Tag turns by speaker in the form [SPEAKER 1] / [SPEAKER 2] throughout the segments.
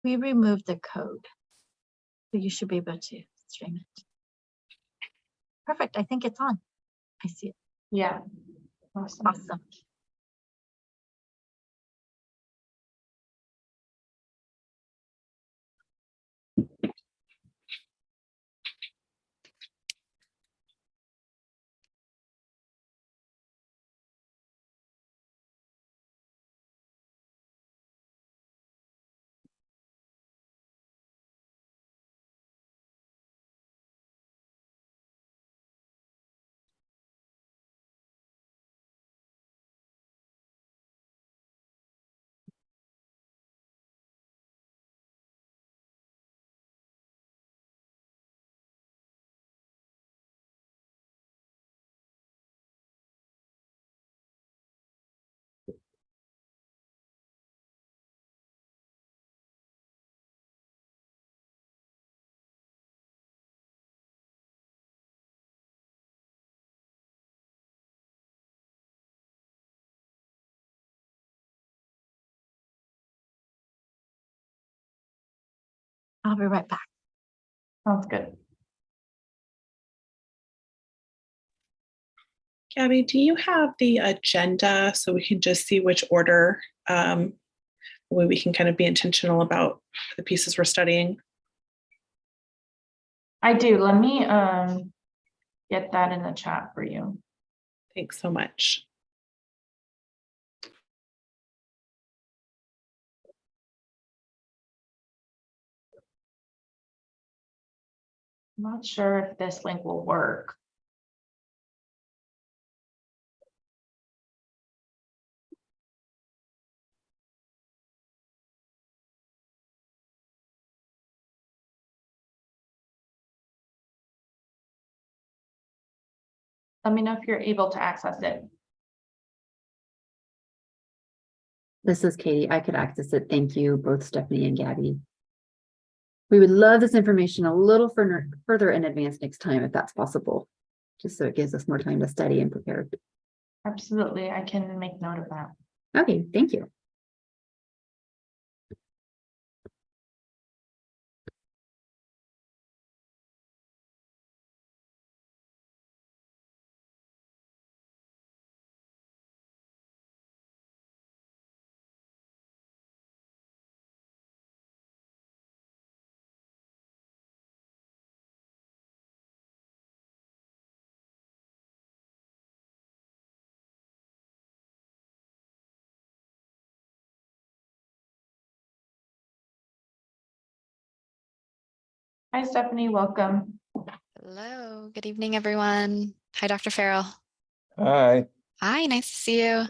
[SPEAKER 1] We removed the code, so you should be able to stream it. Perfect. I think it's on. I see it.
[SPEAKER 2] Yeah. Awesome.
[SPEAKER 1] Awesome. I'll be right back.
[SPEAKER 2] Sounds good.
[SPEAKER 3] Gabby, do you have the agenda so we can just see which order way we can kind of be intentional about the pieces we're studying?
[SPEAKER 2] I do. Let me get that in the chat for you.
[SPEAKER 3] Thanks so much.
[SPEAKER 2] I'm not sure if this link will work. Let me know if you're able to access it.
[SPEAKER 4] This is Katie. I could access it. Thank you, both Stephanie and Gabby. We would love this information a little further in advance next time, if that's possible, just so it gives us more time to study and prepare.
[SPEAKER 2] Absolutely. I can make note of that.
[SPEAKER 4] Okay, thank you.
[SPEAKER 2] Hi, Stephanie. Welcome.
[SPEAKER 5] Hello, good evening, everyone. Hi, Dr. Farrell.
[SPEAKER 6] Hi.
[SPEAKER 5] Hi, nice to see you.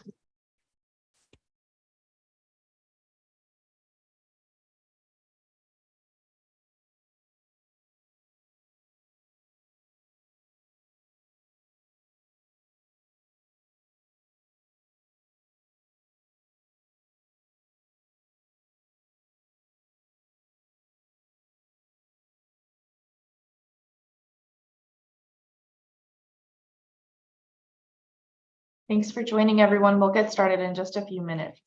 [SPEAKER 2] Thanks for joining, everyone. We'll get started in just a few minutes.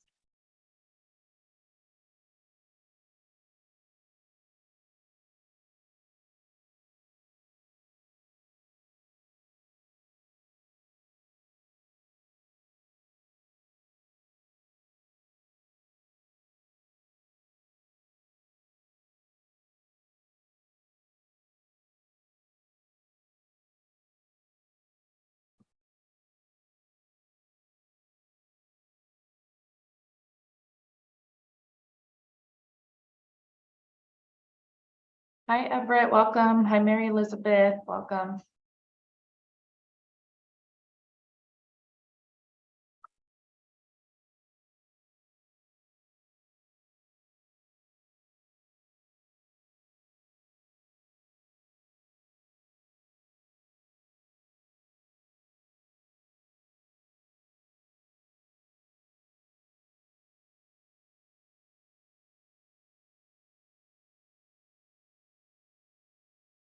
[SPEAKER 2] Hi, Everett. Welcome. Hi, Mary Elizabeth. Welcome.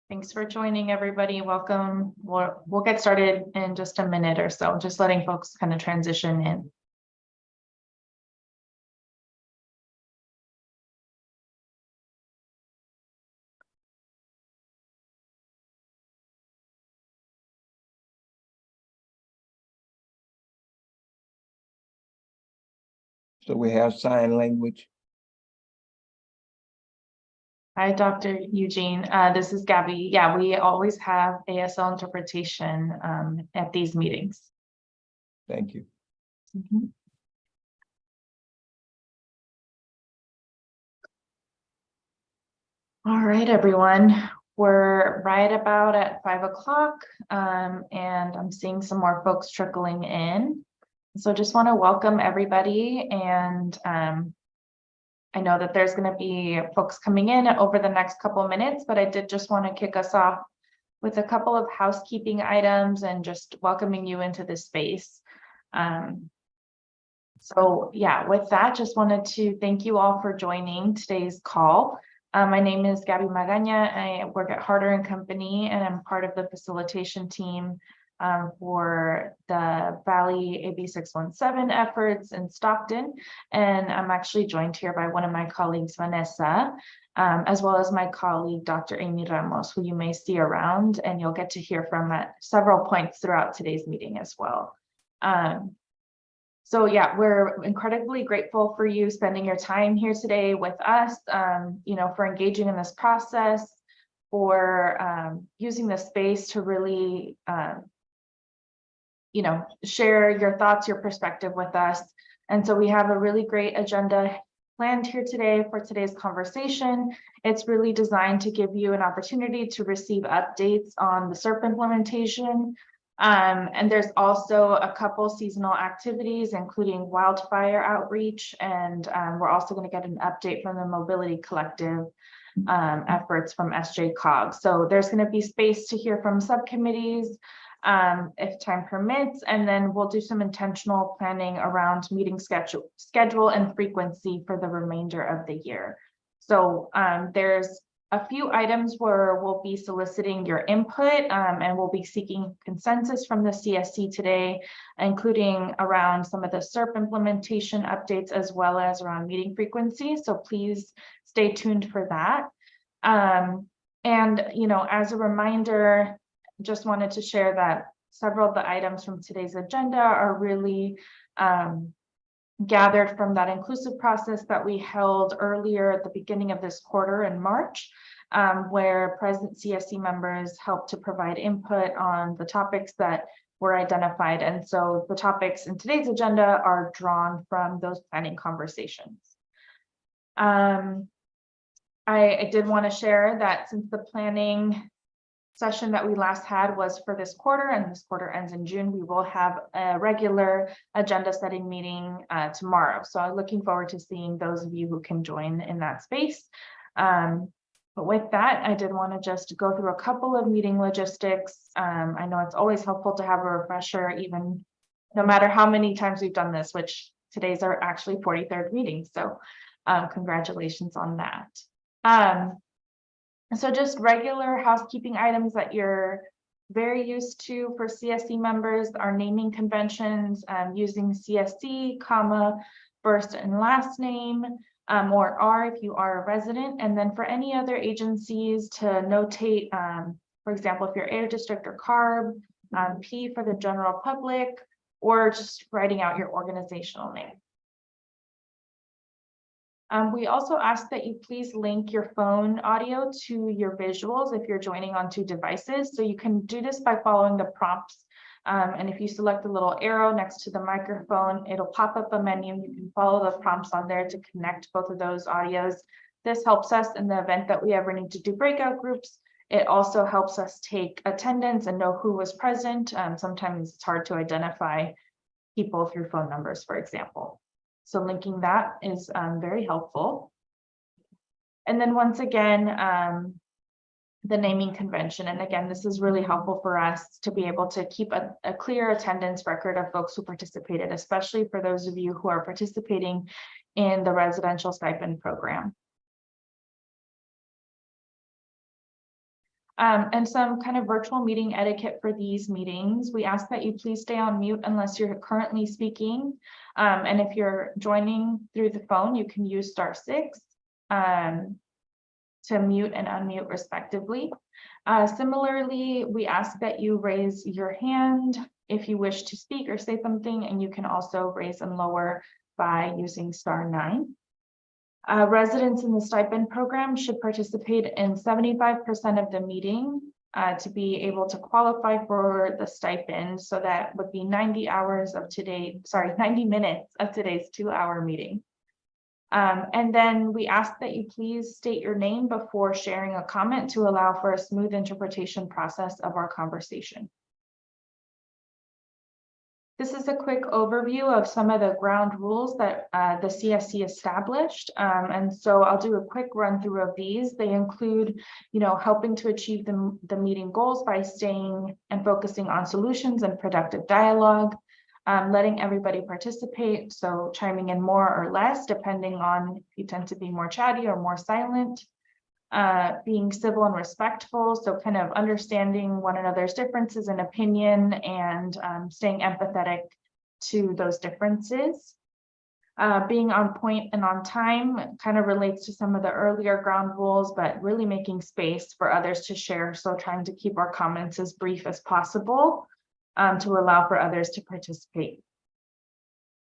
[SPEAKER 2] Thanks for joining, everybody. Welcome. We'll get started in just a minute or so, just letting folks kind of transition in.
[SPEAKER 6] So we have sign language.
[SPEAKER 2] Hi, Dr. Eugene. This is Gabby. Yeah, we always have ASL interpretation at these meetings.
[SPEAKER 6] Thank you.
[SPEAKER 2] Mhm. All right, everyone. We're right about at 5 o'clock, and I'm seeing some more folks trickling in. So just want to welcome everybody, and I know that there's going to be folks coming in over the next couple of minutes, but I did just want to kick us off with a couple of housekeeping items and just welcoming you into this space. So yeah, with that, just wanted to thank you all for joining today's call. My name is Gabby Magaña. I work at Harder & Company, and I'm part of the facilitation team for the Valley AB617 efforts in Stockton. And I'm actually joined here by one of my colleagues, Vanessa, as well as my colleague, Dr. Amy Ramos, who you may see around, and you'll get to hear from at several points throughout today's meeting as well. So yeah, we're incredibly grateful for you spending your time here today with us, for engaging in this process, for using this space to really, share your thoughts, your perspective with us. And so we have a really great agenda planned here today for today's conversation. It's really designed to give you an opportunity to receive updates on the SERP implementation. And there's also a couple seasonal activities, including wildfire outreach. And we're also going to get an update from the Mobility Collective efforts from SJCOG. So there's going to be space to hear from subcommittees if time permits, and then we'll do some intentional planning around meeting schedule and frequency for the remainder of the year. So there's a few items where we'll be soliciting your input, and we'll be seeking consensus from the CSC today, including around some of the SERP implementation updates, as well as around meeting frequency. So please stay tuned for that. As a reminder, just wanted to share that several of the items from today's agenda are really gathered from that inclusive process that we held earlier at the beginning of this quarter in March, where present CSC members helped to provide input on the topics that were identified. And so the topics in today's agenda are drawn from those planning conversations. I did want to share that since the planning session that we last had was for this quarter, and this quarter ends in June, we will have a regular agenda setting meeting tomorrow. So I'm looking forward to seeing those of you who can join in that space. But with that, I did want to just go through a couple of meeting logistics. I know it's always helpful to have a refresher, even no matter how many times we've done this, which today's our actually 43rd meeting. So congratulations on that. So just regular housekeeping items that you're very used to for CSC members are naming conventions, using CSC, first and last name, or R if you are a resident. And then for any other agencies to notate, for example, if you're Air District or CARB, P for the general public, or just writing out your organizational name. We also ask that you please link your phone audio to your visuals if you're joining on two devices. So you can do this by following the prompts. And if you select the little arrow next to the microphone, it'll pop up a menu. You can follow the prompts on there to connect both of those audios. This helps us in the event that we ever need to do breakout groups. It also helps us take attendance and know who was present. Sometimes it's hard to identify people through phone numbers, for example. So linking that is very helpful. And then once again, the naming convention. And again, this is really helpful for us to be able to keep a clear attendance record of folks who participated, especially for those of you who are participating in the residential stipend program. And some kind of virtual meeting etiquette for these meetings. We ask that you please stay on mute unless you're currently speaking. And if you're joining through the phone, you can use *6 to mute and unmute respectively. Similarly, we ask that you raise your hand if you wish to speak or say something, and you can also raise and lower by using *9. Residents in the stipend program should participate in 75% of the meeting to be able to qualify for the stipend. So that would be 90 minutes of today's 2-hour meeting. And then we ask that you please state your name before sharing a comment to allow for a smooth interpretation process of our conversation. This is a quick overview of some of the ground rules that the CSC established. And so I'll do a quick run through of these. They include, helping to achieve the meeting goals by staying and focusing on solutions and productive dialogue, letting everybody participate. So chiming in more or less, depending on if you tend to be more chatty or more silent. Being civil and respectful, so kind of understanding one another's differences in opinion and staying empathetic to those differences. Being on point and on time kind of relates to some of the earlier ground rules, but really making space for others to share. So trying to keep our comments as brief as possible to allow for others to participate.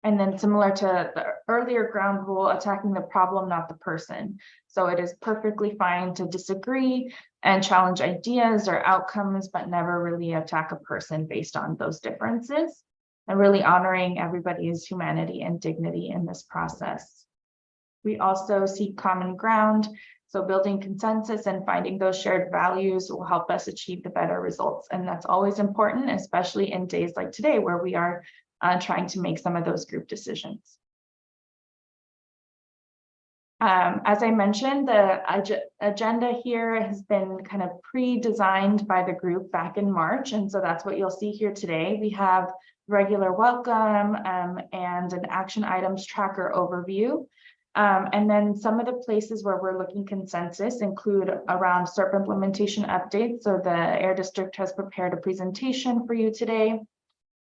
[SPEAKER 2] And then similar to the earlier ground rule, attacking the problem, not the person. So it is perfectly fine to disagree and challenge ideas or outcomes, but never really attack a person based on those differences, and really honoring everybody's humanity and dignity in this process. We also seek common ground. So building consensus and finding those shared values will help us achieve the better results. And that's always important, especially in days like today, where we are trying to make some of those group decisions. As I mentioned, the agenda here has been kind of pre-designed by the group back in March. And so that's what you'll see here today. We have regular welcome and an action items tracker overview. And then some of the places where we're looking consensus include around SERP implementation updates. So the Air District has prepared a presentation for you today.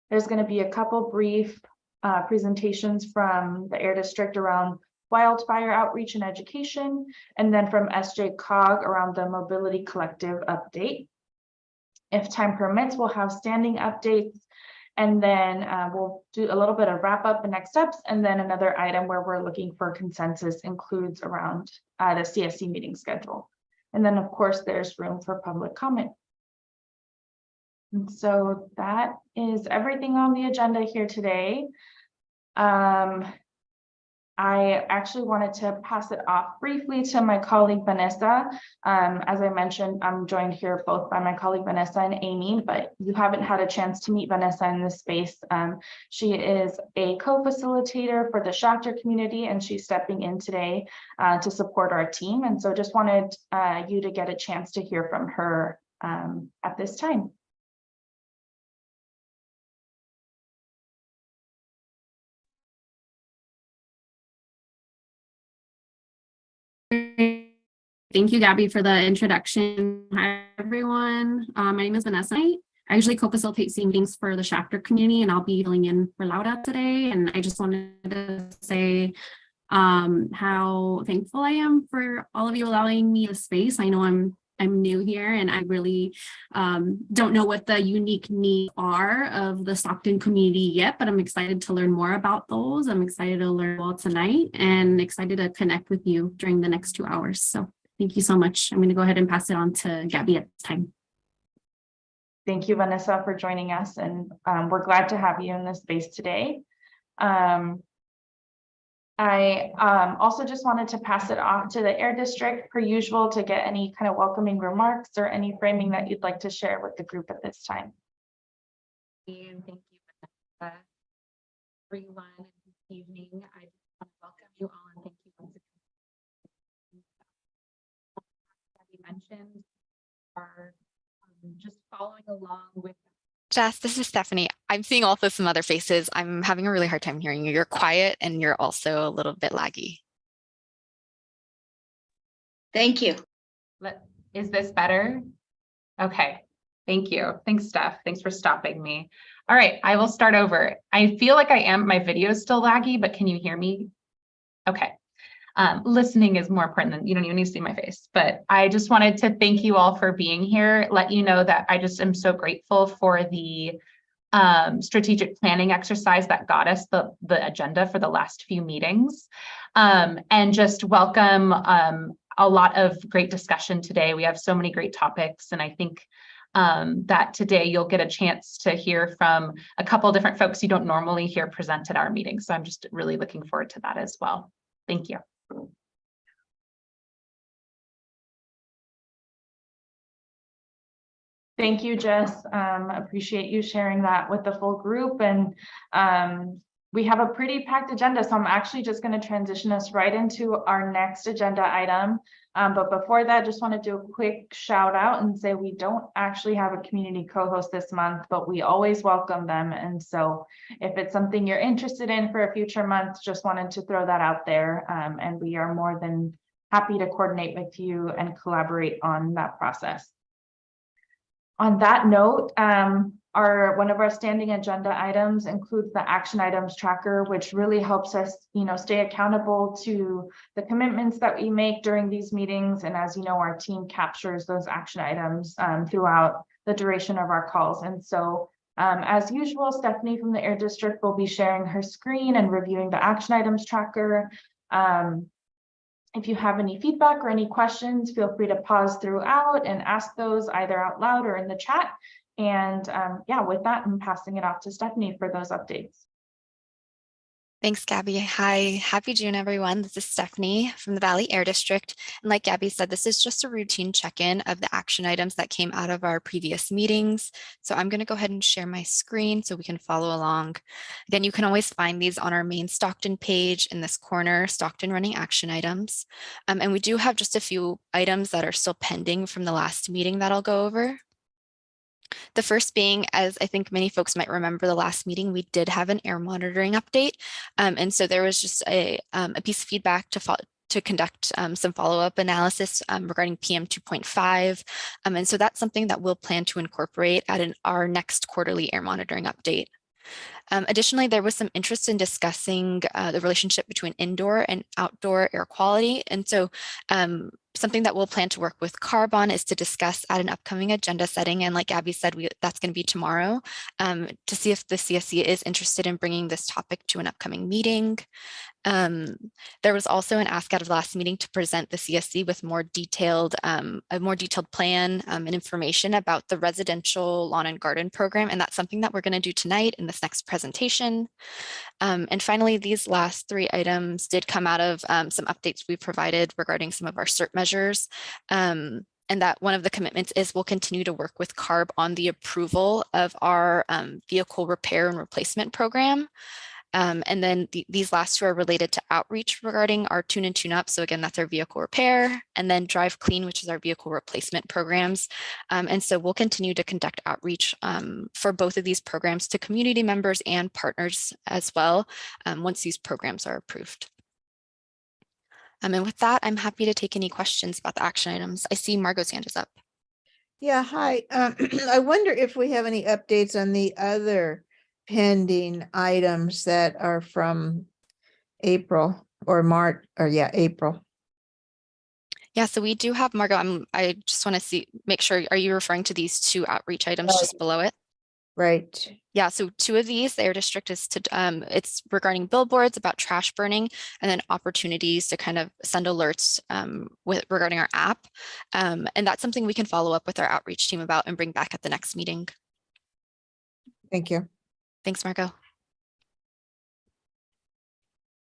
[SPEAKER 2] There's going to be a couple brief presentations from the Air District around wildfire outreach and education, and then from SJCOG around the Mobility Collective update. If time permits, we'll have standing updates, and then we'll do a little bit of wrap up the next steps, and then another item where we're looking for consensus includes around the CSC meeting schedule. And then, of course, there's room for public comment. And so that is everything on the agenda here today. I actually wanted to pass it off briefly to my colleague, Vanessa. As I mentioned, I'm joined here both by my colleague, Vanessa and Amy, but you haven't had a chance to meet Vanessa in this space. She is a co-facilitator for the Stockton community, and she's stepping in today to support our team. And so just wanted you to get a chance to hear from her at this time.
[SPEAKER 7] Thank you, Gabby, for the introduction. Hi, everyone. My name is Vanessa. I usually co-facilitate meetings for the Stockton community, and I'll be filling in for Laura today. And I just wanted to say how thankful I am for all of you allowing me the space. I know I'm new here, and I really don't know what the unique needs are of the Stockton community yet, but I'm excited to learn more about those. I'm excited to learn more tonight and excited to connect with you during the next 2 hours. So thank you so much. I'm going to go ahead and pass it on to Gabby at this time.
[SPEAKER 2] Thank you, Vanessa, for joining us, and we're glad to have you in this space today. I also just wanted to pass it off to the Air District, per usual, to get any kind of welcoming remarks or any framing that you'd like to share with the group at this time.
[SPEAKER 7] And thank you, Vanessa, everyone, this evening. I just want to welcome you all and thank you once again. As you mentioned, are just following along with.
[SPEAKER 5] Jess, this is Stephanie. I'm seeing also some other faces. I'm having a really hard time hearing you. You're quiet and you're also a little bit laggy.
[SPEAKER 8] Thank you. Is this better? Okay. Thank you. Thanks, Steph. Thanks for stopping me. All right, I will start over. I feel like my video is still laggy, but can you hear me? Okay. Listening is more important than, you don't even need to see my face, but I just wanted to thank you all for being here, let you know that I just am so grateful for the strategic planning exercise that got us the agenda for the last few meetings. And just welcome a lot of great discussion today. We have so many great topics, and I think that today you'll get a chance to hear from a couple different folks you don't normally hear present at our meetings. So I'm just really looking forward to that as well. Thank you.
[SPEAKER 2] Thank you, Jess. Appreciate you sharing that with the full group. And we have a pretty packed agenda, so I'm actually just going to transition us right into our next agenda item. But before that, just want to do a quick shout out and say we don't actually have a community co-host this month, but we always welcome them. And so if it's something you're interested in for a future month, just wanted to throw that out there. And we are more than happy to coordinate with you and collaborate on that process. On that note, one of our standing agenda items includes the action items tracker, which really helps us, stay accountable to the commitments that we make during these meetings. And as you know, our team captures those action items throughout the duration of our calls. And so, as usual, Stephanie from the Air District will be sharing her screen and reviewing the action items tracker. If you have any feedback or any questions, feel free to pause throughout and ask those either out loud or in the chat. And yeah, with that, I'm passing it off to Stephanie for those updates.
[SPEAKER 5] Thanks, Gabby. Hi, happy June, everyone. This is Stephanie from the Valley Air District. And like Gabby said, this is just a routine check-in of the action items that came out of our previous meetings. So I'm going to go ahead and share my screen so we can follow along. Again, you can always find these on our main Stockton page in this corner, Stockton running action items. And we do have just a few items that are still pending from the last meeting that I'll go over. The first being, as I think many folks might remember, the last meeting, we did have an air monitoring update. And so there was just a piece of feedback to conduct some follow-up analysis regarding PM 2.5. And so that's something that we'll plan to incorporate at our next quarterly air monitoring update. Additionally, there was some interest in discussing the relationship between indoor and outdoor air quality. And so something that we'll plan to work with CARB on is to discuss at an upcoming agenda setting. And like Abby said, that's going to be tomorrow to see if the CSC is interested in bringing this topic to an upcoming meeting. There was also an ask out of the last meeting to present the CSC with a more detailed plan and information about the residential lawn and garden program. And that's something that we're going to do tonight in this next presentation. And finally, these last three items did come out of some updates we provided regarding some of our CERT measures. And that one of the commitments is we'll continue to work with CARB on the approval of our vehicle repair and replacement program. And then these last two are related to outreach regarding our tune and tune up. So again, that's our vehicle repair, and then Drive Clean, which is our vehicle replacement programs. And so we'll continue to conduct outreach for both of these programs to community members and partners as well, once these programs are approved. And with that, I'm happy to take any questions about the action items. I see Margot's hand is up.
[SPEAKER 9] Yeah, hi. I wonder if we have any updates on the other pending items that are from April or March, or yeah, April.
[SPEAKER 5] Yeah, so we do have, Margot, I just want to make sure, are you referring to these two outreach items just below it?
[SPEAKER 9] Right.
[SPEAKER 5] Yeah, so two of these, the Air District is it's regarding billboards about trash burning, and then opportunities to kind of send alerts regarding our app. And that's something we can follow up with our outreach team about and bring back at the next meeting.
[SPEAKER 9] Thank you.
[SPEAKER 5] Thanks, Margot.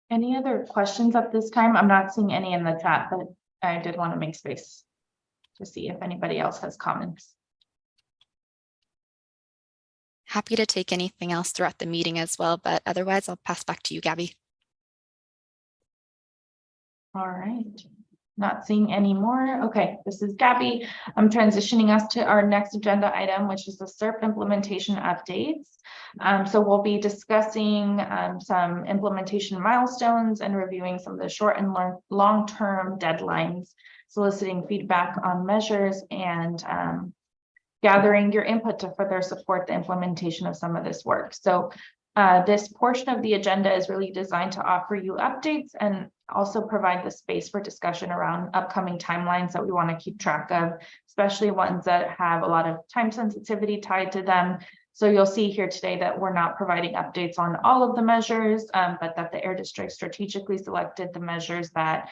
[SPEAKER 2] Any other questions at this time? I'm not seeing any in the chat, but I did want to make space to see if anybody else has comments.
[SPEAKER 5] Happy to take anything else throughout the meeting as well, but otherwise I'll pass back to you, Gabby.
[SPEAKER 2] All right, not seeing any more. Okay, this is Gabby. I'm transitioning us to our next agenda item, which is the CERP implementation updates. So we'll be discussing some implementation milestones and reviewing some of the short and long-term deadlines, soliciting feedback on measures, and gathering your input to further support the implementation of some of this work. So this portion of the agenda is really designed to offer you updates and also provide the space for discussion around upcoming timelines that we want to keep track of, especially ones that have a lot of time sensitivity tied to them. So you'll see here today that we're not providing updates on all of the measures, but that the Air District strategically selected the measures that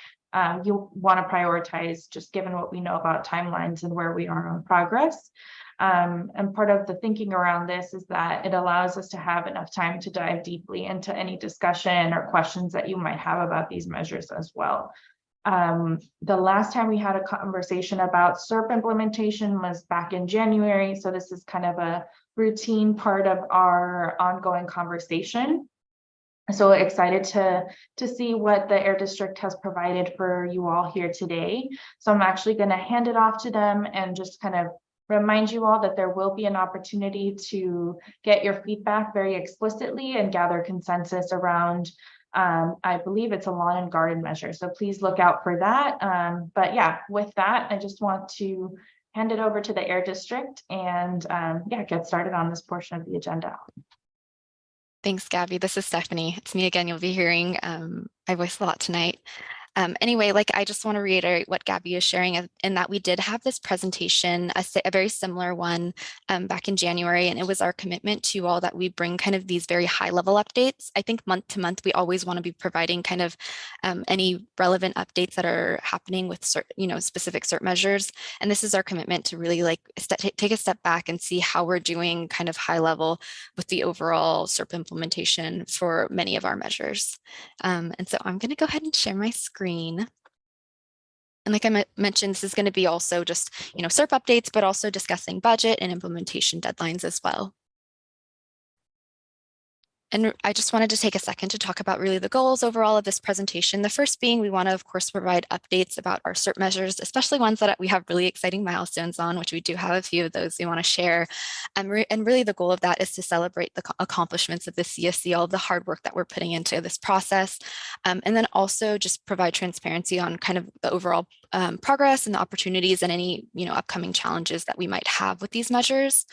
[SPEAKER 2] you want to prioritize, just given what we know about timelines and where we are on progress. And part of the thinking around this is that it allows us to have enough time to dive deeply into any discussion or questions that you might have about these measures as well. The last time we had a conversation about SERP implementation was back in January. So this is kind of a routine part of our ongoing conversation. So excited to see what the Air District has provided for you all here today. So I'm actually going to hand it off to them and just kind of remind you all that there will be an opportunity to get your feedback very explicitly and gather consensus around, I believe it's a lawn and garden measure. So please look out for that. But yeah, with that, I just want to hand it over to the Air District and yeah, get started on this portion of the agenda.
[SPEAKER 5] Thanks, Gabby. This is Stephanie. It's me again. You'll be hearing my voice a lot tonight. Anyway, I just want to reiterate what Gabby is sharing, in that we did have this presentation, a very similar one back in January, and it was our commitment to you all that we bring kind of these very high level updates. I think month to month, we always want to be providing kind of any relevant updates that are happening with specific CERT measures. And this is our commitment to really take a step back and see how we're doing kind of high level with the overall CERP implementation for many of our measures. And so I'm going to go ahead and share my screen. And like I mentioned, this is going to be also just, CERP updates, but also discussing budget and implementation deadlines as well. And I just wanted to take a second to talk about really the goals overall of this presentation. The first being, we want to, of course, provide updates about our CERT measures, especially ones that we have really exciting milestones on, which we do have a few of those we want to share. And really the goal of that is to celebrate the accomplishments of the CSC, all of the hard work that we're putting into this process. And then also just provide transparency on kind of the overall progress and the opportunities and any upcoming challenges that we might have with these measures.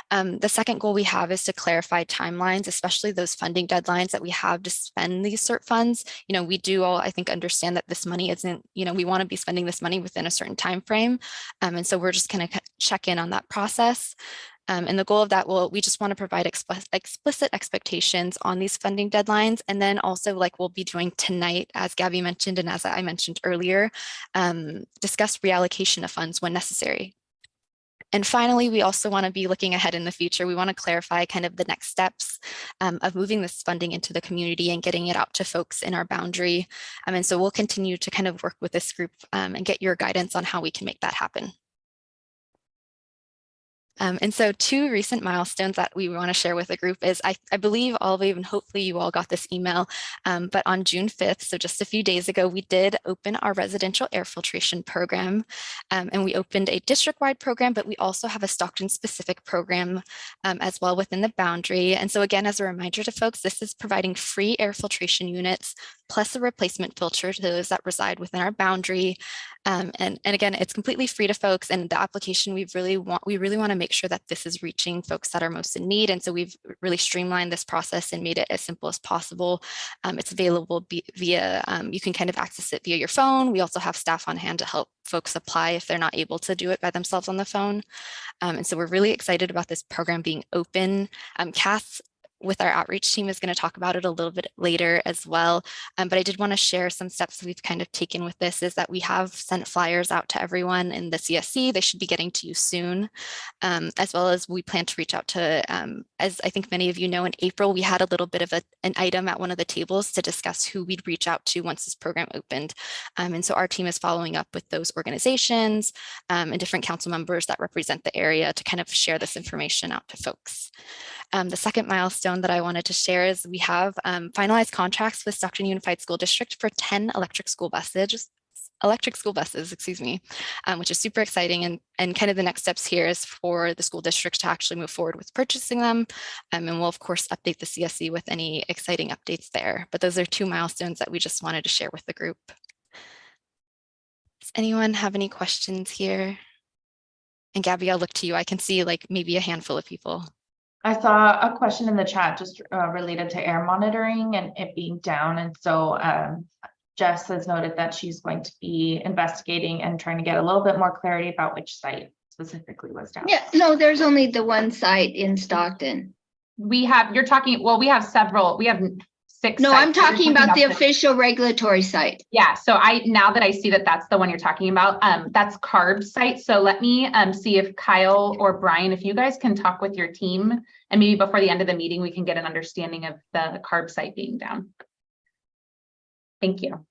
[SPEAKER 5] The second goal we have is to clarify timelines, especially those funding deadlines that we have to spend these CERT funds. We do all, I think, understand that this money isn't, we want to be spending this money within a certain time frame. And so we're just going to check in on that process. And the goal of that, we just want to provide explicit expectations on these funding deadlines. And then also, like we'll be doing tonight, as Gabby mentioned, and as I mentioned earlier, discuss reallocation of funds when necessary. And finally, we also want to be looking ahead in the future. We want to clarify kind of the next steps of moving this funding into the community and getting it out to folks in our boundary. And so we'll continue to kind of work with this group and get your guidance on how we can make that happen. And so two recent milestones that we want to share with the group is, I believe all of you, and hopefully you all got this email, but on June 5th, so just a few days ago, we did open our residential air filtration program. And we opened a district-wide program, but we also have a Stockton-specific program as well within the boundary. And so again, as a reminder to folks, this is providing free air filtration units plus a replacement filter to those that reside within our boundary. And again, it's completely free to folks, and the application we really want to make sure that this is reaching folks that are most in need. And so we've really streamlined this process and made it as simple as possible. It's available via, you can kind of access it via your phone. We also have staff on hand to help folks apply if they're not able to do it by themselves on the phone. And so we're really excited about this program being open. Cass with our outreach team is going to talk about it a little bit later as well. But I did want to share some steps we've kind of taken with this, is that we have sent flyers out to everyone in the CSC. They should be getting to you soon, as well as we plan to reach out to, as I think many of you know, in April, we had a little bit of an item at one of the tables to discuss who we'd reach out to once this program opened. And so our team is following up with those organizations and different council members that represent the area to kind of share this information out to folks. The second milestone that I wanted to share is we have finalized contracts with Stockton Unified School District for 10 electric school buses, which is super exciting. And kind of the next steps here is for the school district to actually move forward with purchasing them. And we'll of course update the CSC with any exciting updates there. But those are two milestones that we just wanted to share with the group. Does anyone have any questions here? And Gabby, I'll look to you. I can see like maybe a handful of people.
[SPEAKER 2] I saw a question in the chat just related to air monitoring and it being down. And so Jess has noted that she's going to be investigating and trying to get a little bit more clarity about which site. specifically was down.
[SPEAKER 10] Yeah, no, there's only the one site in Stockton.
[SPEAKER 8] We have, you're talking, well, we have several, we have 6.
[SPEAKER 10] No, I'm
[SPEAKER 8] sites. You're
[SPEAKER 10] talking about the
[SPEAKER 8] the-
[SPEAKER 10] official regulatory site.
[SPEAKER 8] Yeah, so now that I see that that's the one you're talking about, that's CARB site. So let me see if Kyle or Brian, if you guys can talk with your team, and maybe before the end of the meeting, we can get an understanding of the CARB site being down. Thank you.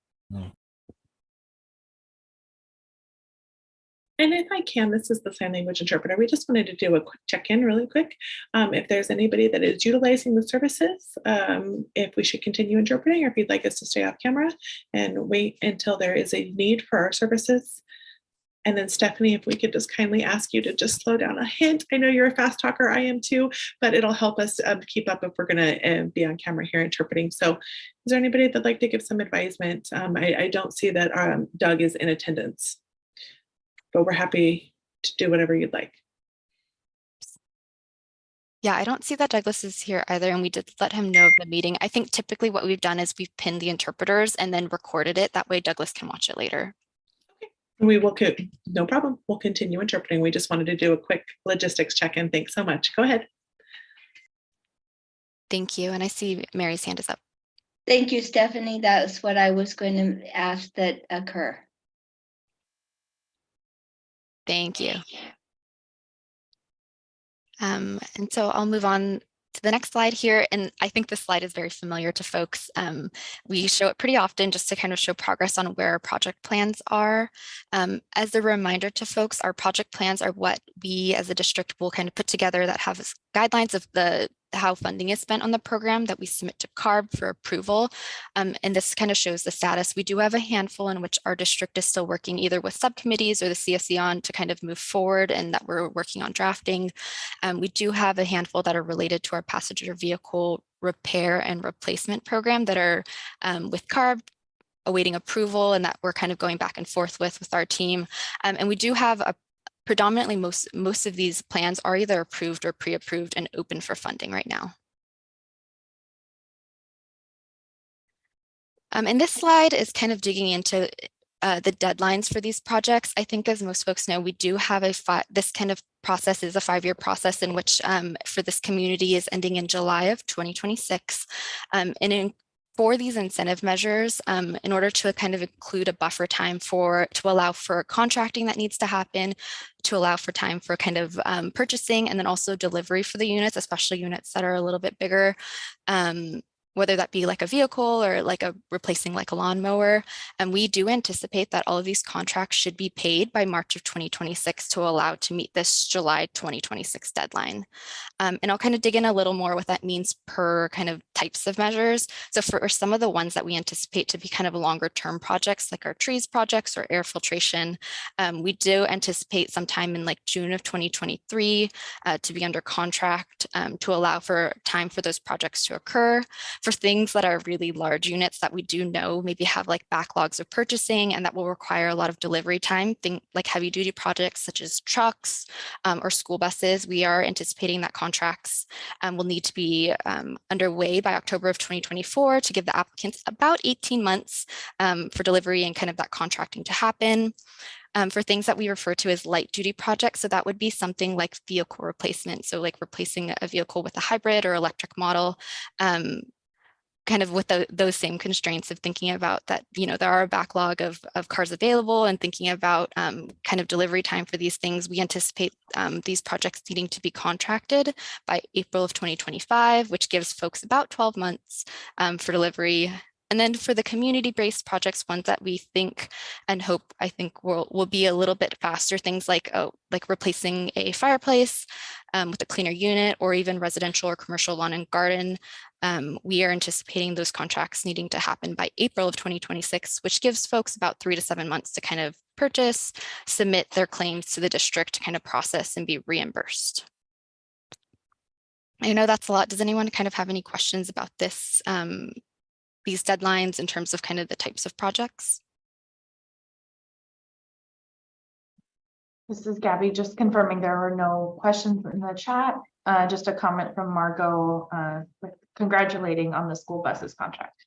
[SPEAKER 3] And if I can, this is the sign language interpreter. We just wanted to do a quick check-in really quick. If there's anybody that is utilizing the services, if we should continue interpreting, or if you'd like us to stay off camera and wait until there is a need for our services. And then Stephanie, if we could just kindly ask you to just slow down a hint. I know you're a fast talker, I am too, but it'll help us keep up if we're gonna be on camera here interpreting. So is there anybody that'd like to give some advisement? I don't see that Doug is in attendance, but we're happy to do whatever you'd like.
[SPEAKER 5] Yeah, I don't see that Douglas is here either, and we did let him know of the meeting. I think typically what we've done is we've pinned the interpreters and then recorded it. That way Douglas can watch it later.
[SPEAKER 3] We will, no problem. We'll continue interpreting. We just wanted to do a quick logistics check-in. Thanks so much. Go ahead.
[SPEAKER 5] Thank you. And I see Mary's hand is up.
[SPEAKER 10] Thank you, Stephanie. That's what I was going to ask that occur.
[SPEAKER 5] Thank you. And so I'll move on to the next slide here. And I think this slide is very familiar to folks. We show it pretty often just to kind of show progress on where our project plans are. As a reminder to folks, our project plans are what we as a district will kind of put together that have guidelines of how funding is spent on the program that we submit to CARB for approval. And this kind of shows the status. We do have a handful in which our district is still working either with subcommittees or the CSC on to kind of move forward and that we're working on drafting. We do have a handful that are related to our passenger vehicle repair and replacement program that are with CARB awaiting approval and that we're kind of going back and forth with our team. And we do have a predominantly most of these plans are either approved or pre-approved and open for funding right now. And this slide is kind of digging into the deadlines for these projects. I think as most folks know, we do have this kind of process is a 5-year process in which for this community is ending in July of 2026. For these incentive measures, in order to kind of include a buffer time to allow for contracting that needs to happen, to allow for time for kind of purchasing and then also delivery for the units, especially units that are a little bit bigger, whether that be like a vehicle or like replacing like a lawnmower. And we do anticipate that all of these contracts should be paid by March of 2026 to allow to meet this July 2026 deadline. And I'll kind of dig in a little more what that means per kind of types of measures. So for some of the ones that we anticipate to be kind of longer term projects, like our trees projects or air filtration, we do anticipate sometime in like June of 2023 to be under contract to allow for time for those projects to occur. For things that are really large units that we do know maybe have like backlogs of purchasing and that will require a lot of delivery time, think like heavy duty projects such as trucks or school buses, we are anticipating that contracts will need to be underway by October of 2024 to give the applicants about 18 months for delivery and kind of that contracting to happen. For things that we refer to as light duty projects. So that would be something like vehicle replacement. So like replacing a vehicle with a hybrid or electric model, kind of with those same constraints of thinking about that, you know, there are a backlog of cars available and thinking about kind of delivery time for these things. We anticipate these projects needing to be contracted by April of 2025, which gives folks about 12 months for delivery. And then for the community-based projects, ones that we think and hope, I think will be a little bit faster, things like replacing a fireplace with a cleaner unit or even residential or commercial lawn and garden. We are anticipating those contracts needing to happen by April of 2026, which gives folks about 3 to 7 months to kind of purchase, submit their claims to the district to kind of process and be reimbursed. I know that's a lot. Does anyone kind of have any questions about this? These deadlines in terms of kind of the types of projects?
[SPEAKER 2] This is Gabby, just confirming there were no questions in the chat. Just a comment from Margot congratulating on the school buses contract.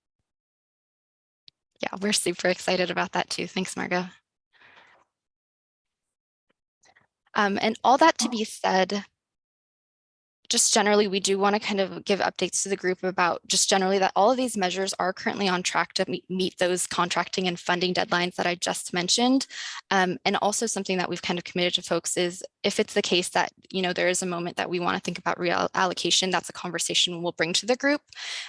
[SPEAKER 5] Yeah, we're super excited about that too. Thanks, Margot. And all that to be said, just generally, we do want to kind of give updates to the group about just generally that all of these measures are currently on track to meet those contracting and funding deadlines that I just mentioned. And also something that we've kind of committed to folks is if it's the case that, you know, there is a moment that we want to think about reallocation, that's a conversation we'll bring to the group.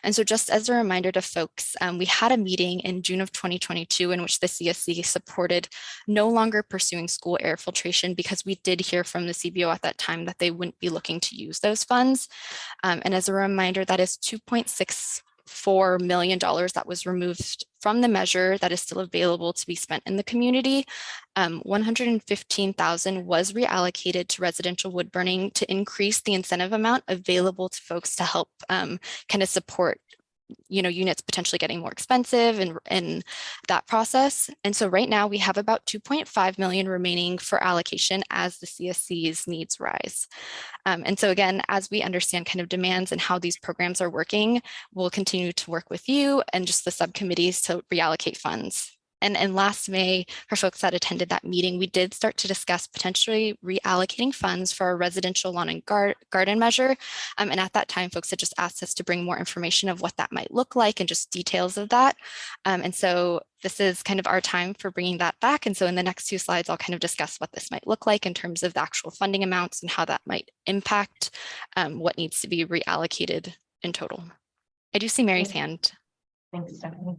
[SPEAKER 5] And so just as a reminder to folks, we had a meeting in June of 2022 in which the CSC supported no longer pursuing school air filtration because we did hear from the CBO at that time that they wouldn't be looking to use those funds. And as a reminder, that is $2.64 million that was removed from the measure that is still available to be spent in the community. $115,000 was reallocated to residential wood burning to increase the incentive amount available to folks to help kind of support, you know, units potentially getting more expensive and that process. And so right now we have about 2.5 million remaining for allocation as the CSC's needs rise. And so again, as we understand kind of demands and how these programs are working, we'll continue to work with you and just the subcommittees to reallocate funds. And last May, for folks that attended that meeting, we did start to discuss potentially reallocating funds for a residential lawn and garden measure. And at that time, folks had just asked us to bring more information of what that might look like and just details of that. And so this is kind of our time for bringing that back. And so in the next 2 slides, I'll kind of discuss what this might look like in terms of the actual funding amounts and how that might impact what needs to be reallocated in total. I do see Mary's hand.
[SPEAKER 8] Thanks, Stephanie.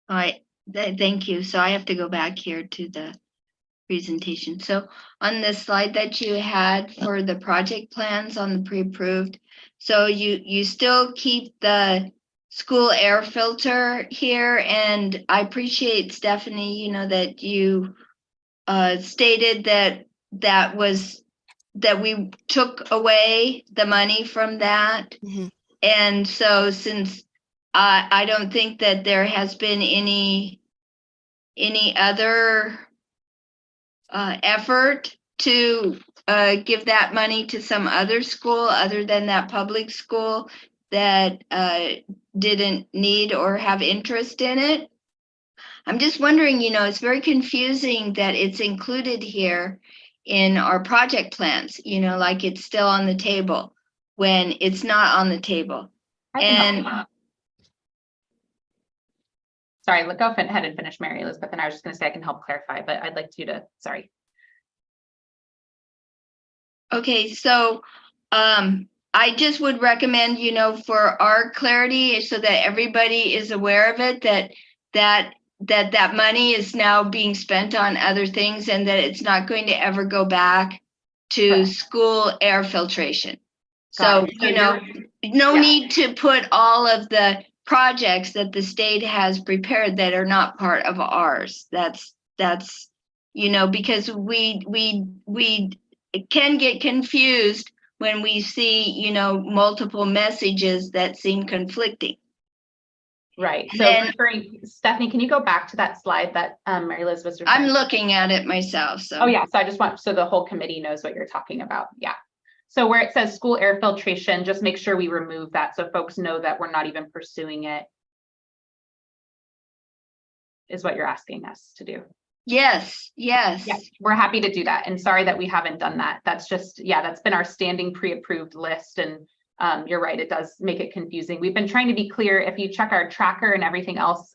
[SPEAKER 10] All right, thank you. So I have to go back here to the presentation. So on the slide that you had for the project plans on the pre-approved, so you still keep the school air filter here, and I appreciate, Stephanie, you know, that you stated that we took away the money from that.
[SPEAKER 5] Mm-hmm.
[SPEAKER 10] And so since I don't think that there has been any other effort to give that money to some other school other than that public school that didn't need or have interest in it. I'm just wondering, you know, it's very confusing that it's included here in our project plans, you know, like it's still on the table when it's not on the table.
[SPEAKER 8] Sorry, go ahead and finish, Mary Elizabeth, and I was just going to say I can help clarify, but I'd like you to, sorry. Okay, so I just would recommend, you know, for our clarity, so that everybody is aware of it, that money is now being spent on other things and that it's not going to ever go back to school air filtration. So, you know, no need to put all of the projects that the state has prepared that are not part of ours. That's, you know, because we can get confused when we see, you know, multiple messages that seem conflicting. Right. So Stephanie, can you go back to that slide that Mary Liz was referring
[SPEAKER 10] I'm
[SPEAKER 8] to?
[SPEAKER 10] looking at it myself. So.
[SPEAKER 8] Oh yeah. So I just want, so the whole committee knows what you're talking about. Yeah. So where it says school air filtration, just make sure we remove that so folks know that we're not even pursuing it, is what you're asking us to do.
[SPEAKER 10] Yes, yes.
[SPEAKER 8] Yeah, we're happy to do that. And sorry that we haven't done that. That's just, yeah, that's been our standing pre-approved list. And you're right, it does make it confusing. We've been trying to be clear. If you check our tracker and everything else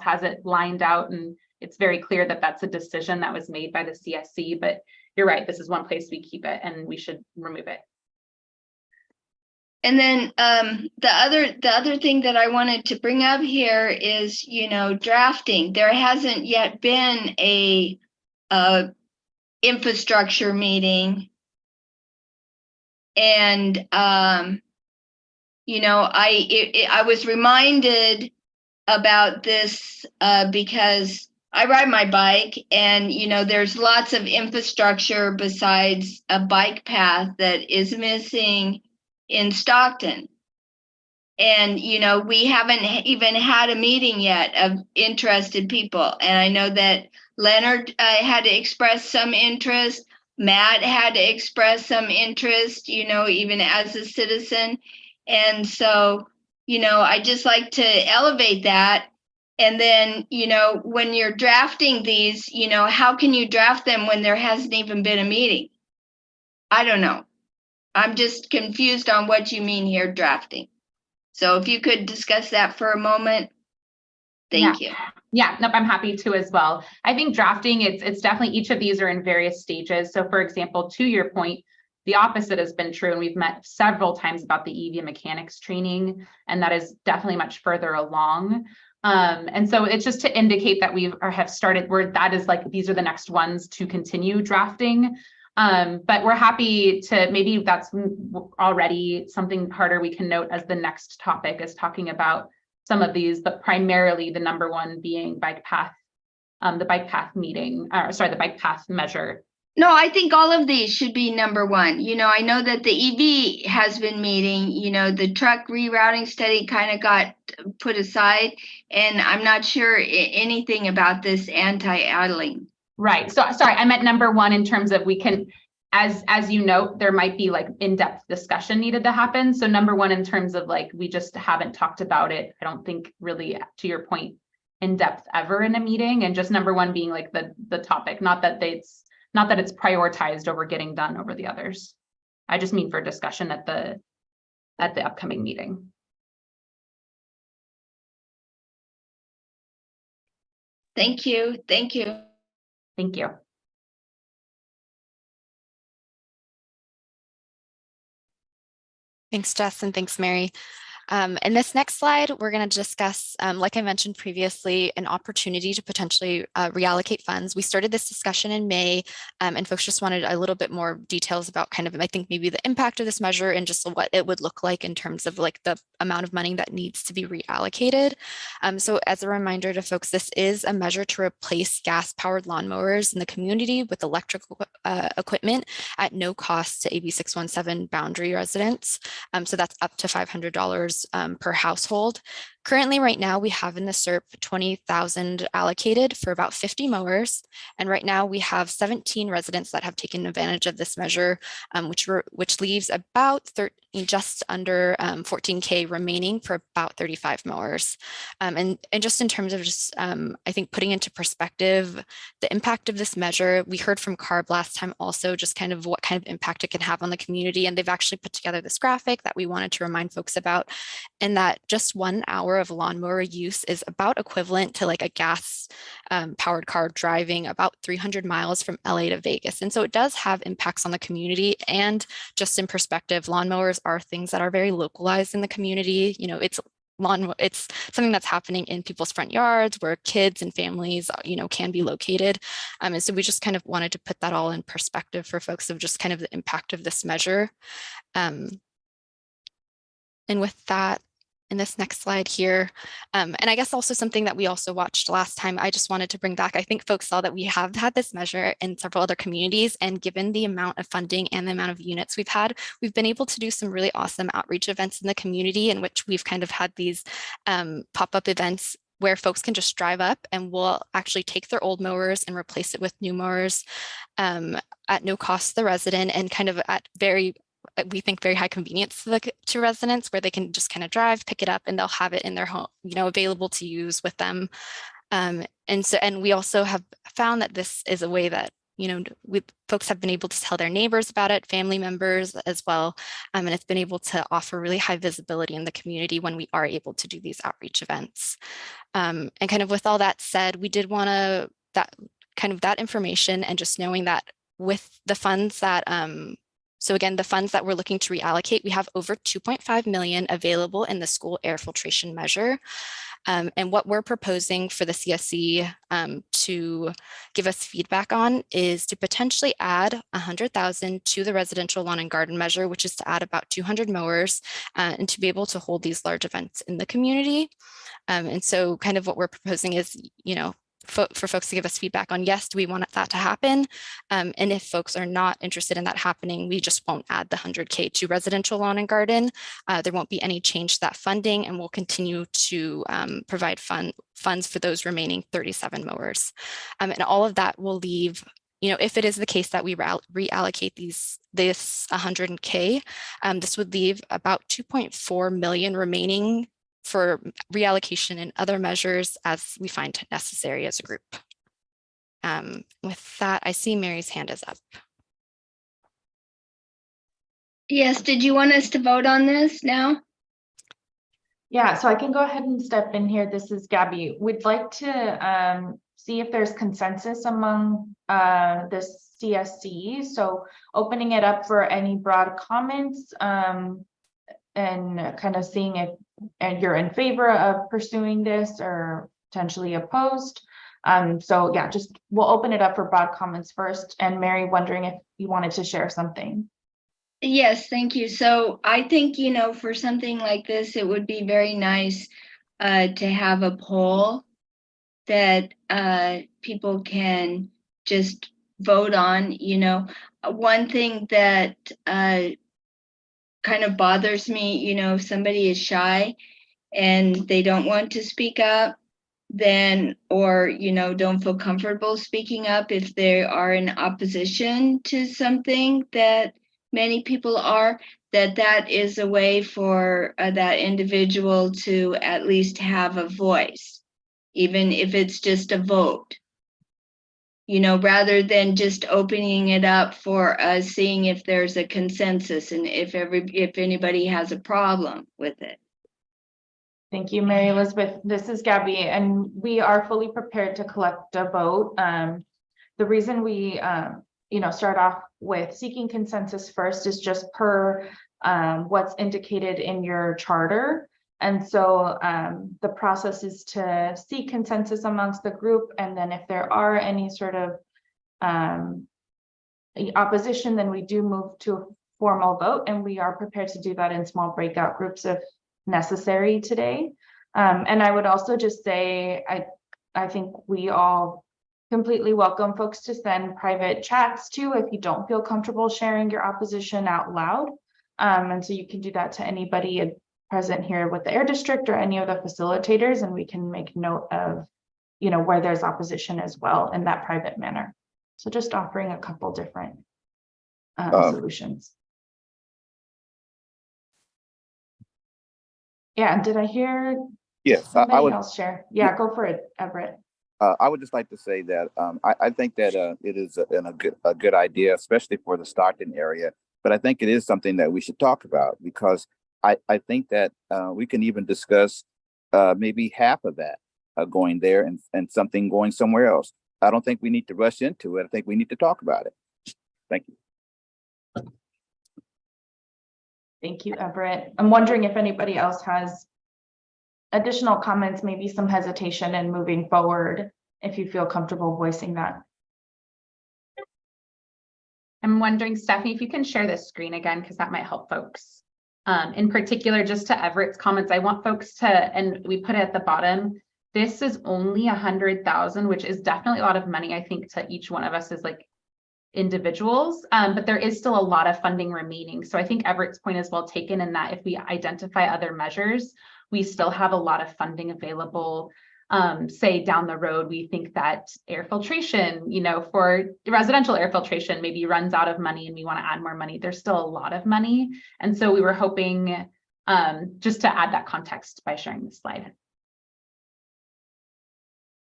[SPEAKER 8] has it lined out, and it's very clear that that's a decision that was made by the CSC, but you're right, this is one place we keep it and we should remove it.
[SPEAKER 10] And then the other thing that I wanted to bring up here is, you know, drafting. There hasn't yet been a infrastructure meeting. And you know, I was reminded about this because I ride my bike, and, you know, there's lots of infrastructure besides a bike path that is missing in Stockton. And, you know, we haven't even had a meeting yet of interested people. And I know that Leonard had to express some interest. Matt had to express some interest, you know, even as a citizen. And so, you know, I just like to elevate that And then, you know, when you're drafting these, you know, how can you draft them when there hasn't even been a meeting? I don't know. I'm just confused on what you mean here, drafting. So if you could discuss that for a moment, thank you.
[SPEAKER 8] Yeah, nope, I'm happy to as well. I think drafting, it's definitely, each of these are in various stages. So for example, to your point, the opposite has been true, and we've met several times about the EV mechanics training, and that is definitely much further along. And so it's just to indicate that we have started where that is like, these are the next ones to continue drafting. But we're happy to, maybe that's already something harder we can note as the next topic is talking about some of these, but primarily the number one being bike path, the bike path meeting, the bike path measure.
[SPEAKER 10] No, I think all of these should be number one. You know, I know that the EV has been meeting, you know, the truck rerouting study kind of got put aside, and I'm not sure anything about this anti-idling.
[SPEAKER 8] Right. So sorry, I meant number one in terms of we can, as you note, there might be like in-depth discussion needed to happen. So number one, in terms of like, we just haven't talked about it. I don't think really, to your point, in depth ever in a meeting, and just number one being like the topic, not that it's prioritized over getting done over the others. I just mean for discussion at the upcoming meeting.
[SPEAKER 10] Thank you. Thank you.
[SPEAKER 8] Thank you.
[SPEAKER 5] Thanks, Jess, and thanks, Mary. In this next slide, we're going to discuss, like I mentioned previously, an opportunity to potentially reallocate funds. We started this discussion in May, and folks just wanted a little bit more details about kind of, I think, maybe the impact of this measure and just what it would look like in terms of like the amount of money that needs to be reallocated. So as a reminder to folks, this is a measure to replace gas-powered lawnmowers in the community with electrical equipment at no cost to AB617 boundary residents. So that's up to $500 per household. Currently, right now, we have in the SERP 20,000 allocated for about 50 mowers. And right now we have 17 residents that have taken advantage of this measure, which leaves about just under 14K remaining for about 35 mowers. And just in terms of I think putting into perspective the impact of this measure, we heard from CARB last time also just kind of what kind of impact it can have on the community. And they've actually put together this graphic that we wanted to remind folks about, and that just 1 hour of lawnmower use is about equivalent to like a gas powered car driving about 300 miles from LA to Vegas. And so it does have impacts on the community. And just in perspective, lawnmowers are things that are very localized in the community. You know, it's something that's happening in people's front yards where kids and families, you know, can be located. And so we just kind of wanted to put that all in perspective for folks of just kind of the impact of this measure. And with that, in this next slide here, and I guess also something that we also watched last time, I just wanted to bring back, I think folks saw that we have had this measure in several other communities, and given the amount of funding and the amount of units we've had, we've been able to do some really awesome outreach events in the community in which we've kind of had these pop-up events where folks can just drive up and we'll actually take their old mowers and replace it with new mowers at no cost to the resident, and kind of at we think very high convenience to residents, where they can just kind of drive, pick it up, and they'll have it in their home, you know, available to use with them. And we also have found that this is a way that, you know, folks have been able to tell their neighbors about it, family members as well. And it's been able to offer really high visibility in the community when we are able to do these outreach events. And kind of with all that said, we did want to, that information, and just knowing that with the funds that, so again, the funds that we're looking to reallocate, we have over 2.5 million available in the school air filtration measure. And what we're proposing for the CSC to give us feedback on is to potentially add 100,000 to the residential lawn and garden measure, which is to add about 200 mowers and to be able to hold these large events in the community. And so kind of what we're proposing is, you know, for folks to give us feedback on, yes, do we want that to happen? And if folks are not interested in that happening, we just won't add the 100K to residential lawn and garden. There won't be any change to that funding, and we'll continue to provide funds for those remaining 37 mowers. And all of that will leave, you know, if it is the case that we reallocate this 100K, this would leave about 2.4 million remaining for reallocation and other measures as we find necessary as a group. With that, I see Mary's hand is up.
[SPEAKER 10] Yes, did you want us to vote on this now?
[SPEAKER 2] Yeah, so I can go ahead and step in here. This is Gabby. We'd like to see if there's consensus among the CSC. So opening it up for any broad comments and kind of seeing if you're in favor of pursuing this or potentially opposed. So yeah, just we'll open it up for broad comments first. And Mary, wondering if you wanted to share something.
[SPEAKER 10] Yes, thank you. So I think, you know, for something like this, it would be very nice to have a poll that people can just vote on. You know, one thing that kind of bothers me, you know, if somebody is shy and they don't want to speak up, then, or, you know, don't feel comfortable speaking up if they are in opposition to something that many people are, that is a way for that individual to at least have a voice, even if it's just a vote, you know, rather than just opening it up for seeing if there's a consensus and if anybody has a problem with it.
[SPEAKER 2] Thank you, Mary Elizabeth. This is Gabby, and we are fully prepared to collect a vote. The reason we start off with seeking consensus first is just per what's indicated in your charter. And so the process is to seek consensus amongst the group, and then if there are any sort of opposition, then we do move to a formal vote, and we are prepared to do that in small breakout groups if necessary today. And I would also just say, I think we all completely welcome folks to send private chats too if you don't feel comfortable sharing your opposition out loud. And so you can do that to anybody present here with the Air District or any of the facilitators, and we can make note of, you know, where there's opposition as well in that private manner. So just offering a couple different solutions. Yeah, did I hear somebody else share? Yeah, go for it, Everett.
[SPEAKER 11] I would just like to say that I think that it is a good idea, especially for the Stockton area. But I think it is something that we should talk about, because I think that we can even discuss maybe half of that going there and something going somewhere else. I don't think we need to rush into it. I think we need to talk about it. Thank you.
[SPEAKER 2] Thank you, Everett. I'm wondering if anybody else has additional comments, maybe some hesitation in moving forward, if you feel comfortable voicing that.
[SPEAKER 8] I'm wondering, Stephanie, if you can share this screen again, because that might help folks. In particular, just to Everett's comments, I want folks to, and we put it at the bottom, this is only 100,000, which is definitely a lot of money, I think, to each one of us as like individuals, but there is still a lot of funding remaining. So I think Everett's point is well taken in that if we identify other measures, we still have a lot of funding available. Say down the road, we think that air filtration, you know, for residential air filtration maybe runs out of money and we want to add more money. There's still a lot of money. And so we were hoping just to add that context by sharing this slide.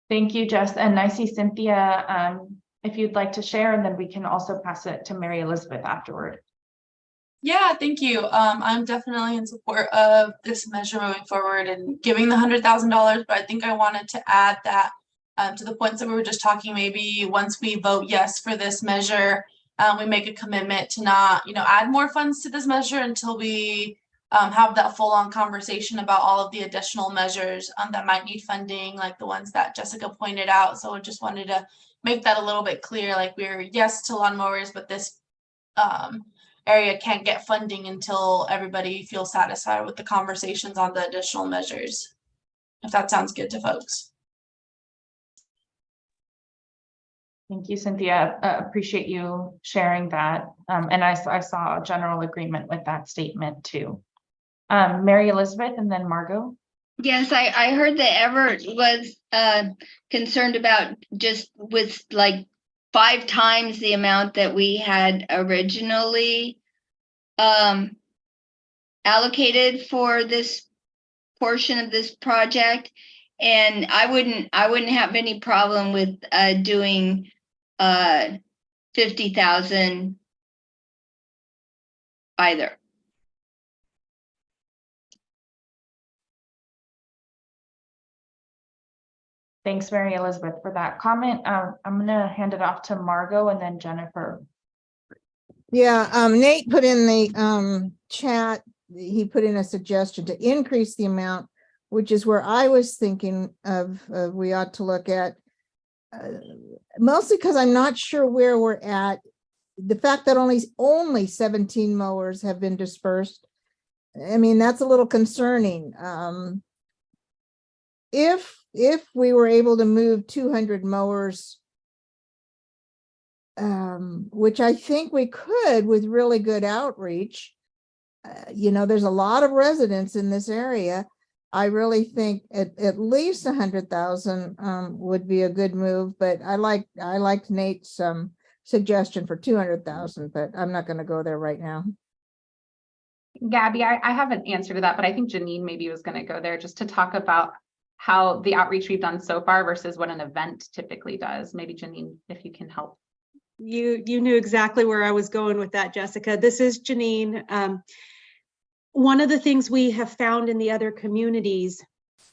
[SPEAKER 2] Thank you, Jess. And I see Cynthia, if you'd like to share, and then we can also pass it to Mary Elizabeth afterward.
[SPEAKER 12] Yeah, thank you. I'm definitely in support of this measure moving forward and giving the $100,000, but I think I wanted to add that to the points that we were just talking, maybe once we vote yes for this measure, we make a commitment to not, you know, add more funds to this measure until we have that full-on conversation about all of the additional measures that might need funding, like the ones that Jessica pointed out. So I just wanted to make that a little bit clear, like we're yes to lawnmowers, but this area can't get funding until everybody feels satisfied with the conversations on the additional measures, if that sounds good to folks.
[SPEAKER 2] Thank you, Cynthia. Appreciate you sharing that. And I saw a general agreement with that statement too. Mary Elizabeth and then Margot.
[SPEAKER 10] Yes, I heard that Everett was concerned about just with like 5 times the amount that we had originally allocated for this portion of this project. And I wouldn't have any problem with doing 50,000 either.
[SPEAKER 2] Thanks, Mary Elizabeth, for that comment. I'm gonna hand it off to Margot and then Jennifer.
[SPEAKER 9] Yeah, Nate put in the chat, he put in a suggestion to increase the amount, which is where I was thinking of, we ought to look at. Mostly because I'm not sure where we're at. The fact that only 17 mowers have been dispersed. I mean, that's a little concerning. If we were able to move 200 mowers, which I think we could with really good outreach, there's a lot of residents in this area. I really think at least 100,000 would be a good move, but I liked Nate's suggestion for 200,000, but I'm not going to go there right now.
[SPEAKER 8] Gabby, I have an answer to that, but I think Janine maybe was going to go there just to talk about how the outreach we've done so far versus what an event typically does. Maybe Janine, if you can help.
[SPEAKER 13] You knew exactly where I was going with that, Jessica. This is Janine. One of the things we have found in the other communities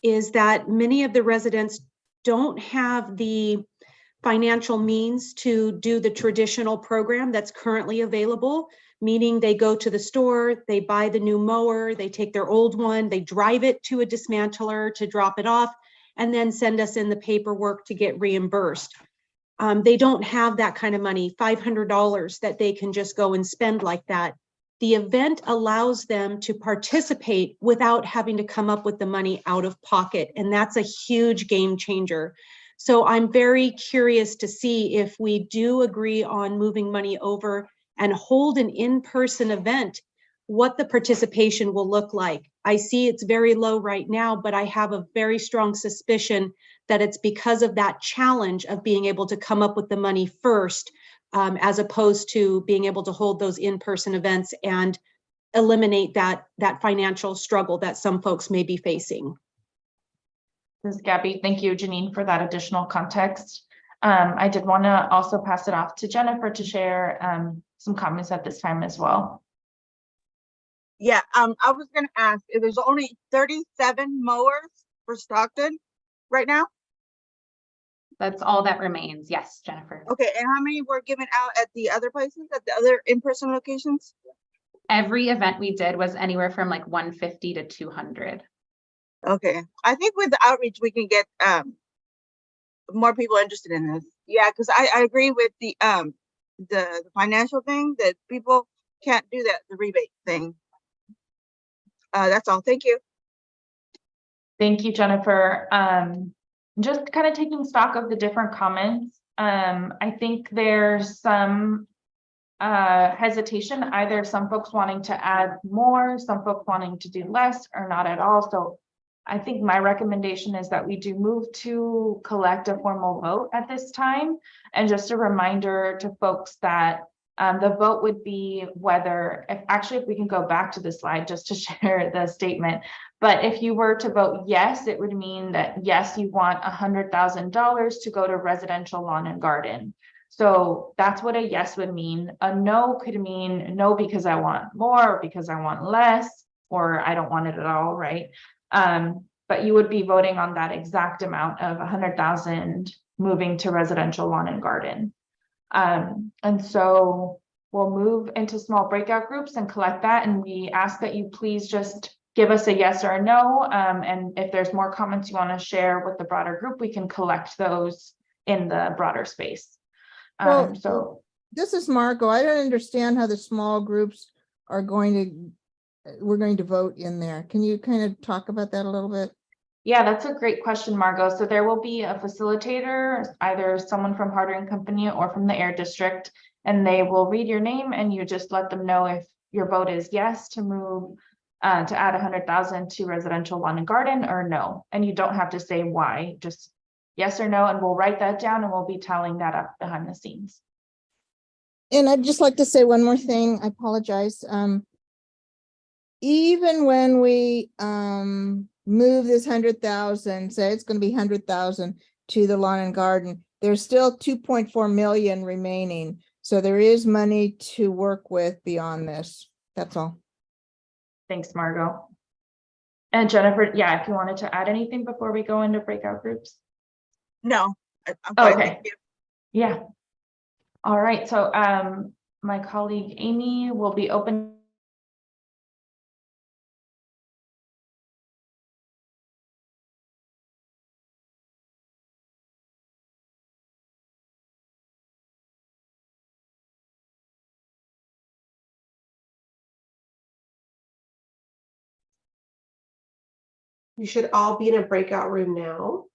[SPEAKER 13] is that many of the residents don't have the financial means to do the traditional program that's currently available, meaning they go to the store, they buy the new mower, they take their old one, they drive it to a dismantler to drop it off, and then send us in the paperwork to get reimbursed. They don't have that kind of money, $500 that they can just go and spend like that. The event allows them to participate without having to come up with the money out of pocket. And that's a huge game changer. So I'm very curious to see if we do agree on moving money over and hold an in-person event, what the participation will look like. I see it's very low right now, but I have a very strong suspicion that it's because of that challenge of being able to come up with the money first, as opposed to being able to hold those in-person events and eliminate that financial struggle that some folks may be facing.
[SPEAKER 2] This is Gabby. Thank you, Janine, for that additional context. I did want to also pass it off to Jennifer to share some comments at this time as well.
[SPEAKER 14] Yeah, I was going to ask if there's only 37 mowers for Stockton right now.
[SPEAKER 8] That's all that remains. Yes, Jennifer.
[SPEAKER 14] Okay, and how many were given out at the other places, at the other in-person locations?
[SPEAKER 8] Every event we did was anywhere from like 150 to 200.
[SPEAKER 14] Okay, I think with the outreach we can get more people interested in this. Yeah, because I agree with the financial thing, that people can't do that, the rebate thing. That's all. Thank you.
[SPEAKER 2] Thank you, Jennifer. Just kind of taking stock of the different comments. I think there's some hesitation, either some folks wanting to add more, some folks wanting to do less, or not at all. So I think my recommendation is that we do move to collect a formal vote at this time. And just a reminder to folks that the vote would be whether, if we can go back to the slide just to share the statement, but if you were to vote yes, it would mean that yes, you want $100,000 to go to residential lawn and garden. So that's what a yes would mean. A no could mean no because I want more, or because I want less, or I don't want it at all, right? But you would be voting on that exact amount of 100,000 moving to residential lawn and garden. And so we'll move into small breakout groups and collect that. And we ask that you please just give us a yes or a no. And if there's more comments you want to share with the broader group, we can collect those in the broader space.
[SPEAKER 9] So this is Marco. I don't understand how the small groups are we're going to vote in there. Can you kind of talk about that a little bit?
[SPEAKER 2] Yeah, that's a great question, Margot. So there will be a facilitator, either someone from Harder & Company or from the Air District, and they will read your name and you just let them know if your vote is yes to move to add 100,000 to residential lawn and garden, or no. And you don't have to say why, just yes or no, and we'll write that down and we'll be tallying that up behind the scenes.
[SPEAKER 9] And I'd just like to say one more thing. I apologize. Even when we move this 100,000, say it's gonna be 100,000 to the lawn and garden, there's still 2.4 million remaining. So there is money to work with beyond this. That's all.
[SPEAKER 2] Thanks, Margot. And Jennifer, yeah, if you wanted to add anything before we go into breakout groups.
[SPEAKER 14] No, I'm fine,
[SPEAKER 2] Okay.
[SPEAKER 14] thank you.
[SPEAKER 2] Yeah. All right, so my colleague Amy will be open.
[SPEAKER 15] You should all be in a breakout room now.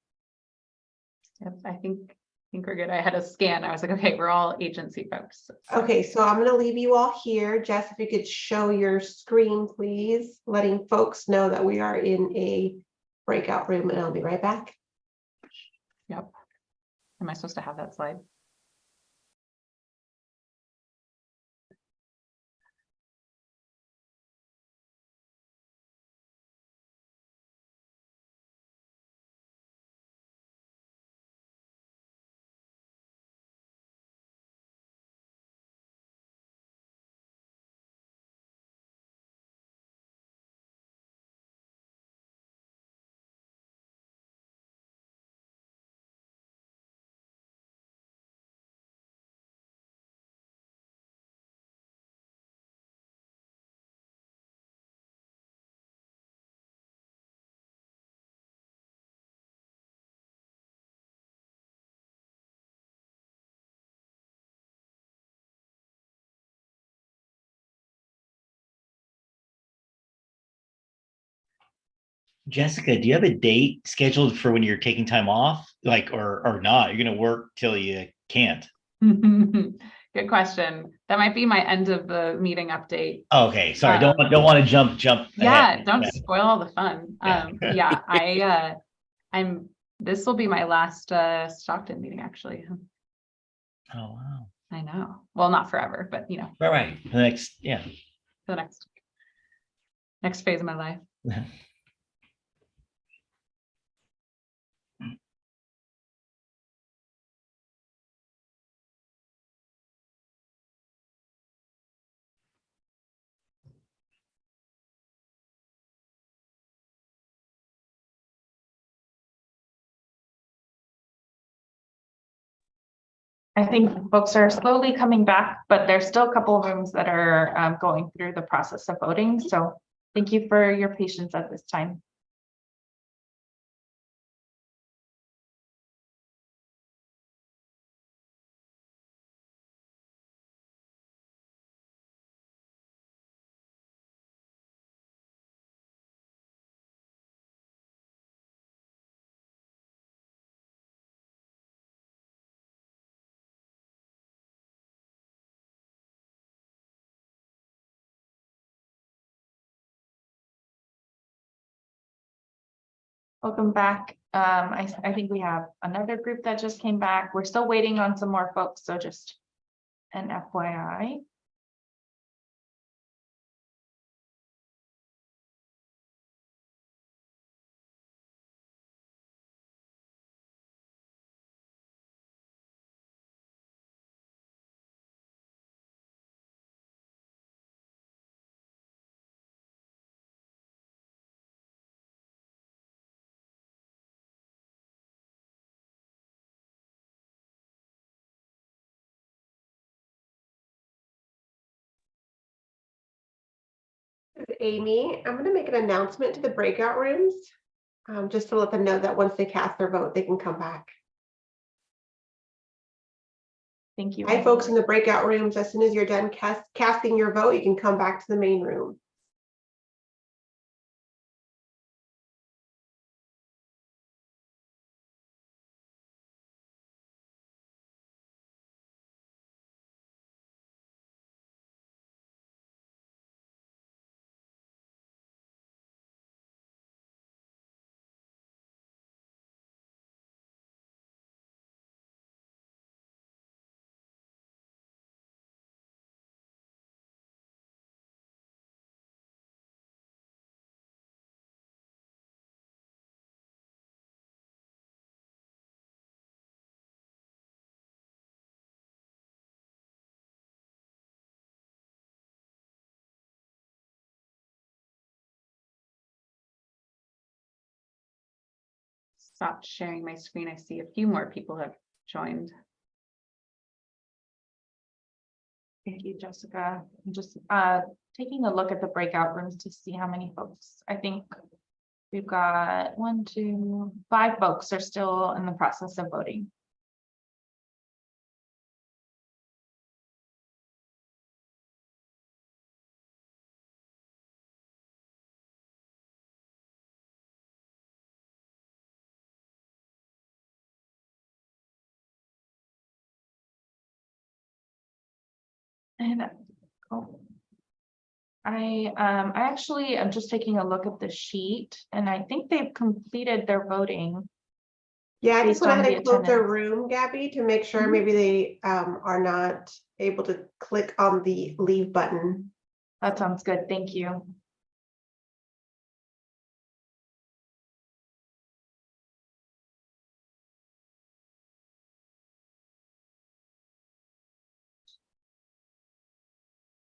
[SPEAKER 8] Yep, I think we're good. I had a scan. I was like, okay, we're all agency folks. So-
[SPEAKER 15] Okay, so I'm gonna leave you all here. Jess, if you could show your screen, please, letting folks know that we are in a breakout room, and I'll be right back.
[SPEAKER 8] Yep. Am I supposed to have that slide?
[SPEAKER 16] Jessica, do you have a date scheduled for when you're taking time off? Like, or not? You're gonna work till you can't.
[SPEAKER 8] Good question. That might be my end of the meeting update.
[SPEAKER 16] Okay, sorry. Don't want to jump
[SPEAKER 8] Yeah,
[SPEAKER 16] ahead.
[SPEAKER 8] don't spoil all the fun. Yeah, this will be my last Stockton meeting actually.
[SPEAKER 16] Oh wow.
[SPEAKER 8] I know. Well, not forever, but you know.
[SPEAKER 16] Right. The next, yeah.
[SPEAKER 8] The next phase of my life.
[SPEAKER 2] I think folks are slowly coming back, but there's still a couple of rooms that are going through the process of voting. So thank you for your patience at this time. Welcome back. I think we have another group that just came back. We're still waiting on some more folks, so just an FYI.
[SPEAKER 15] Amy, I'm gonna make an announcement to the breakout rooms, just to let them know that once they cast their vote, they can come back.
[SPEAKER 2] Thank you.
[SPEAKER 15] Hi, folks in the breakout rooms. As soon as you're done casting your vote, you can come back to the main room.
[SPEAKER 8] stopped sharing my screen. I see a few more people have joined. Thank you, Jessica. I'm just taking a look at the breakout rooms to see how many folks. I think we've got 5 folks are still in the process of voting. And I actually am just taking a look at the sheet, and I think they've completed their voting.
[SPEAKER 15] Yeah, I just
[SPEAKER 8] based
[SPEAKER 15] went
[SPEAKER 8] on
[SPEAKER 15] ahead
[SPEAKER 8] the
[SPEAKER 15] and closed their
[SPEAKER 8] attendance.
[SPEAKER 15] room, Gabby, to make sure
[SPEAKER 8] Mhm.
[SPEAKER 15] maybe they are not able to click on the leave button.
[SPEAKER 8] That sounds good. Thank you.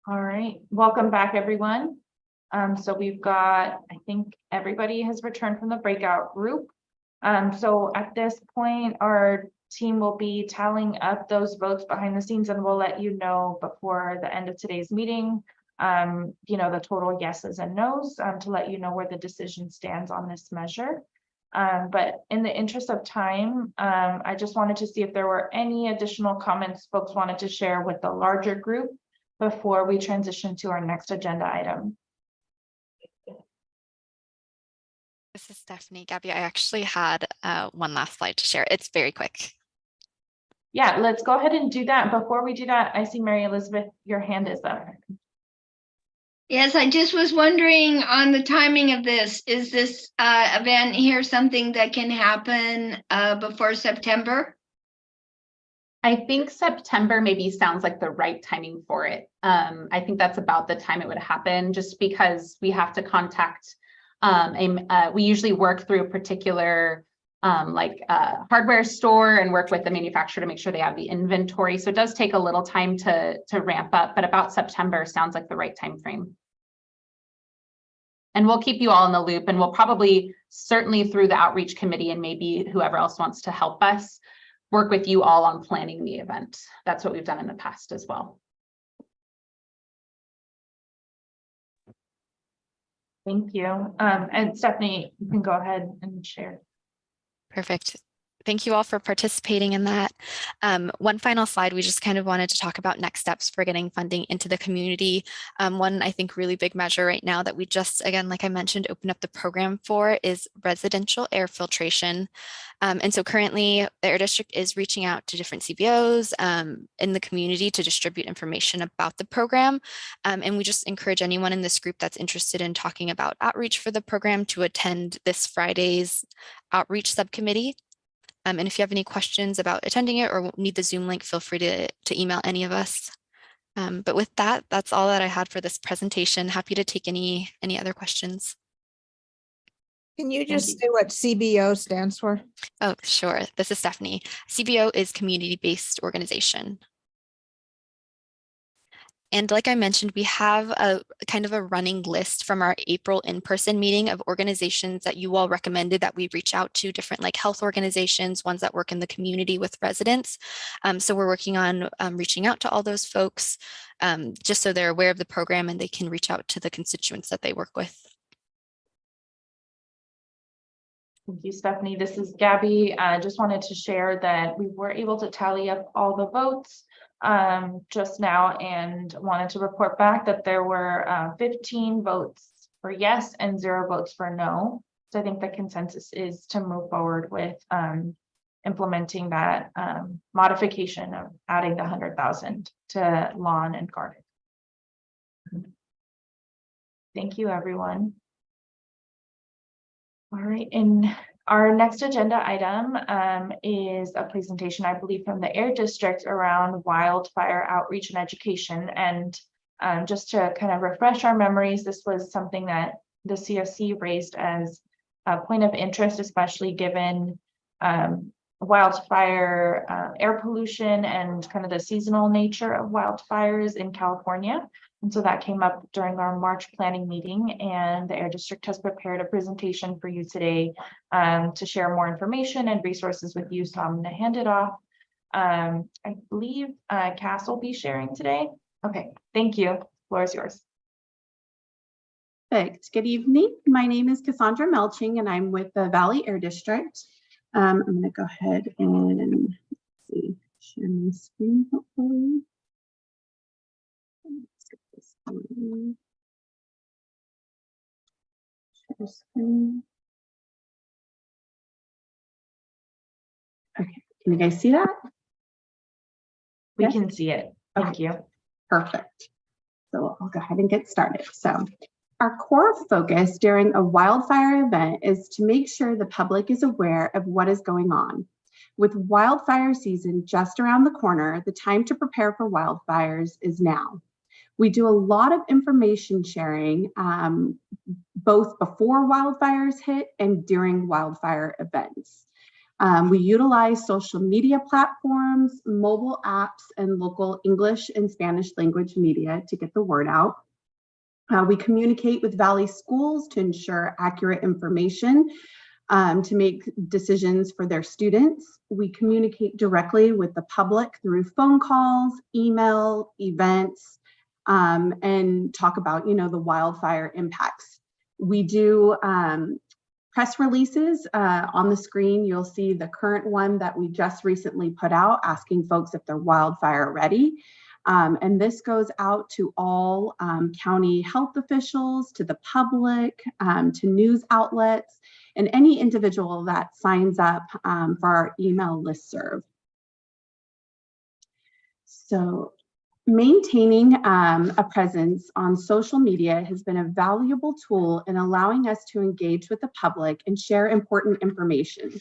[SPEAKER 8] All right, welcome back, everyone. So we've got, I think everybody has returned from the breakout group. So at this point, our team will be tallying up those votes behind the scenes, and we'll let you know before the end of today's meeting, the total yeses and nos, to let you know where the decision stands on this measure. But in the interest of time, I just wanted to see if there were any additional comments folks wanted to share with the larger group before we transition to our next agenda item.
[SPEAKER 5] This is Stephanie. Gabby, I actually had one last slide to share. It's very quick.
[SPEAKER 8] Yeah, let's go ahead and do that. Before we do that, I see Mary Elizabeth, your hand is up.
[SPEAKER 10] Yes, I just was wondering on the timing of this. Is this event here something that can happen before September?
[SPEAKER 8] I think September maybe sounds like the right timing for it. I think that's about the time it would happen, just because we have to contact, we usually work through a particular hardware store and work with the manufacturer to make sure they have the inventory. So it does take a little time to ramp up, but about September sounds like the right time frame. And we'll keep you all in the loop, and we'll probably, certainly through the outreach committee and maybe whoever else wants to help us, work with you all on planning the event. That's what we've done in the past as well. Thank you. And Stephanie, you can go ahead and share.
[SPEAKER 5] Perfect. Thank you all for participating in that. One final slide, we just kind of wanted to talk about next steps for getting funding into the community. One, I think, really big measure right now that we just, again, like I mentioned, open up the program for is residential air filtration. And so currently the Air District is reaching out to different CBOs in the community to distribute information about the program. And we just encourage anyone in this group that's interested in talking about outreach for the program to attend this Friday's outreach subcommittee. And if you have any questions about attending it or need the Zoom link, feel free to email any of us. But with that, that's all that I had for this presentation. Happy to take any other questions.
[SPEAKER 9] Can you just say what CBO stands for?
[SPEAKER 5] Oh, sure. This is Stephanie. CBO is community-based organization. And like I mentioned, we have a kind of a running list from our April in-person meeting of organizations that you all recommended that we reach out to, different like health organizations, ones that work in the community with residents. So we're working on reaching out to all those folks just so they're aware of the program and they can reach out to the constituents that they work with.
[SPEAKER 8] Thank you, Stephanie. This is Gabby. I just wanted to share that we were able to tally up all the votes just now and wanted to report back that there were 15 votes for yes and 0 votes for no. So I think the consensus is to move forward with implementing that modification of adding the 100,000 to lawn and garden. Thank you, everyone. All right, and our next agenda item is a presentation, I believe, from the Air District around wildfire outreach and education. And just to kind of refresh our memories, this was something that the CSC raised as a point of interest, especially given
[SPEAKER 2] wildfire air pollution and kind of the seasonal nature of wildfires in California. And so that came up during our March planning meeting, and the Air District has prepared a presentation for you today to share more information and resources with you. So I'm going to hand it off. I believe Cass will be sharing today. Okay, thank you. The floor is yours.
[SPEAKER 17] Perfect. Good evening. My name is Cassandra Melching, and I'm with the Valley Air District. I'm going to go ahead and share my screen, hopefully. Let's get this going. Share screen. Okay, can you guys see that?
[SPEAKER 2] We
[SPEAKER 17] Yes?
[SPEAKER 2] can see it. Thank you.
[SPEAKER 17] Perfect. So I'll go ahead and get started. So our core focus during a wildfire event is to make sure the public is aware of what is going on. With wildfire season just around the corner, the time to prepare for wildfires is now. We do a lot of information sharing, both before wildfires hit and during wildfire events. We utilize social media platforms, mobile apps, and local English and Spanish language media to get the word out. We communicate with Valley schools to ensure accurate information to make decisions for their students. We communicate directly with the public through phone calls, email, events, and talk about, the wildfire impacts. We do press releases. On the screen, you'll see the current one that we just recently put out asking folks if they're wildfire ready. And this goes out to all county health officials, to the public, to news outlets, and any individual that signs up for our email listserv. So maintaining a presence on social media has been a valuable tool in allowing us to engage with the public and share important information.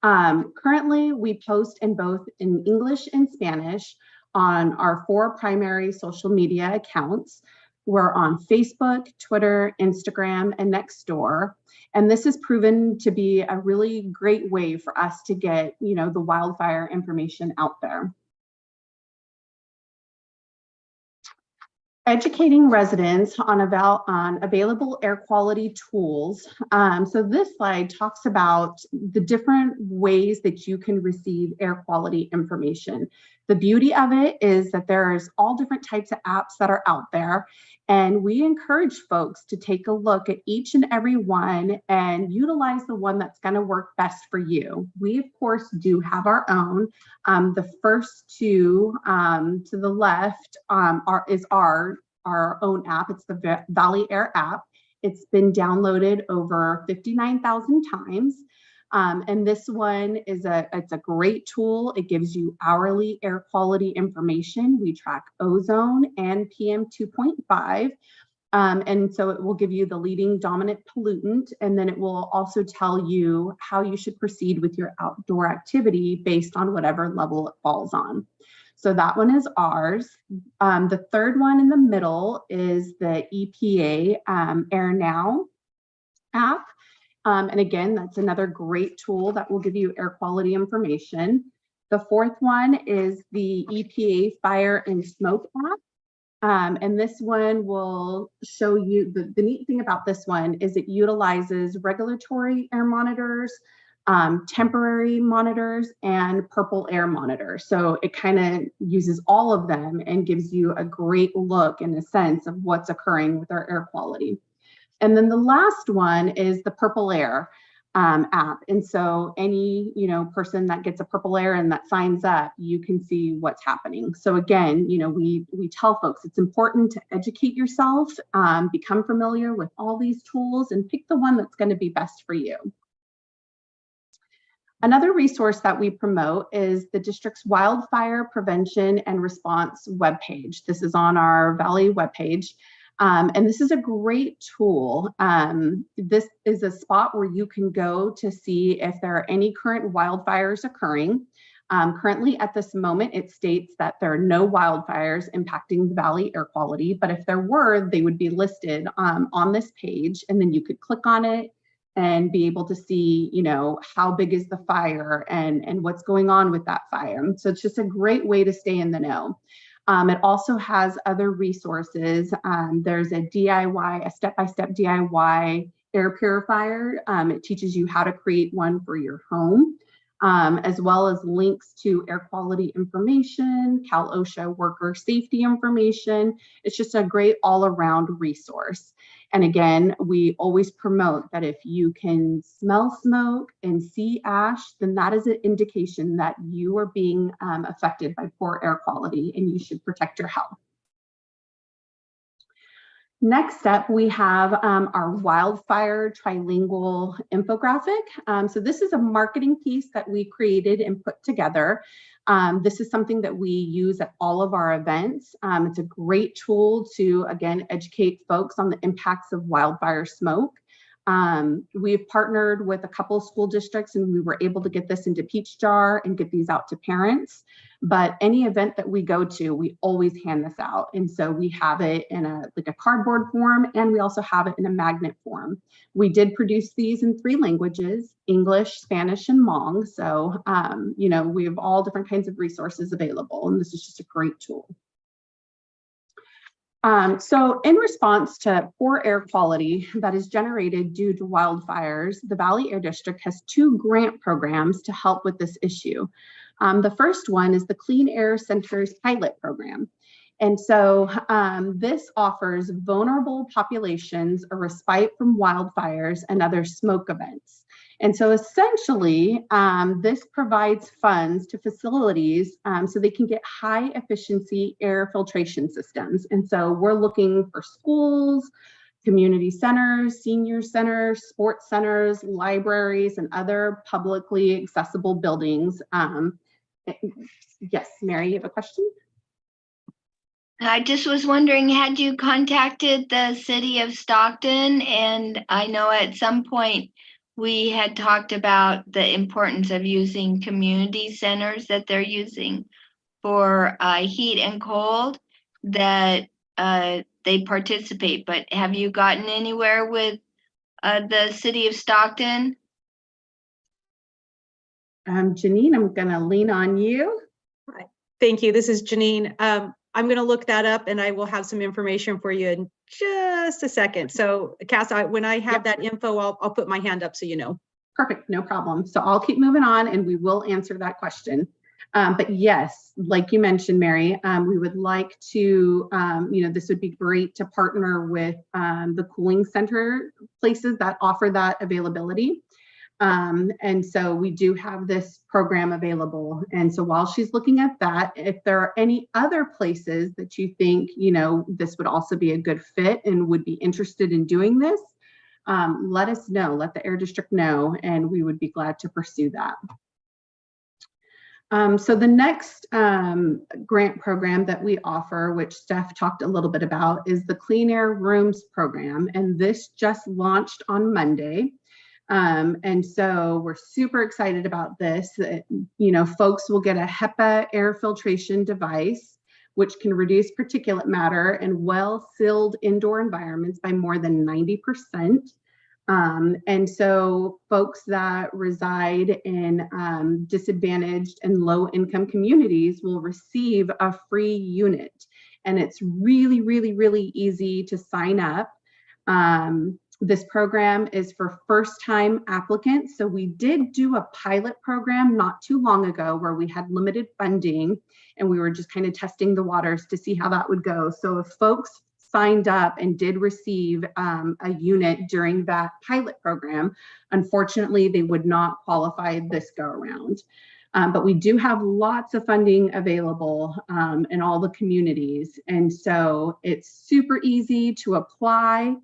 [SPEAKER 17] Currently, we post in both in English and Spanish on our 4 primary social media accounts. We're on Facebook, Twitter, Instagram, and Nextdoor. And this has proven to be a really great way for us to get, the wildfire information out there. Educating residents on available air quality tools. So this slide talks about the different ways that you can receive air quality information. The beauty of it is that there's all different types of apps that are out there, and we encourage folks to take a look at each and every one and utilize the one that's going to work best for you. We, of course, do have our own. The first 2 to the left is our own app. It's the Valley Air app. It's been downloaded over 59,000 times. And this one is it's a great tool. It gives you hourly air quality information. We track ozone and PM 2.5. And so it will give you the leading dominant pollutant, and then it will also tell you how you should proceed with your outdoor activity based on whatever level it falls on. So that one is ours. The third one in the middle is the EPA Air Now app. And again, that's another great tool that will give you air quality information. The fourth one is the EPA Fire and Smoke app. And this one will show you, the neat thing about this one is it utilizes regulatory air monitors, temporary monitors, and purple air monitors. So it kind of uses all of them and gives you a great look and a sense of what's occurring with our air quality. And then the last one is the Purple Air app. And so any, person that gets a Purple Air and that signs up, you can see what's happening. So again, we tell folks it's important to educate yourself, become familiar with all these tools, and pick the one that's going to be best for you. Another resource that we promote is the district's wildfire prevention and response webpage. This is on our Valley webpage. And this is a great tool. This is a spot where you can go to see if there are any current wildfires occurring. Currently, at this moment, it states that there are no wildfires impacting the Valley air quality, but if there were, they would be listed on this page, and then you could click on it, and be able to see, you know, how big is the fire and what's going on with that fire. So it's just a great way to stay in the know. It also has other resources. There's a DIY, a step-by-step DIY air purifier. It teaches you how to create one for your home, as well as links to air quality information, Cal OSHA worker safety information. It's just a great all-around resource. And again, we always promote that if you can smell smoke and see ash, then that is an indication that you are being affected by poor air quality and you should protect your health. Next up, we have our wildfire trilingual infographic. So this is a marketing piece that we created and put together. This is something that we use at all of our events. It's a great tool to, again, educate folks on the impacts of wildfire smoke. We've partnered with a couple of school districts and we were able to get this into Peach Jar and get these out to parents. But any event that we go to, we always hand this out. And so we have it in a cardboard form, and we also have it in a magnet form. We did produce these in 3 languages, English, Spanish, and Hmong. So, you know, we have all different kinds of resources available, and this is just a great tool. So in response to poor air quality that is generated due to wildfires, the Valley Air District has 2 grant programs to help with this issue. The first one is the Clean Air Centers Pilot Program. And so this offers vulnerable populations a respite from wildfires and other smoke events. And so essentially, this provides funds to facilities so they can get high efficiency air filtration systems. And so we're looking for schools, community centers, senior centers, sports centers, libraries, and other publicly accessible buildings. Yes, Mary, you have a question?
[SPEAKER 10] I just was wondering, had you contacted the city of Stockton? And I know at some point we had talked about the importance of using community centers that they're using for heat and cold, that they participate. But have you gotten anywhere with the city of Stockton?
[SPEAKER 17] Janine, I'm going to lean on you.
[SPEAKER 13] Thank you. This is Janine. I'm going to look that up and I will have some information for you in just a second. So Cass, when I have that info, I'll put my hand up so you know.
[SPEAKER 17] Perfect, no problem. So I'll keep moving on and we will answer that question. But yes, like you mentioned, Mary, we would like to, you know, this would be great to partner with the cooling center places that offer that availability. And so we do have this program available. And so while she's looking at that, if there are any other places that you think, you know, this would also be a good fit and would be interested in doing this, let us know, let the Air District know, and we would be glad to pursue that. So the next grant program that we offer, which Steph talked a little bit about, is the Clean Air Rooms program. And this just launched on Monday. And so we're super excited about this. You know, folks will get a HEPA air filtration device, which can reduce particulate matter in well-sealed indoor environments by more than 90%. And so folks that reside in disadvantaged and low-income communities will receive a free unit. And it's really, really, really easy to sign up. This program is for first-time applicants. So we did do a pilot program not too long ago where we had limited funding and we were just kind of testing the waters to see how that would go. So if folks signed up and did receive a unit during that pilot program, unfortunately, they would not qualify this go around. But we do have lots of funding available in all the communities. And so it's super easy to apply.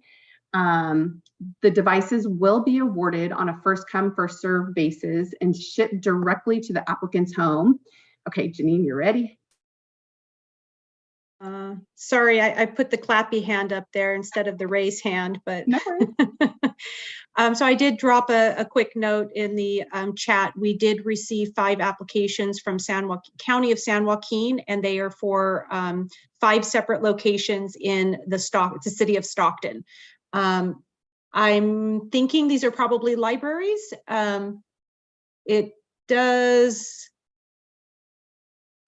[SPEAKER 17] The devices will be awarded on a first come, first served basis and shipped directly to the applicant's home. Okay, Janine, you ready?
[SPEAKER 13] Sorry, I put the clappy hand up there instead of the raise hand, but
[SPEAKER 17] no.
[SPEAKER 13] So I did drop a quick note in the chat. We did receive 5 applications from County of San Joaquin, and they are for 5 separate locations in the city of Stockton. I'm thinking these are probably libraries. It does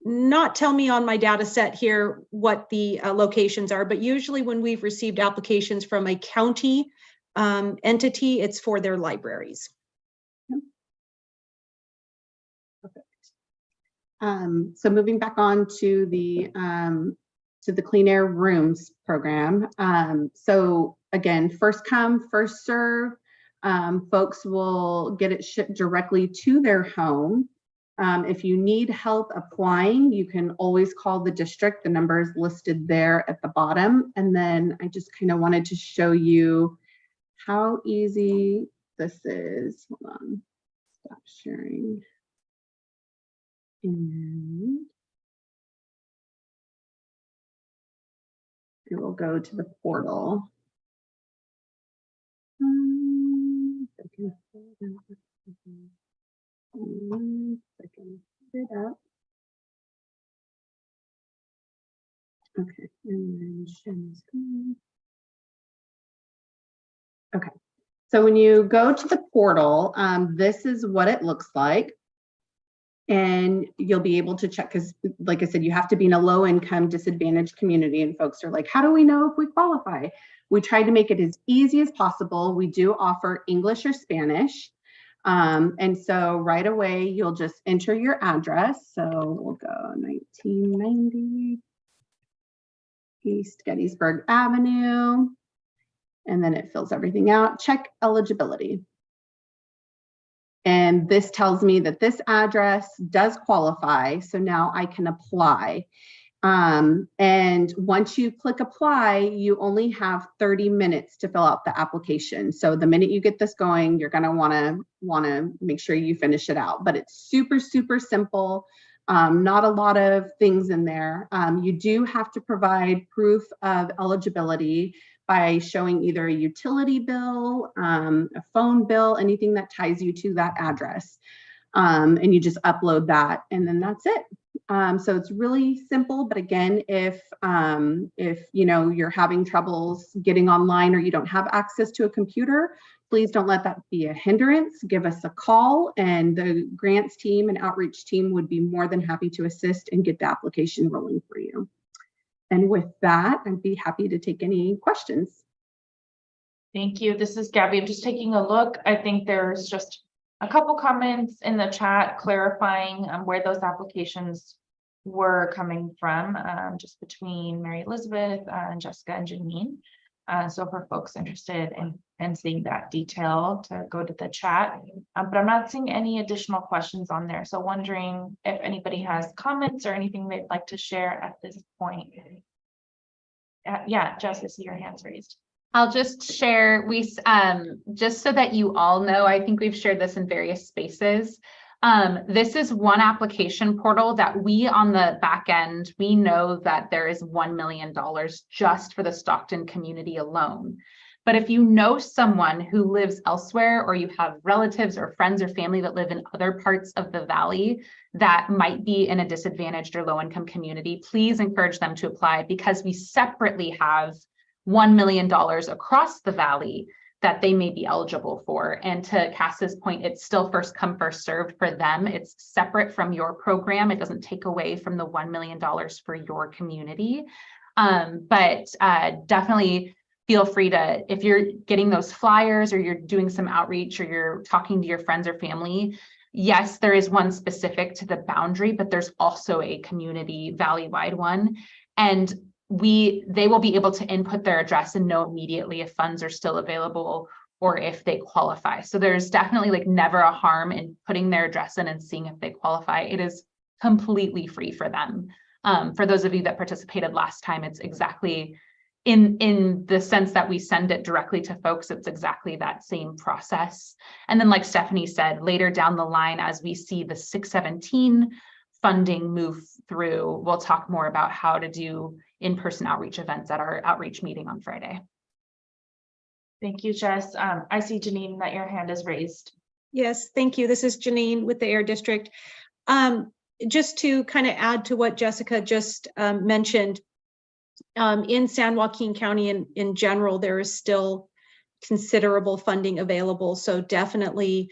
[SPEAKER 13] not tell me on my data set here what the locations are, but usually when we've received applications from a county entity, it's for their libraries.
[SPEAKER 17] So moving back on to the Clean Air Rooms program. So again, first come, first serve. Folks will get it shipped directly to their home. If you need help applying, you can always call the district. The number is listed there at the bottom. And then I just kind of wanted to show you how easy this is. Hold on, stop sharing. And we will go to the portal. Okay, and then share my screen. Okay, so when you go to the portal, this is what it looks like. And you'll be able to check, because like I said, you have to be in a low income disadvantaged community, and folks are like, how do we know if we qualify? We try to make it as easy as possible. We do offer English or Spanish. And so right away, you'll just enter your address. So we'll go 1990 East Gettysburg Avenue. And then it fills everything out. Check eligibility. And this tells me that this address does qualify. So now I can apply. And once you click apply, you only have 30 minutes to fill out the application. So the minute you get this going, you're going to want to make sure you finish it out. But it's super, super simple. Not a lot of things in there. You do have to provide proof of eligibility by showing either a utility bill, a phone bill, anything that ties you to that address. And you just upload that, and then that's it. So it's really simple. But again, if you know you're having troubles getting online or you don't have access to a computer, please don't let that be a hindrance. Give us a call, and the grants team and outreach team would be more than happy to assist and get the application rolling for you. And with that, I'd be happy to take any questions.
[SPEAKER 2] Thank you. This is Gabby. I'm just taking a look. I think there's just a couple comments in the chat clarifying where those applications were coming from, just between Mary Elizabeth and Jessica and Janine. So for folks interested in seeing that detail, to go to the chat. But I'm not seeing any additional questions on there. So wondering if anybody has comments or anything they'd like to share at this point. Yeah, Jess, I see your hand's raised.
[SPEAKER 8] I'll just share, just so that you all know, I think we've shared this in various spaces. This is one application portal that we on the back end, we know that there is $1 million just for the Stockton community alone. But if you know someone who lives elsewhere, or you have relatives or friends or family that live in other parts of the Valley that might be in a disadvantaged or low income community, please encourage them to apply, because we separately have $1 million across the Valley that they may be eligible for. And to Cass's point, it's still first come, first served for them. It's separate from your program. It doesn't take away from the $1 million for your community. But definitely feel free to, if you're getting those flyers or you're doing some outreach or you're talking to your friends or family, yes, there is one specific to the boundary, but there's also a community Valley-wide one. And they will be able to input their address and know immediately if funds are still available or if they qualify. So there's definitely like never a harm in putting their address in and seeing if they qualify. It is completely free for them. For those of you that participated last time, it's exactly in the sense that we send it directly to folks, it's exactly that same process. And then like Stephanie said, later down the line, as we see the 617 funding move through, we'll talk more about how to do in-person outreach events at our outreach meeting on Friday.
[SPEAKER 2] Thank you, Jess. I see, Janine, that your hand is raised.
[SPEAKER 13] Yes, thank you. This is Janine with the Air District. Just to kind of add to what Jessica just mentioned, in San Joaquin County in general, there is still considerable funding available. So definitely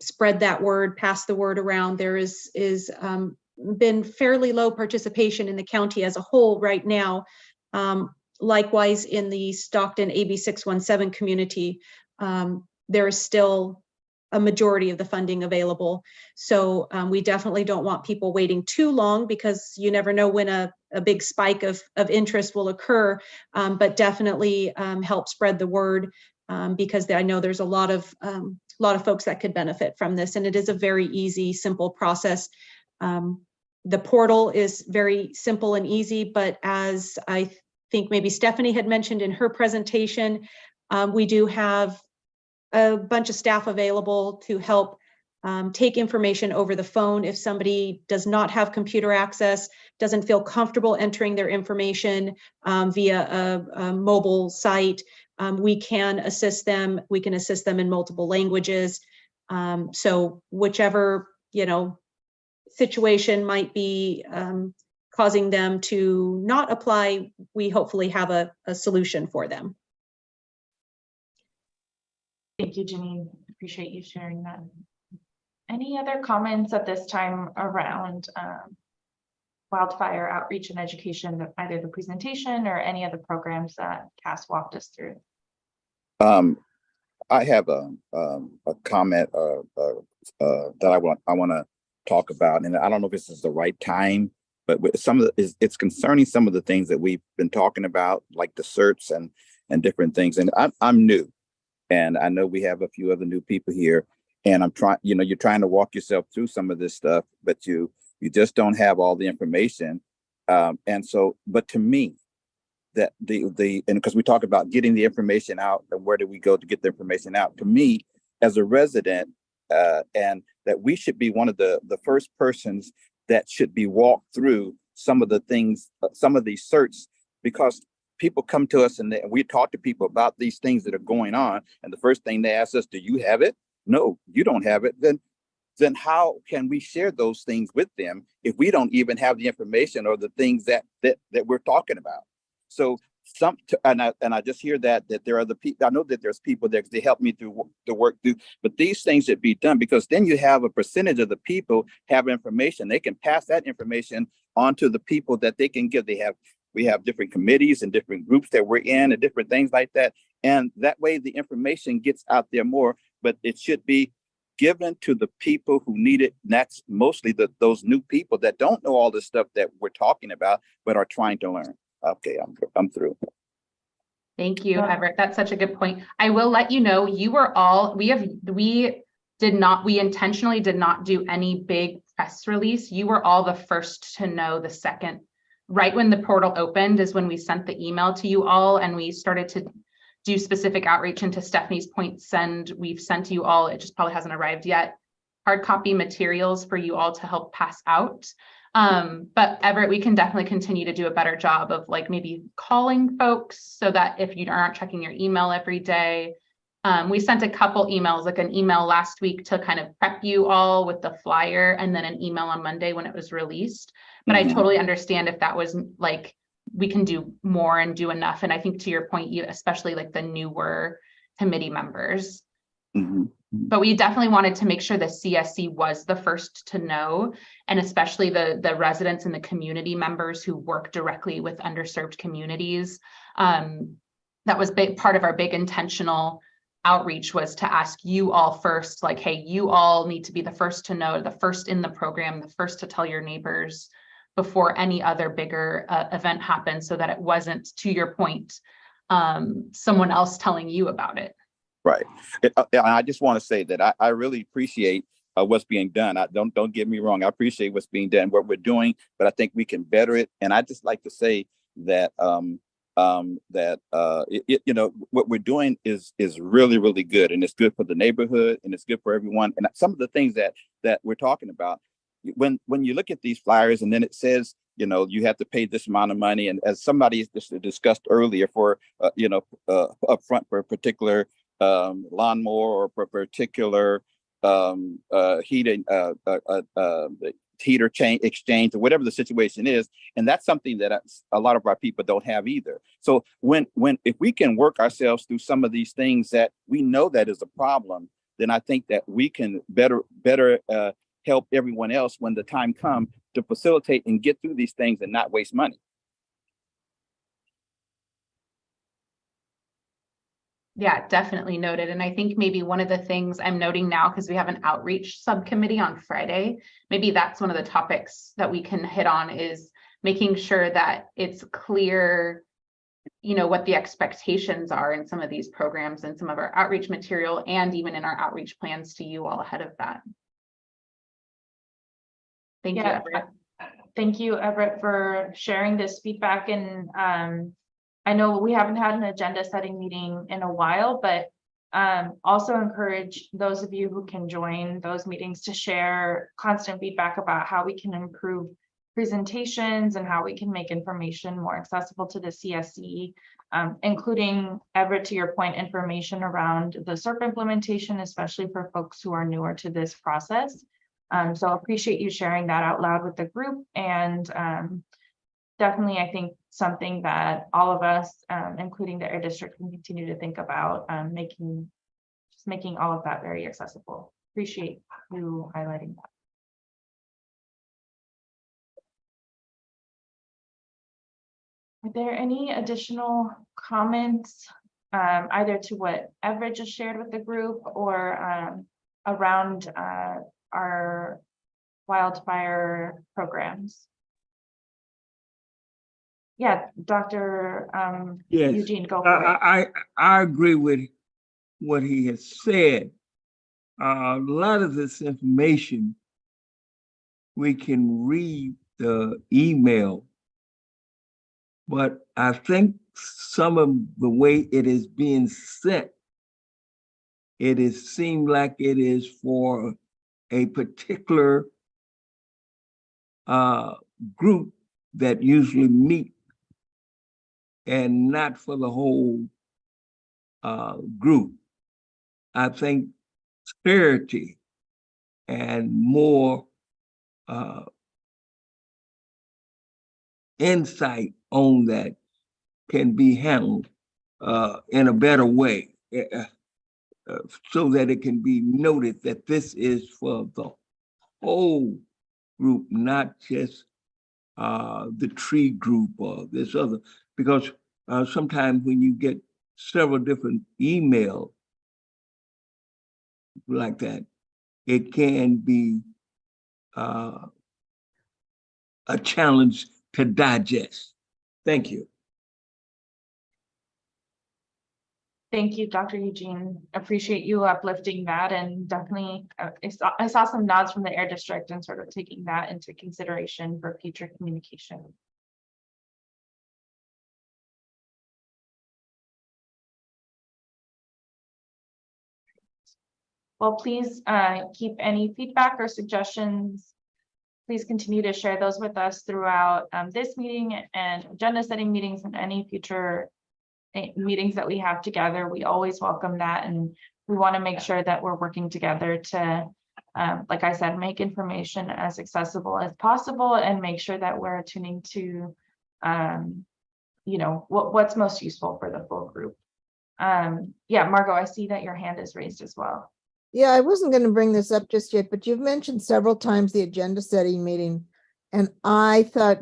[SPEAKER 13] spread that word, pass the word around. There is been fairly low participation in the county as a whole right now. Likewise, in the Stockton AB617 community, there is still a majority of the funding available. So we definitely don't want people waiting too long, because you never know when a big spike of interest will occur, but definitely help spread the word, because I know there's a lot of folks that could benefit from this. And it is a very easy, simple process. The portal is very simple and easy, but as I think maybe Stephanie had mentioned in her presentation, we do have a bunch of staff available to help take information over the phone. If somebody does not have computer access, doesn't feel comfortable entering their information via a mobile site, we can assist them. We can assist them in multiple languages. So whichever, situation might be causing them to not apply, we hopefully have a solution for them.
[SPEAKER 2] Thank you, Janine. Appreciate you sharing that. Any other comments at this time around wildfire outreach and education, either the presentation or any of the programs that Cass walked us through?
[SPEAKER 11] I have a comment that I want to talk about, and I don't know if this is the right time, but with some of it's concerning some of the things that we've been talking about, like the certs and different things. And I'm new, and I know we have a few other new people here, and I'm trying. You're trying to walk yourself through some of this stuff, but you just don't have all the information. And so, but to me, that and because we talk about getting the information out, and where do we go to get the information out? To me, as a resident, and that we should be one of the first persons that should be walked through some of the things, some of these certs, because people come to us and we talk to people about these things that are going on, and the first thing they ask us, do you have it? No, you don't have it. Then how can we share those things with them if we don't even have the information or the things that we're talking about? So and I just hear that there are the people. I know that there's people that they help me through the work through, but these things should be done, because then you have a percentage of the people have information. They can pass that information on to the people that they can give. We have different committees and different groups that we're in and different things like that. And that way the information gets out there more, but it should be given to the people who need it. And that's mostly those new people that don't know all the stuff that we're talking about, but are trying to learn. Okay, I'm through.
[SPEAKER 8] Thank you, Everett. That's such a good point. I will let you know, you were all, we intentionally did not do any big press release. You were all the first to know the second, right when the portal opened is when we sent the email to you all, and we started to do specific outreach. And to Stephanie's point, we've sent you all, it just probably hasn't arrived yet, hard copy materials for you all to help pass out. But Everett, we can definitely continue to do a better job of maybe calling folks, so that if you aren't checking your email every day, we sent a couple emails, like an email last week to kind of prep you all with the flyer, and then an email on Monday when it was released. But I totally understand if that was we can do more and do enough. And I think to your point, you especially the newer committee members. But we definitely wanted to make sure the CSC was the first to know, and especially the residents and the community members who work directly with underserved communities. That was part of our big intentional outreach, was to ask you all first, hey, you all need to be the first to know, the first in the program, the first to tell your neighbors before any other bigger event happens, so that it wasn't, to your point, someone else telling you about it.
[SPEAKER 11] Right. I just want to say that I really appreciate what's being done. Don't get me wrong. I appreciate what's being done, what we're doing, but I think we can better it. And I just like to say that what we're doing is really, really good, and it's good for the neighborhood, and it's good for everyone. And some of the things that we're talking about, when you look at these flyers, and then it says, you have to pay this amount of money, and as somebody discussed earlier, for upfront for a particular lawnmower or for a particular heating heater change exchange or whatever the situation is. And that's something that a lot of our people don't have either. So if we can work ourselves through some of these things that we know that is a problem, then I think that we can better help everyone else when the time comes to facilitate and get through these things and not waste money.
[SPEAKER 8] Yeah, definitely noted. And I think maybe one of the things I'm noting now, because we have an outreach subcommittee on Friday, maybe that's one of the topics that we can hit on, is making sure that it's clear, you know, what the expectations are in some of these programs and some of our outreach material, and even in our outreach plans to you all ahead of that. Thank you, Everett.
[SPEAKER 2] Thank you, Everett, for sharing this feedback. And I know we haven't had an agenda setting meeting in a while, but also encourage those of you who can join those meetings to share constant feedback about how we can improve presentations and how we can make information more accessible to the CSC, including, Everett, to your point, information around the SERP implementation, especially for folks who are newer to this process. So I appreciate you sharing that out loud with the group, and definitely, I think something that all of us, including the Air District, can continue to think about, making all of that very accessible. Appreciate you highlighting that. Are there any additional comments, either to what Everett just shared with the group or around our wildfire programs? Yeah, Dr.
[SPEAKER 6] Yes,
[SPEAKER 2] Eugene, go for it.
[SPEAKER 6] I agree with what he has said. A lot of this information, we can read the email, but I think some of the way it is being sent, seemed like it is for a particular group that usually meet, and not for the whole group. I think clarity and more insight on that can be handled in a better way, so that it can be noted that this is for the whole group, not just the tree group or this other, because sometimes when you get several different emails like that, it can be a challenge to digest. Thank you.
[SPEAKER 2] Thank you, Dr. Eugene. Appreciate you uplifting that, and definitely I saw some nods from the Air District and sort of taking that into consideration for future communication. Well, please keep any feedback or suggestions. Please continue to share those with us throughout this meeting and agenda setting meetings and any future meetings that we have together. We always welcome that, and we want to make sure that we're working together to, like I said, make information as accessible as possible and make sure that we're attuning to, you know, what's most useful for the full group. Yeah, Margot, I see that your hand is raised as well.
[SPEAKER 9] Yeah, I wasn't going to bring this up just yet, but you've mentioned several times the agenda setting meeting, and I thought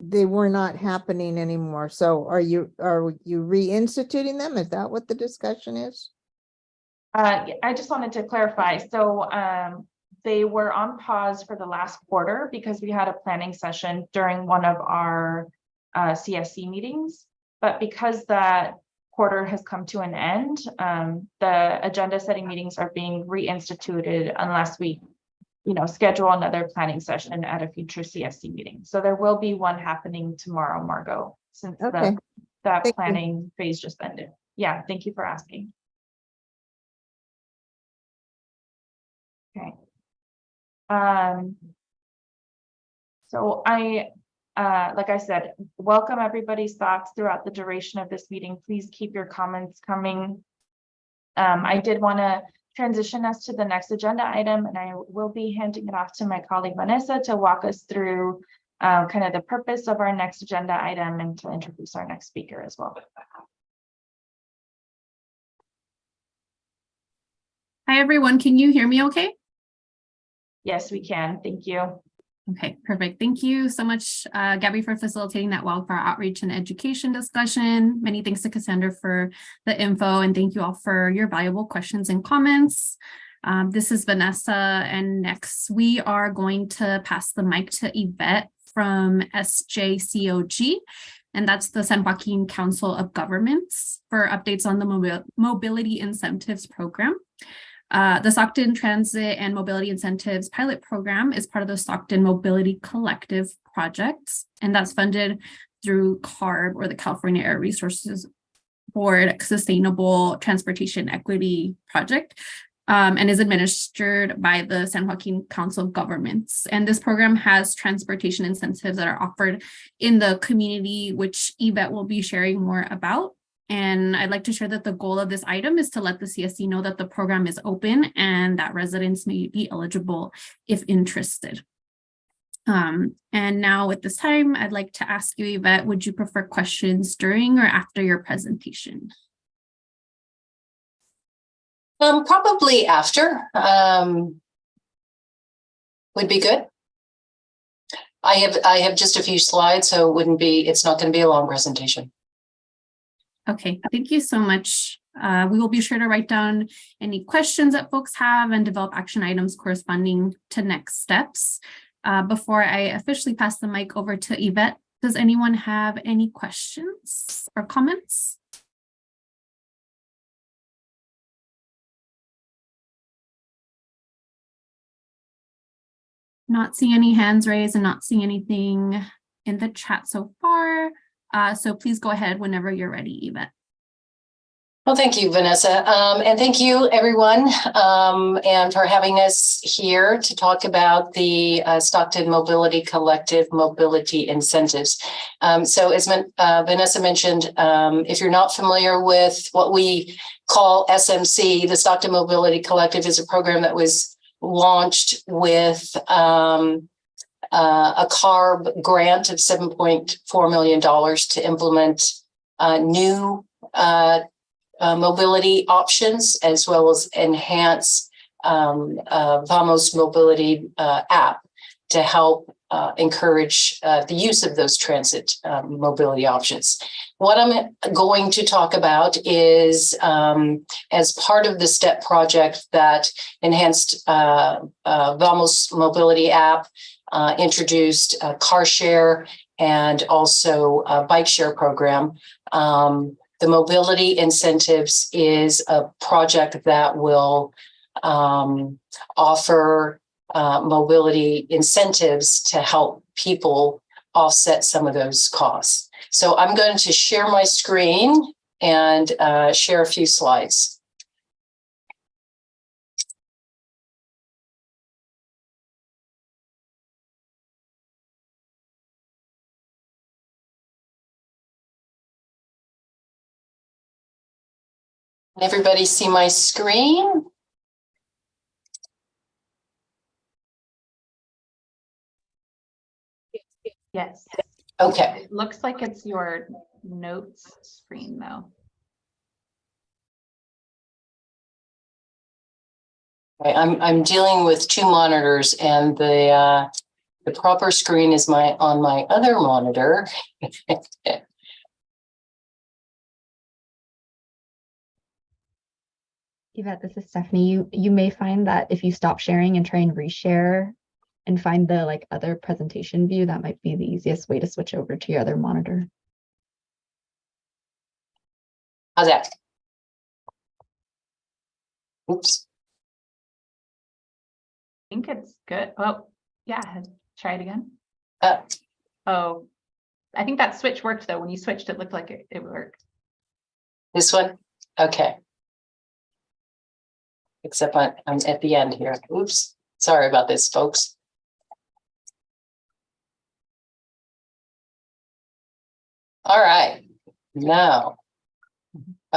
[SPEAKER 9] they were not happening anymore. So are you reinstituting them? Is that what the discussion is?
[SPEAKER 2] I just wanted to clarify. So they were on pause for the last quarter because we had a planning session during one of our CSC meetings. But because that quarter has come to an end, the agenda setting meetings are being reinstituted unless we, you know, schedule another planning session at a future CSC meeting. So there will be one happening tomorrow, Margot, since that planning phase just ended. Yeah, thank you for asking. Okay. So like I said, welcome everybody's thoughts throughout the duration of this meeting. Please keep your comments coming. I did want to transition us to the next agenda item, and I will be handing it off to my colleague Vanessa to walk us through kind of the purpose of our next agenda item and to introduce our next speaker as well.
[SPEAKER 7] Hi, everyone. Can you hear me okay?
[SPEAKER 2] Yes, we can. Thank you.
[SPEAKER 7] Okay, perfect. Thank you so much, Gabby, for facilitating that wildfire outreach and education discussion. Many thanks to Cassandra for the info, and thank you all for your valuable questions and comments. This is Vanessa, and next we are going to pass the mic to Yvette from SJCOG, and that's the San Joaquin Council of Governments, for updates on the Mobility Incentives Program. The Stockton Transit and Mobility Incentives Pilot Program is part of the Stockton Mobility Collective project, and that's funded through CARB, or the California Air Resources Board Sustainable Transportation Equity Project, and is administered by the San Joaquin Council of Governments. And this program has transportation incentives that are offered in the community, which Yvette will be sharing more about. And I'd like to share that the goal of this item is to let the CSC know that the program is open and that residents may be eligible if interested. And now at this time, I'd like to ask you, Yvette, would you prefer questions during or after your presentation?
[SPEAKER 18] Probably after would be good. I have just a few slides, so it's not going to be a long presentation.
[SPEAKER 7] Okay, thank you so much. We will be sure to write down any questions that folks have and develop action items corresponding to next steps. Before I officially pass the mic over to Yvette, does anyone have any questions or comments? Not seeing any hands raised and not seeing anything in the chat so far. So please go ahead whenever you're ready, Yvette.
[SPEAKER 18] Well, thank you, Vanessa. And thank you, everyone, and for having us here to talk about the Stockton Mobility Collective Mobility Incentives. So as Vanessa mentioned, if you're not familiar with what we call SMC, the Stockton Mobility Collective is a program that was launched with a CARB grant of $7.4 million to implement new mobility options, as well as enhance Vamos mobility app to help encourage the use of those transit mobility options. What I'm going to talk about is, as part of the STEP project that enhanced Vamos mobility app, introduced a car share and also a bike share program. The mobility incentives is a project that will offer mobility incentives to help people offset some of those costs. So I'm going to share my screen and share a few slides. Everybody see my screen?
[SPEAKER 2] Yes.
[SPEAKER 18] Okay.
[SPEAKER 8] It looks like it's your notes screen though.
[SPEAKER 18] I'm dealing with two monitors, and the proper screen is on my other monitor.
[SPEAKER 5] Yvette, this is Stephanie. You may find that if you stop sharing and try and reshare and find the other presentation view, that might be the easiest way to switch over to your other monitor.
[SPEAKER 18] How's that? Oops.
[SPEAKER 8] I think it's good. Oh, yeah, try it again. Oh, I think that switch worked though. When you switched, it looked like it worked.
[SPEAKER 18] This one? Okay. Except I'm at the end here. Oops. Sorry about this, folks. All right. Now,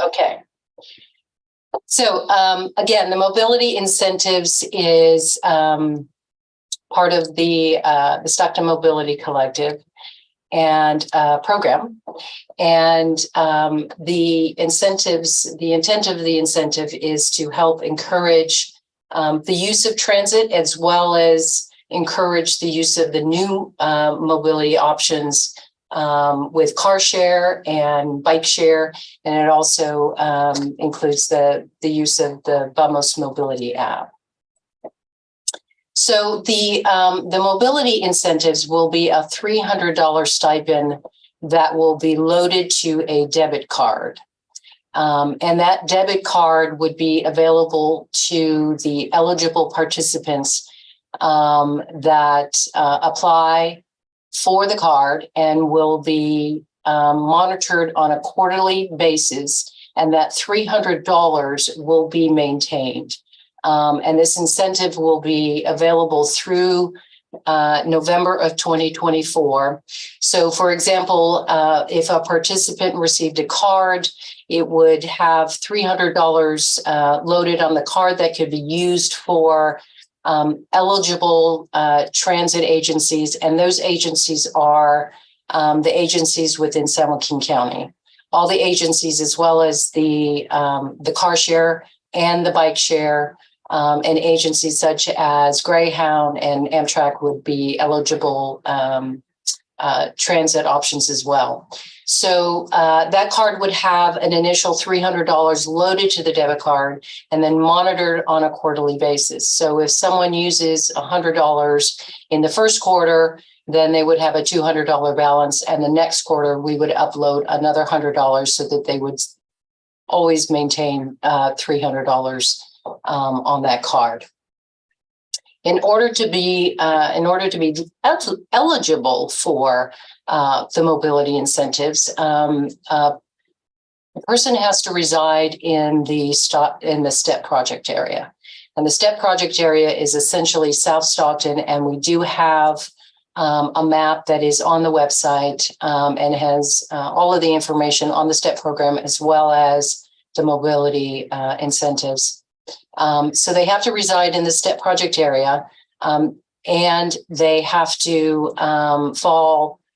[SPEAKER 18] okay. So again, the mobility incentives is part of the Stockton Mobility Collective and program. And the incentives, the intent of the incentive is to help encourage the use of transit, as well as encourage the use of the new mobility options with car share and bike share. And it also includes the use of the Vamos Mobility app. So the mobility incentives will be a $300 stipend that will be loaded to a debit card. And that debit card would be available to the eligible participants that apply for the card, and will be monitored on a quarterly basis. And that $300 will be maintained. And this incentive will be available through November of 2024. So for example, if a participant received a card, it would have $300 loaded on the card that could be used for eligible transit agencies. And those agencies are the agencies within San Joaquin County. All the agencies, as well as the car share and the bike share, and agencies such as Greyhound and Amtrak would be eligible transit options as well. So that card would have an initial $300 loaded to the debit card and then monitored on a quarterly basis. So if someone uses $100 in the first quarter, then they would have a $200 balance. And the next quarter, we would upload another $100 so that they would always maintain $300 on that card. In order to be eligible for the mobility incentives, a person has to reside in the STEP project area, and the STEP project area is essentially South Stockton. And we do have a map that is on the website and has all of the information on the STEP program, as well as the mobility incentives. So they have to reside in the STEP project area, and they have to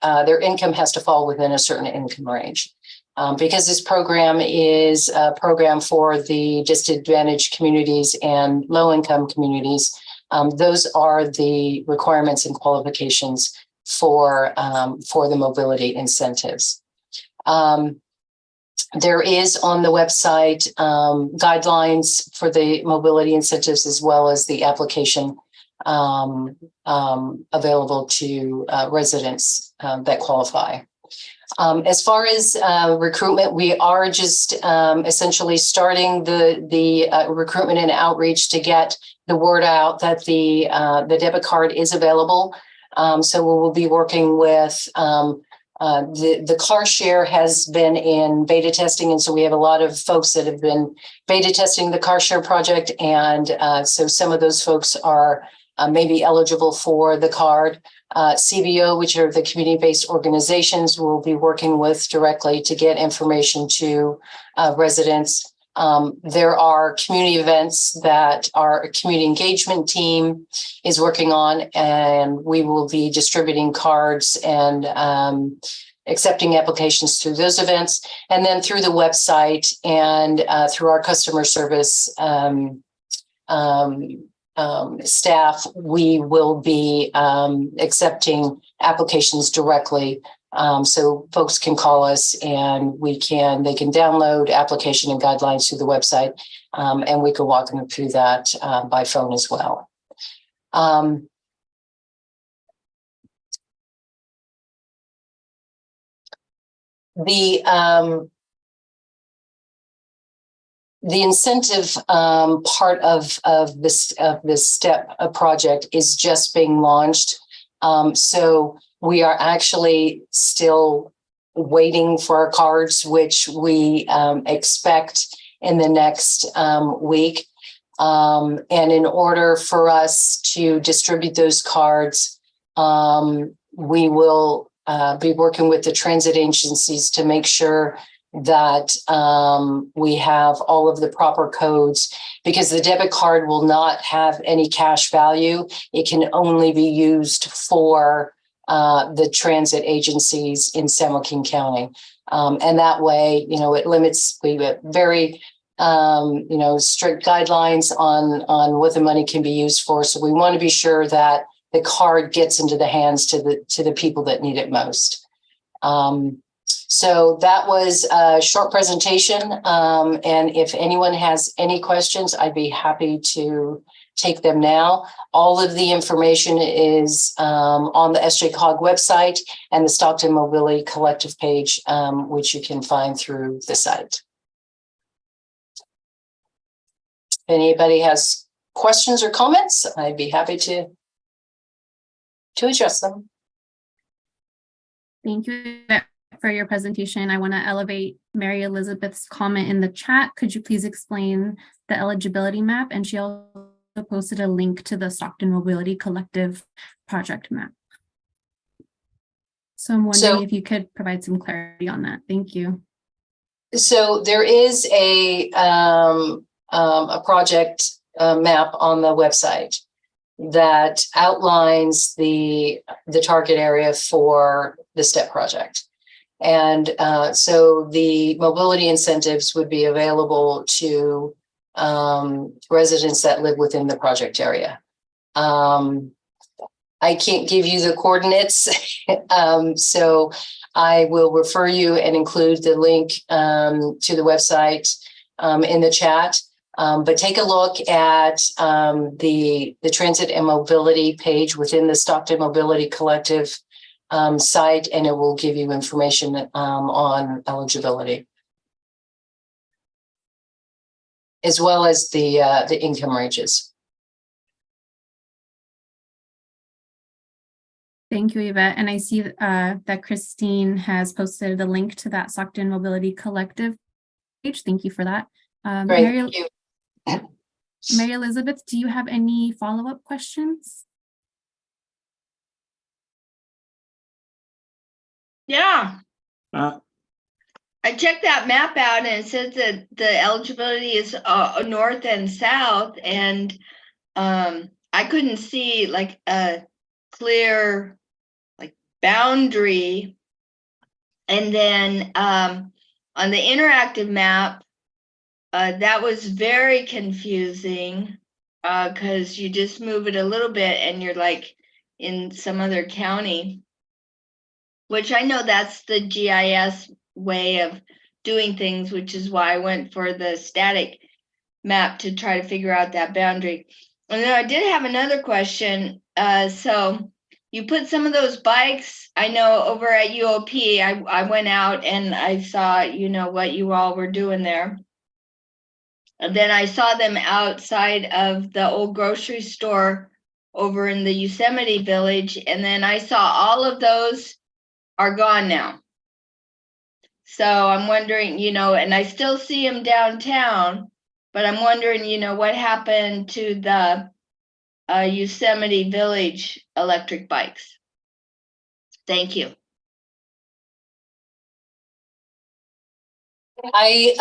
[SPEAKER 18] their income has to fall within a certain income range. Because this program is a program for the disadvantaged communities and low-income communities, those are the requirements and qualifications for the mobility incentives. There is on the website guidelines for the mobility incentives, as well as the application available to residents that qualify. As far as recruitment, we are just essentially starting the recruitment and outreach to get the word out that the debit card is available. So we will be working with the car share has been in beta testing. And so we have a lot of folks that have been beta testing the car share project. And so some of those folks are maybe eligible for the card. CBO, which are the community-based organizations, we'll be working with directly to get information to residents. There are community events that our community engagement team is working on, and we will be distributing cards and accepting applications through those events. And then through the website and through our customer service staff, we will be accepting applications directly. So folks can call us, and they can download application and guidelines through the website, and we can walk them through that by phone as well. The incentive part of this STEP project is just being launched. So we are actually still waiting for our cards, which we expect in the next week. And in order for us to distribute those cards, we will be working with the transit agencies to make sure that we have all of the proper codes, because the debit card will not have any cash value. It can only be used for the transit agencies in San Joaquin County. And that way, it limits, we have very, strict guidelines on what the money can be used for. So we want to be sure that the card gets into the hands to the people that need it most. So that was a short presentation. And if anyone has any questions, I'd be happy to take them now. All of the information is on the SJCOG website and the Stockton Mobility Collective page, which you can find through the site. If anybody has questions or comments, I'd be happy to address them.
[SPEAKER 7] Thank you for your presentation. I want to elevate Mary Elizabeth's comment in the chat. Could you please explain the eligibility map? And she also posted a link to the Stockton Mobility Collective project map. So I'm wondering if you could provide some clarity on that. Thank you.
[SPEAKER 18] So there is a project map on the website that outlines the target area for the STEP project. And so the mobility incentives would be available to residents that live within the project area. I can't give you the coordinates, so I will refer you and include the link to the website in the chat. But take a look at the Transit and Mobility page within the Stockton Mobility Collective site, and it will give you information on eligibility, as well as the income ranges.
[SPEAKER 7] Thank you, Yvette. And I see that Christine has posted a link to that Stockton Mobility Collective page. Thank you for that.
[SPEAKER 18] Great, thank you.
[SPEAKER 7] Mary Elizabeth, do you have any follow-up questions?
[SPEAKER 10] Yeah. I checked that map out and it says that the eligibility is north and south, and I couldn't see like a clear like boundary. And then on the interactive map, that was very confusing because you just move it a little bit and you're like in some other county, which I know that's the GIS way of doing things, which is why I went for the static map to try to figure out that boundary. And then I did have another question. So you put some of those bikes, I know over at UOP, I went out and I saw, what you all were doing there. And then I saw them outside of the old grocery store over in the Yosemite Village. And then I saw all of those are gone now. So I'm wondering, and I still see them downtown, but I'm wondering, what happened to the Yosemite Village electric bikes? Thank you.
[SPEAKER 18] I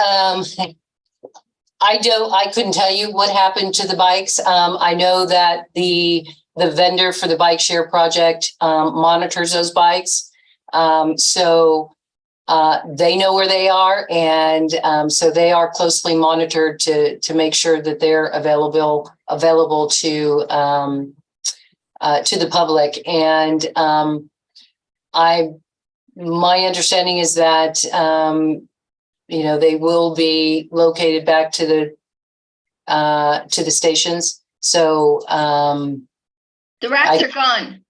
[SPEAKER 18] couldn't tell you what happened to the bikes. I know that the vendor for the bike share project monitors those bikes. So they know where they are, and so they are closely monitored to make sure that they're available to the public. And my understanding is that they will be located back to the stations. So
[SPEAKER 10] the racks are gone.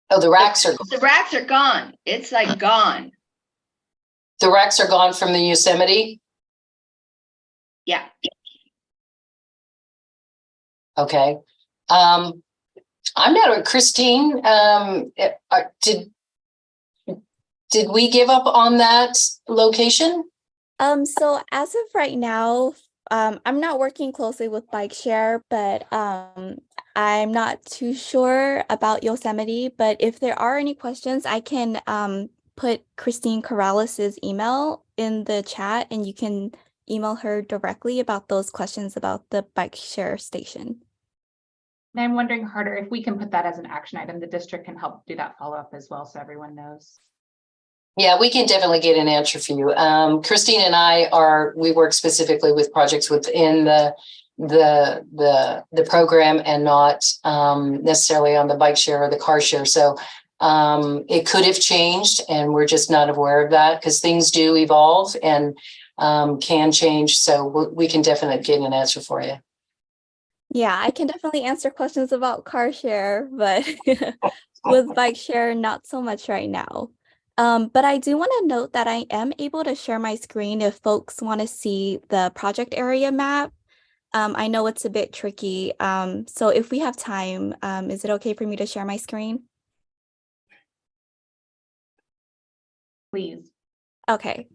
[SPEAKER 18] Oh, the racks are gone.
[SPEAKER 10] The racks are gone. It's like gone.
[SPEAKER 18] The racks are gone from the Yosemite?
[SPEAKER 10] Yeah.
[SPEAKER 18] Okay. I'm not Christine. Did we give up on that location?
[SPEAKER 19] So as of right now, I'm not working closely with Bike Share, but I'm not too sure about Yosemite. But if there are any questions, I can put Christine Corralis's email in the chat, and you can email her directly about those questions about the bike share station.
[SPEAKER 8] And I'm wondering, Harder, if we can put that as an action item, the district can help do that follow-up as well, so everyone knows.
[SPEAKER 18] Yeah, we can definitely get an answer for you. Christine and we work specifically with projects within the program and not necessarily on the bike share or the car share. So it could have changed, and we're just not aware of that because things do evolve and can change. So we can definitely get an answer for you.
[SPEAKER 19] Yeah, I can definitely answer questions about car share, but with bike share, not so much right now. But I do want to note that I am able to share my screen if folks want to see the project area map. I know it's a bit tricky. So if we have time, is it okay for me to share my screen?
[SPEAKER 8] Please.
[SPEAKER 19] Okay.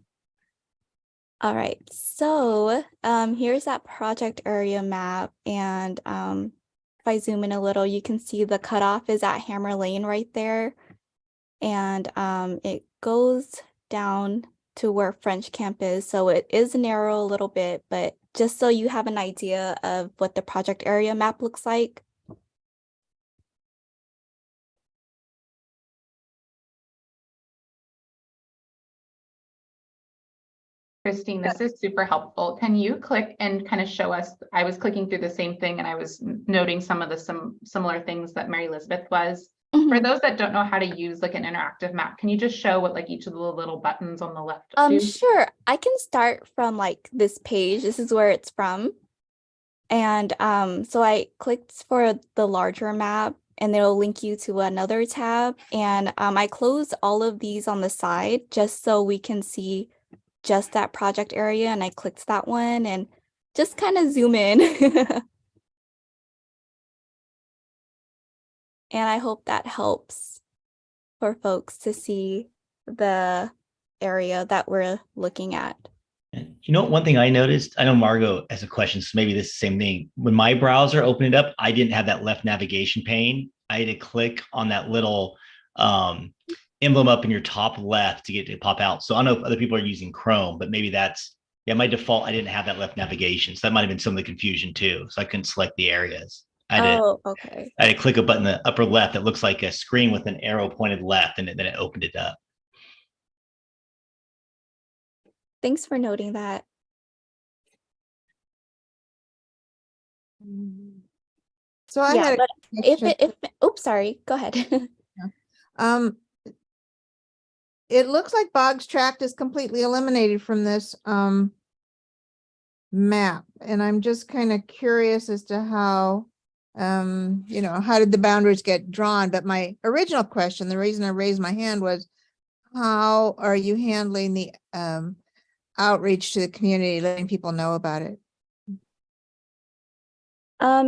[SPEAKER 19] All right, so here's that project area map, and if I zoom in a little, you can see the cutoff is at Hammer Lane right there, and it goes down to where French Camp is, so it is narrow a little bit, but just so you have an idea of what the project area map looks like.
[SPEAKER 8] Christine, this is super helpful. Can you click and kind of show us? I was clicking through the same thing and I was noting some of the similar things that Mary Elizabeth was. For those that don't know how to use like an interactive map, can you just show what like each of the little buttons on the left do?
[SPEAKER 19] Sure. I can start from like this page. This is where it's from. And so I clicked for the larger map, and it'll link you to another tab. And I closed all of these on the side just so we can see just that project area, and I clicked that one and just kind of zoom in. And I hope that helps for folks to see the area that we're looking at.
[SPEAKER 16] You know, one thing I noticed, I know Margot has a question, so maybe this is the same thing. When my browser opened it up, I didn't have that left navigation pane. I had to click on that little emblem up in your top left to get it to pop out. So I don't know if other people are using Chrome, but maybe that's, yeah, my default, I didn't have that left navigation. So that might've been some of the confusion too. So I couldn't select the areas.
[SPEAKER 19] Okay.
[SPEAKER 16] I had to click a button in the upper left that looks like a screen with an arrow pointed left, and then it opened it up.
[SPEAKER 19] Thanks for noting that.
[SPEAKER 9] So I had
[SPEAKER 19] oops, sorry, go ahead.
[SPEAKER 9] It looks like Boggs Tract is completely eliminated from this map, and I'm just kind of curious as to how how did the boundaries get drawn? But my original question, the reason I raised my hand was, how are you handling the outreach to the community, letting people know about it?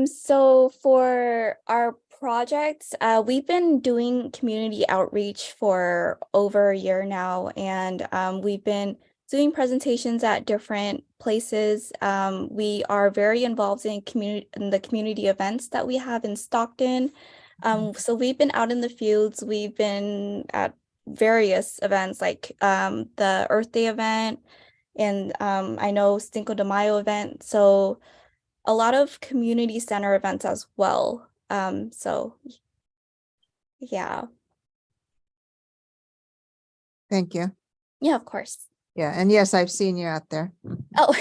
[SPEAKER 19] So for our projects, we've been doing community outreach for over a year now, and we've been doing presentations at different places. We are very involved in the community events that we have in Stockton. So we've been out in the fields. We've been at various events like the Earth Day event, and I know Cinco de Mayo event. So a lot of community center events as well. So yeah.
[SPEAKER 9] Thank you.
[SPEAKER 19] Yeah, of course.
[SPEAKER 9] Yeah, and yes, I've seen you out there.
[SPEAKER 19] Oh,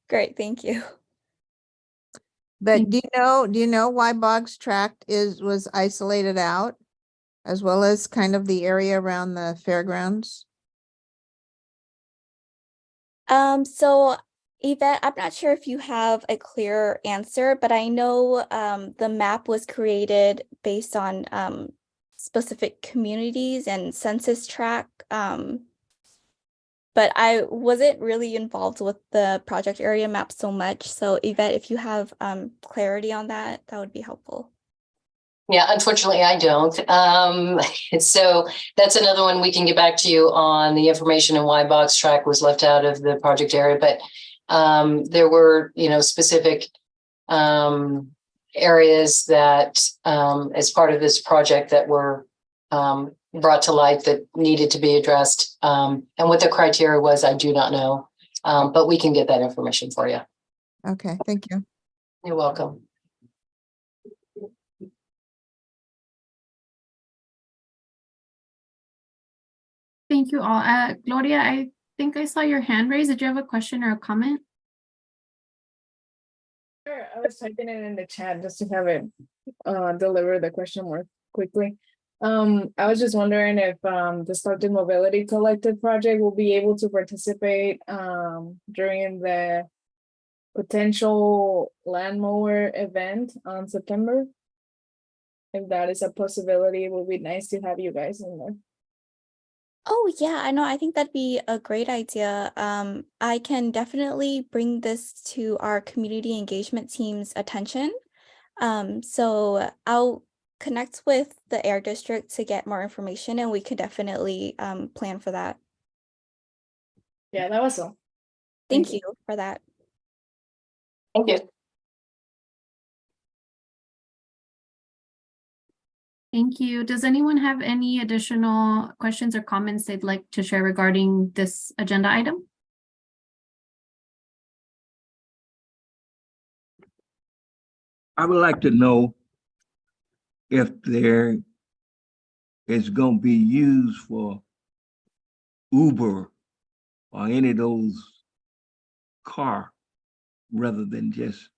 [SPEAKER 19] great, thank you.
[SPEAKER 9] But do you know why Boggs Tract was isolated out, as well as kind of the area around the fairgrounds?
[SPEAKER 19] So Yvette, I'm not sure if you have a clear answer, but I know the map was created based on specific communities and census tract. But I wasn't really involved with the project area map so much. So Yvette, if you have clarity on that, that would be helpful.
[SPEAKER 18] Yeah, unfortunately, I don't. So that's another one we can get back to you on the information and why Boggs Tract was left out of the project area. But there were, specific areas that as part of this project that were brought to light that needed to be addressed. And what the criteria was, I do not know, but we can get that information for you.
[SPEAKER 9] Okay, thank you.
[SPEAKER 18] You're welcome.
[SPEAKER 7] Thank you all. Gloria, I think I saw your hand raised. Did you have a question or a comment?
[SPEAKER 20] Sure, I was typing it in the chat just to have it deliver the question more quickly. I was just wondering if the Stockton Mobility Collective project will be able to participate during the potential land mower event on September. If that is a possibility, it would be nice to have you guys in there.
[SPEAKER 19] Oh yeah, I know. I think that'd be a great idea. I can definitely bring this to our community engagement team's attention. So I'll connect with the Air District to get more information, and we could definitely plan for that.
[SPEAKER 20] Yeah, that was all.
[SPEAKER 19] Thank you for that.
[SPEAKER 18] Thank you.
[SPEAKER 7] Thank you. Does anyone have any additional questions or comments they'd like to share regarding this agenda item?
[SPEAKER 6] I would like to know if there is going to be used for Uber or any of those car rather than just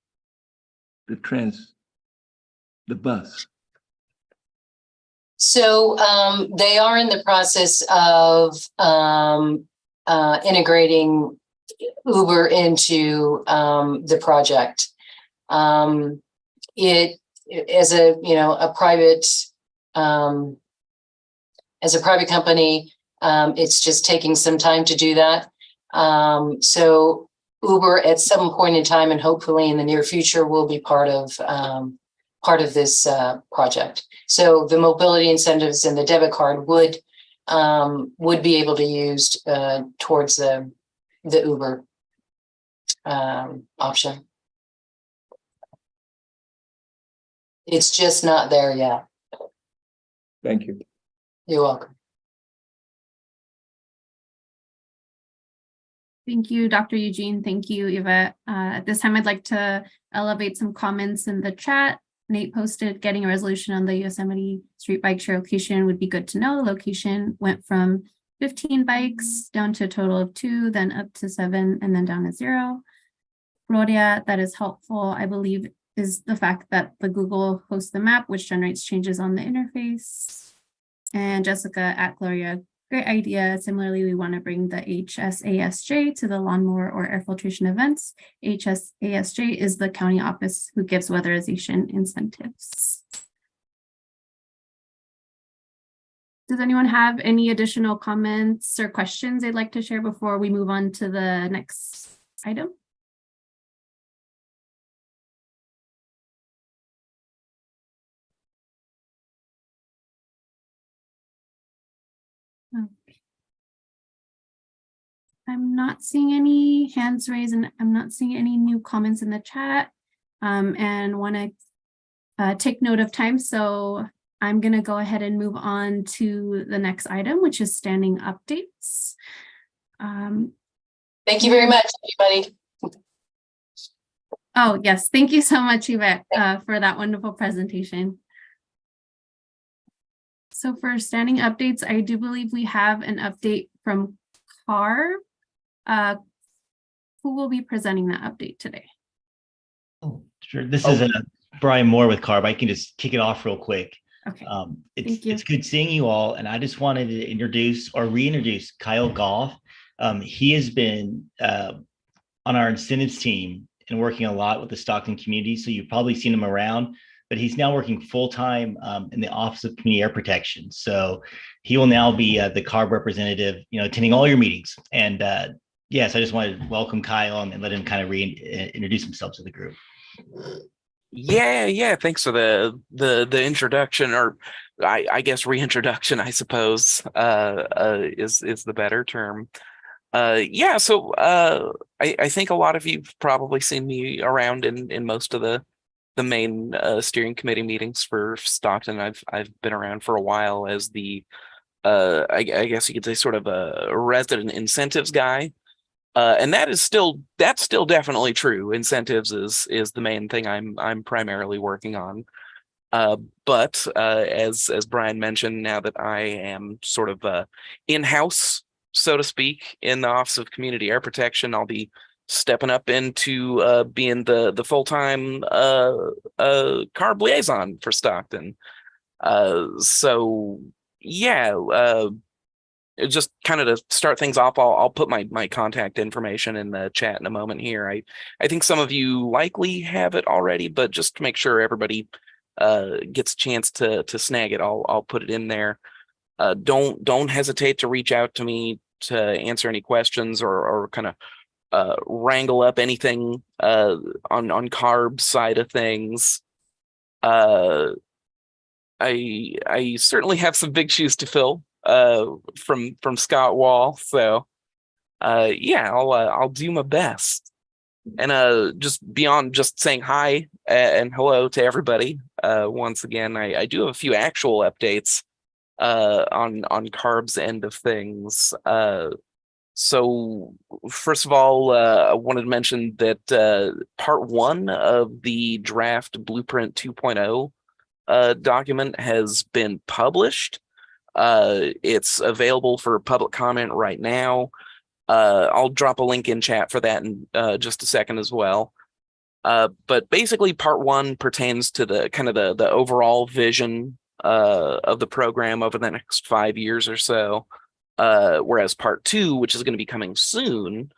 [SPEAKER 6] the bus.
[SPEAKER 18] So they are in the process of integrating Uber into the project. It as a private company, it's just taking some time to do that. So Uber at some point in time, and hopefully in the near future, will be part of this project. So the mobility incentives and the debit card would be able to be used towards the Uber option. It's just not there yet.
[SPEAKER 6] Thank you.
[SPEAKER 18] You're welcome.
[SPEAKER 7] Thank you, Dr. Eugene. Thank you, Yvette. At this time, I'd like to elevate some comments in the chat. Nate posted, getting a resolution on the Yosemite Street bike share location would be good to know. Location went from 15 bikes down to a total of 2, then up to 7, and then down to 0. Gloria, that is helpful, I believe, is the fact that the Google hosts the map, which generates changes on the interface. And Jessica at Gloria, great idea. Similarly, we want to bring the HSASJ to the lawnmower or air filtration events. HSASJ is the county office who gives weatherization incentives. Does anyone have any additional comments or questions they'd like to share before we move on to the next item? Okay. I'm not seeing any hands raised, and I'm not seeing any new comments in the chat, and want to take note of time. So I'm going to go ahead and move on to the next item, which is standing updates.
[SPEAKER 18] Thank you very much, everybody.
[SPEAKER 7] Oh, yes. Thank you so much, Yvette, for that wonderful presentation. So for standing updates, I do believe we have an update from CAR. Who will be presenting that update today?
[SPEAKER 16] Oh, sure. This is Brian Moore with CARB. I can just kick it off real quick.
[SPEAKER 7] Okay.
[SPEAKER 16] It's good seeing you all, and I just wanted to introduce or reintroduce Kyle Goff. He has been on our incentives team and working a lot with the Stockton community, so you've probably seen him around, but he's now working full-time in the Office of Community Air Protection. So he will now be the CARB representative, attending all your meetings. And yes, I just wanted to welcome Kyle and let him kind of reintroduce himself to the group.
[SPEAKER 21] Yeah. Thanks for the introduction, or I guess reintroduction, I suppose, is the better term. So I think a lot of you've probably seen me around in most of the main steering committee meetings for Stockton. I've been around for a while as the I guess you could say sort of a resident incentives guy. And that's still definitely true. Incentives is the main thing I'm primarily working on. But as Brian mentioned, now that I am sort of in-house, so to speak, in the Office of Community Air Protection, I'll be stepping up into being the full-time CARB liaison for Stockton. So yeah, just kind of to start things off, I'll put my contact information in the chat in a moment here. I think some of you likely have it already, but just to make sure everybody gets a chance to snag it, I'll put it in there. Don't hesitate to reach out to me to answer any questions or kind of wrangle up anything on CARB side of things. I certainly have some big shoes to fill from Scott Wall, so yeah, I'll do my best. And just beyond just saying hi and hello to everybody, once again, I do have a few actual updates on CARB's end of things. So first of all, I wanted to mention that part 1 of the draft Blueprint 2.0 document has been published. It's available for public comment right now. I'll drop a link in chat for that in just a second as well. But basically part 1 pertains to the kind of the overall vision of the program over the next 5 years or so. Whereas part 2, which is going to be coming soon,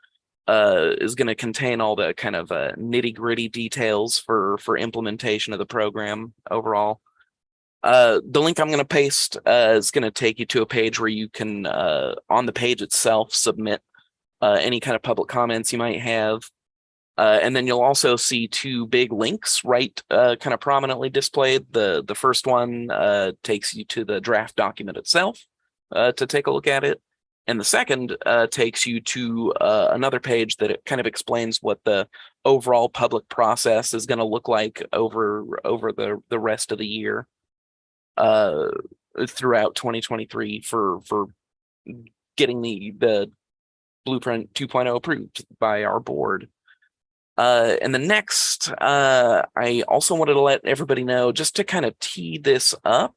[SPEAKER 21] is going to contain all the kind of nitty-gritty details for implementation of the program overall. The link I'm going to paste is going to take you to a page where you can, on the page itself, submit any kind of public comments you might have. And then you'll also see 2 big links right kind of prominently displayed. The first one takes you to the draft document itself to take a look at it. And the second takes you to another page that it kind of explains what the overall public process is going to look like over the rest of the year throughout 2023 for getting the Blueprint 2.0 approved by our board. And the next, I also wanted to let everybody know, just to kind of tee this up,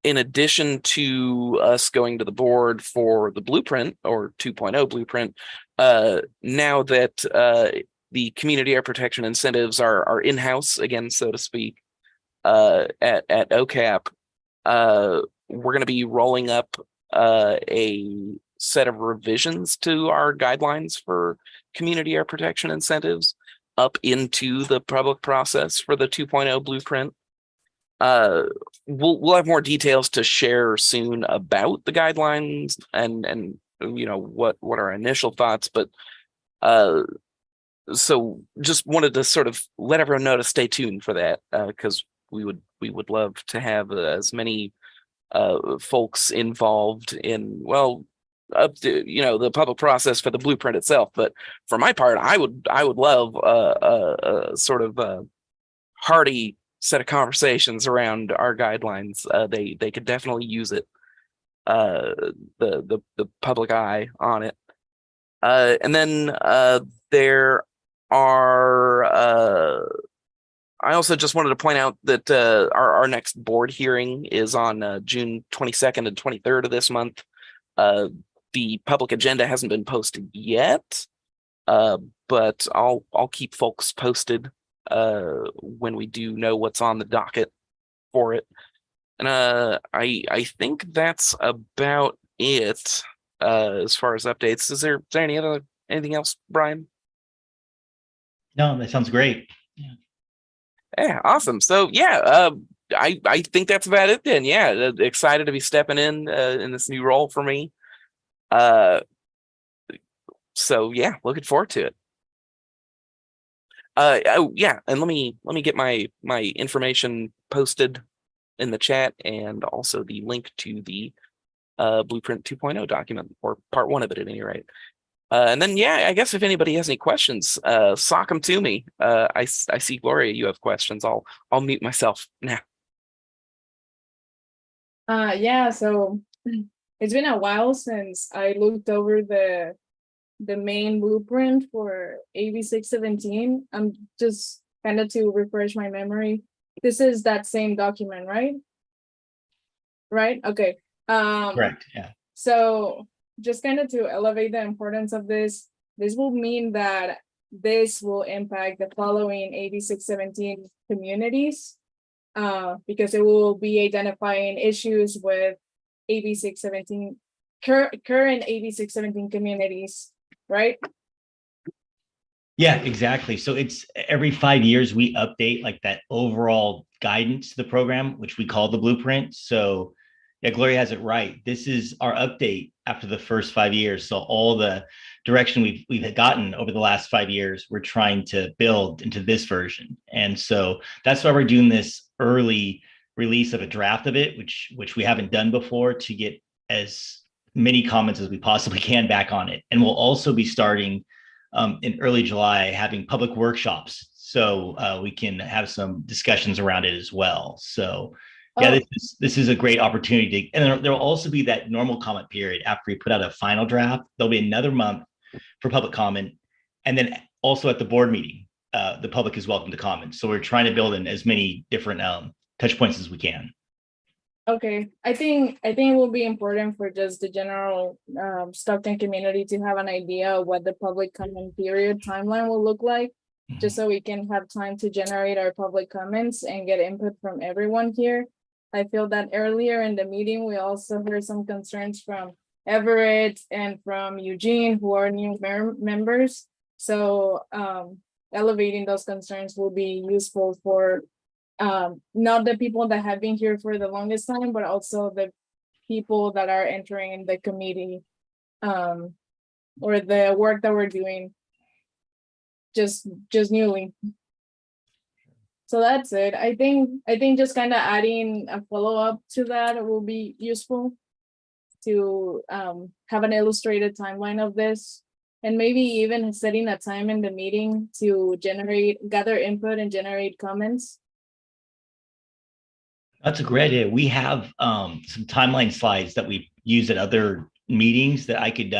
[SPEAKER 21] in addition to us going to the board for the blueprint or 2.0 blueprint, now that the community air protection incentives are in-house again, so to speak, at OCAP, we're going to be rolling up a set of revisions to our guidelines for community air protection incentives up into the public process for the 2.0 blueprint. We'll have more details to share soon about the guidelines and you know what our initial thoughts, but so just wanted to sort of let everyone know to stay tuned for that, because we would love to have as many folks involved in, well, up to, you know, the public process for the blueprint itself. But for my part, I would love a sort of hearty set of conversations around our guidelines. They could definitely use it, the public eye on it. And then there are I also just wanted to point out that our next board hearing is on June 22nd and 23rd of this month. The public agenda hasn't been posted yet, but I'll keep folks posted when we do know what's on the docket for it. And I think that's about it as far as updates. Is there anything else, Brian?
[SPEAKER 16] No, that sounds great.
[SPEAKER 21] Yeah, awesome. So yeah, I think that's about it then. Yeah, excited to be stepping in this new role for me. So yeah, looking forward to it. Oh yeah, and let me get my information posted in the chat, and also the link to the Blueprint 2.0 document, or part 1 of it at any rate. And then, yeah, I guess if anybody has any questions, sock them to me. I see, Gloria, you have questions. I'll mute myself now.
[SPEAKER 20] Yeah, so it's been a while since I looked over the main blueprint for AB617. I'm just kind of to refresh my memory. This is that same document, right? Right? Okay.
[SPEAKER 16] Correct, yeah.
[SPEAKER 20] So just kind of to elevate the importance of this will mean that this will impact the following AB617 communities, because it will be identifying issues with AB617, current AB617 communities, right?
[SPEAKER 16] Yeah, exactly. So it's every 5 years we update like that overall guidance to the program, which we call the blueprint. So yeah, Gloria has it right. This is our update after the first 5 years. So all the direction we've gotten over the last 5 years, we're trying to build into this version. And so that's why we're doing this early release of a draft of it, which we haven't done before, to get as many comments as we possibly can back on it. And we'll also be starting in early July, having public workshops, so we can have some discussions around it as well. So yeah, this is a great opportunity to, and there will also be that normal comment period after we put out a final draft. There'll be another month for public comment, and then also at the board meeting, the public is welcome to comment. So we're trying to build in as many different touch points as we can.
[SPEAKER 20] Okay, I think it will be important for just the general Stockton community to have an idea of what the public comment period timeline will look like, just so we can have time to generate our public comments and get input from everyone here. I feel that earlier in the meeting, we also heard some concerns from Everett and from Eugene, who are new members. So elevating those concerns will be useful for not the people that have been here for the longest time, but also the people that are entering in the committee, or the work that we're doing just newly. So that's it. I think just kind of adding a follow-up to that will be useful to have an illustrated timeline of this, and maybe even setting a time in the meeting to gather input and generate comments.
[SPEAKER 16] That's a great idea. We have some timeline slides that we use at other meetings that I could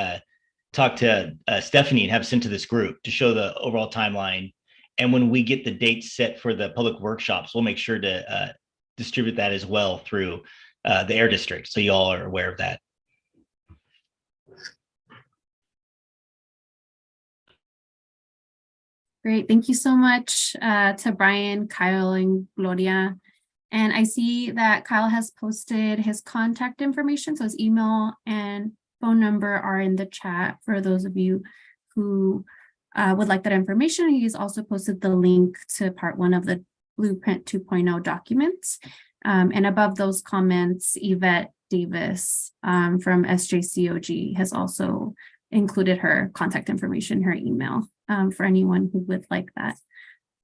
[SPEAKER 16] talk to Stephanie and have sent to this group to show the overall timeline. And when we get the dates set for the public workshops, we'll make sure to distribute that as well through the Air District, so you all are aware of that.
[SPEAKER 7] Great. Thank you so much to Brian, Kyle, and Gloria. And I see that Kyle has posted his contact information. So his email and phone number are in the chat for those of you who would like that information. He's also posted the link to part 1 of the Blueprint 2.0 documents. And above those comments, Yvette Davis from SJCOG has also included her contact information, her email, for anyone who would like that.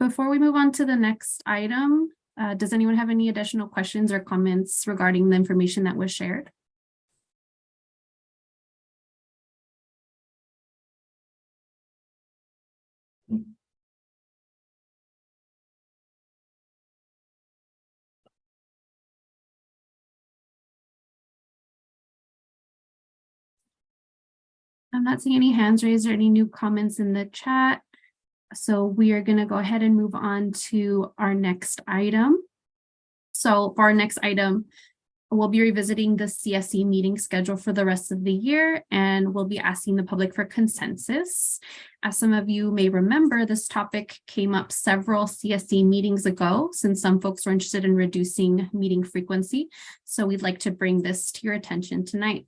[SPEAKER 7] Before we move on to the next item, does anyone have any additional questions or comments regarding the information that was shared? I'm not seeing any hands raised or any new comments in the chat. So we are going to go ahead and move on to our next item. So for our next item, we'll be revisiting the CSC meeting schedule for the rest of the year, and we'll be asking the public for consensus. As some of you may remember, this topic came up several CSC meetings ago, since some folks were interested in reducing meeting frequency. So we'd like to bring this to your attention tonight.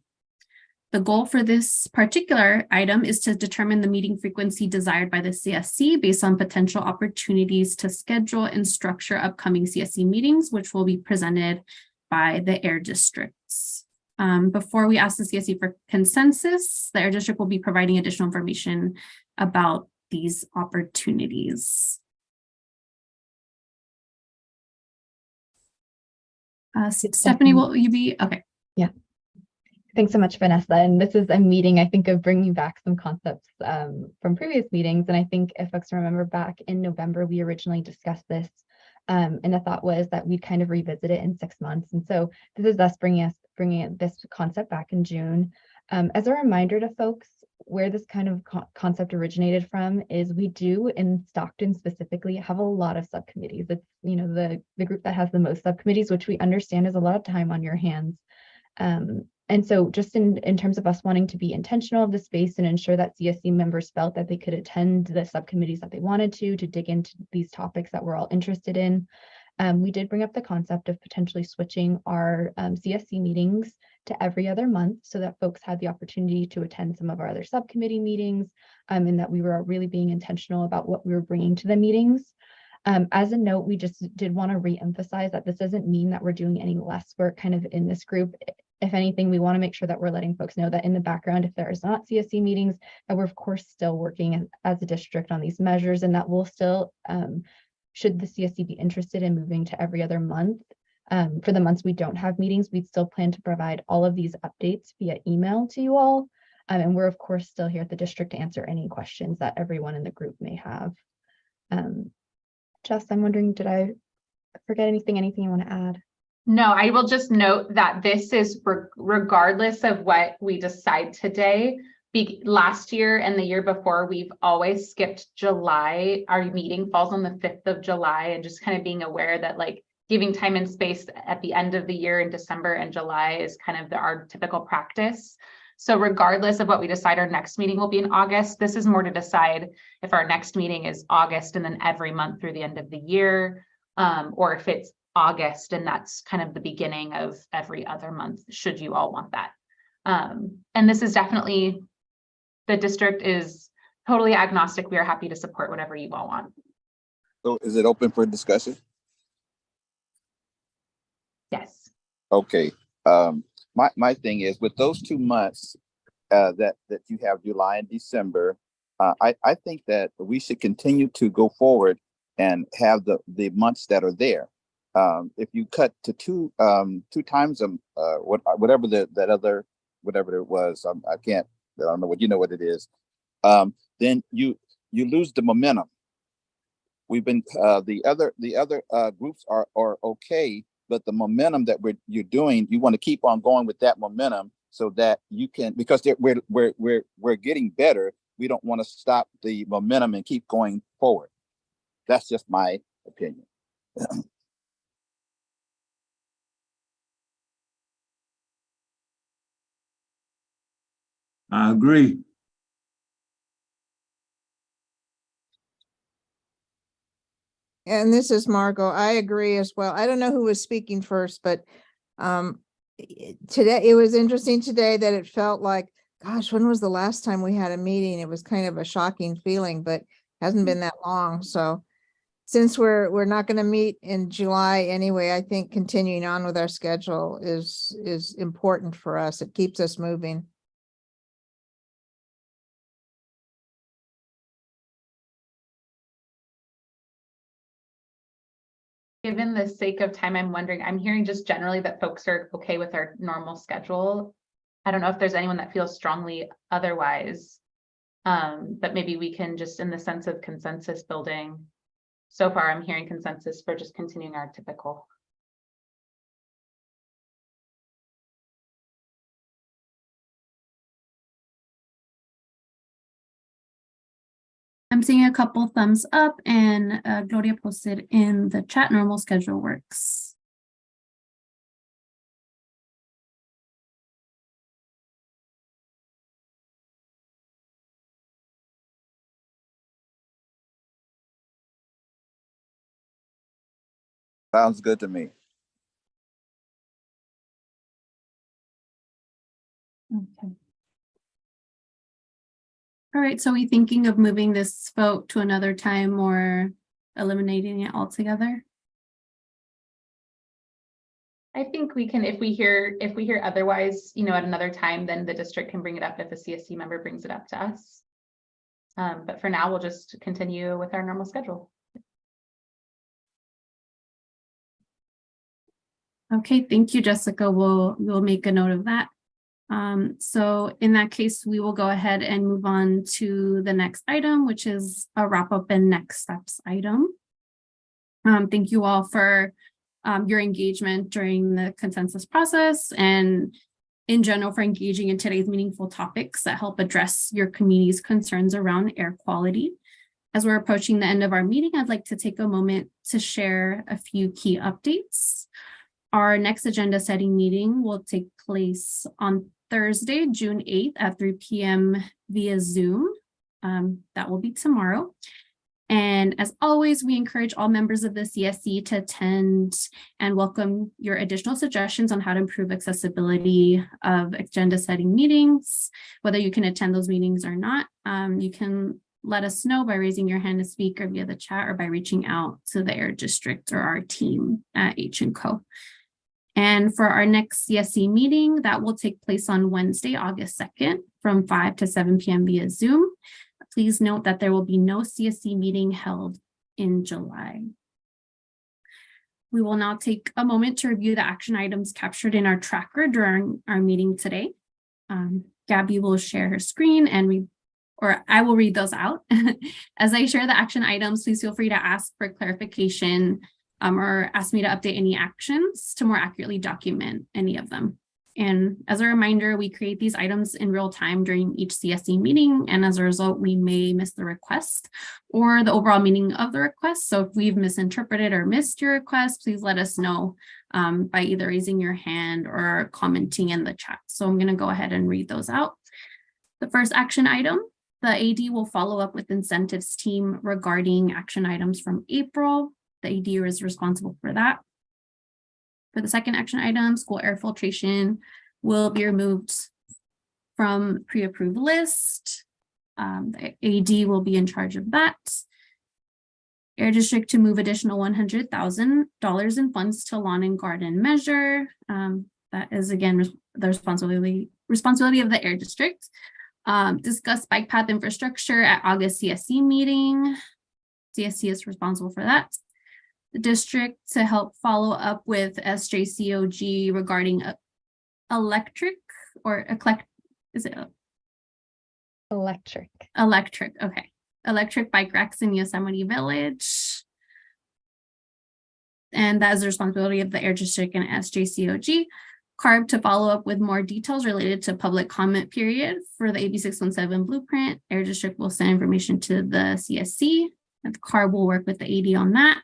[SPEAKER 7] The goal for this particular item is to determine the meeting frequency desired by the CSC based on potential opportunities to schedule and structure upcoming CSC meetings, which will be presented by the Air Districts. Before we ask the CSC for consensus, the Air District will be providing additional information about these opportunities. Stephanie, will you be? Okay.
[SPEAKER 1] Yeah. Thanks so much, Vanessa. And this is a meeting, I think, of bringing back some concepts from previous meetings. And I think if folks remember back in November, we originally discussed this And the thought was that we'd kind of revisit it in 6 months. And so this is us bringing this concept back in June. As a reminder to folks, where this kind of concept originated from is we do in Stockton specifically have a lot of subcommittees. It's, you know, the group that has the most subcommittees, which we understand is a lot of time on your hands. And so just in terms of us wanting to be intentional of the space and ensure that CSC members felt that they could attend the subcommittees that they wanted to dig into these topics that we're all interested in, we did bring up the concept of potentially switching our CSC meetings to every other month so that folks had the opportunity to attend some of our other subcommittee meetings, and that we were really being intentional about what we were bringing to the meetings. As a note, we just did want to re-emphasize that this doesn't mean that we're doing any less work kind of in this group. If anything, we want to make sure that we're letting folks know that in the background, if there is not CSC meetings, that we're of course still working as a district on these measures, and that we'll still, should the CSC be interested in moving to every other month, for the months we don't have meetings, we'd still plan to provide all of these updates via email to you all. And we're of course still here at the district to answer any questions that everyone in the group may have. Jess, I'm wondering, did I forget anything you want to add?
[SPEAKER 8] No, I will just note that this is regardless of what we decide today. Last year and the year before, we've always skipped July. Our meeting falls on the 5th of July, and just kind of being aware that like giving time and space at the end of the year in December and July is kind of our typical practice. So regardless of what we decide, our next meeting will be in August. This is more to decide if our next meeting is August and then every month through the end of the year, or if it's August and that's kind of the beginning of every other month, should you all want that. And this is definitely, the district is totally agnostic. We are happy to support whatever you all want.
[SPEAKER 11] So is it open for discussion?
[SPEAKER 8] Yes.
[SPEAKER 11] Okay. My thing is with those 2 months that you have, July and December, I think that we should continue to go forward and have the months that are there. If you cut to two times whatever that other whatever it was, I don't know what, you know what it is, then you lose the momentum. We've been the other groups are okay, but the momentum that you're doing, you want to keep on going with that momentum so that you can, because we're getting better. We don't want to stop the momentum and keep going forward. That's just my opinion.
[SPEAKER 6] I agree.
[SPEAKER 9] And this is Margot. I agree as well. I don't know who was speaking first, but today it was interesting today that it felt like, gosh, when was the last time we had a meeting? It was kind of a shocking feeling, but hasn't been that long. So since we're not going to meet in July anyway, I think continuing on with our schedule is important for us. It keeps us moving.
[SPEAKER 8] Given the sake of time, I'm wondering, I'm hearing just generally that folks are okay with our normal schedule. I don't know if there's anyone that feels strongly otherwise, but maybe we can just, in the sense of consensus building, so far I'm hearing consensus for just continuing our typical.
[SPEAKER 7] I'm seeing a couple thumbs up, and Gloria posted in the chat, normal schedule works.
[SPEAKER 11] Sounds good to me.
[SPEAKER 7] Okay. All right, so are we thinking of moving this vote to another time or eliminating it altogether?
[SPEAKER 8] I think we can, if we hear otherwise, you know, at another time, then the district can bring it up if a CSC member brings it up to us. But for now, we'll just continue with our normal schedule.
[SPEAKER 7] Okay, thank you, Jessica. We'll make a note of that. So in that case, we will go ahead and move on to the next item, which is a wrap up and next steps item. Thank you all for your engagement during the consensus process and in general for engaging in today's meaningful topics that help address your community's concerns around air quality. As we're approaching the end of our meeting, I'd like to take a moment to share a few key updates. Our next agenda setting meeting will take place on Thursday, June 8th at 3 p.m. via Zoom. That will be tomorrow. And as always, we encourage all members of the CSC to attend and welcome your additional suggestions on how to improve accessibility of agenda setting meetings. Whether you can attend those meetings or not, you can let us know by raising your hand to speak or via the chat or by reaching out to the Air District or our team at H&Co. And for our next CSC meeting, that will take place on Wednesday, August 2nd from 5 to 7 p.m. via Zoom. Please note that there will be no CSC meeting held in July. We will now take a moment to review the action items captured in our tracker during our meeting today. Gabby will share her screen and I will read those out. As I share the action items, please feel free to ask for clarification or ask me to update any actions to more accurately document any of them. And as a reminder, we create these items in real time during each CSC meeting. And as a result, we may miss the request or the overall meaning of the request. So if we've misinterpreted or missed your request, please let us know by either raising your hand or commenting in the chat. So I'm going to go ahead and read those out. The first action item, the AD will follow up with incentives team regarding action items from April. The AD is responsible for that. For the second action item, school air filtration will be removed from pre-approved list. The AD will be in charge of that. Air District to move additional $100,000 in funds to lawn and garden measure. That is again the responsibility of the Air District. Discuss bike path infrastructure at August CSC meeting. CSC is responsible for that. The district to help follow up with SJCOG regarding electric or is it
[SPEAKER 1] electric?
[SPEAKER 7] Electric, okay. Electric bike racks in Yosemite Village. And that is the responsibility of the Air District and SJCOG. CARB to follow up with more details related to public comment period for the AB617 blueprint. Air District will send information to the CSC and the CARB will work with the AD on that.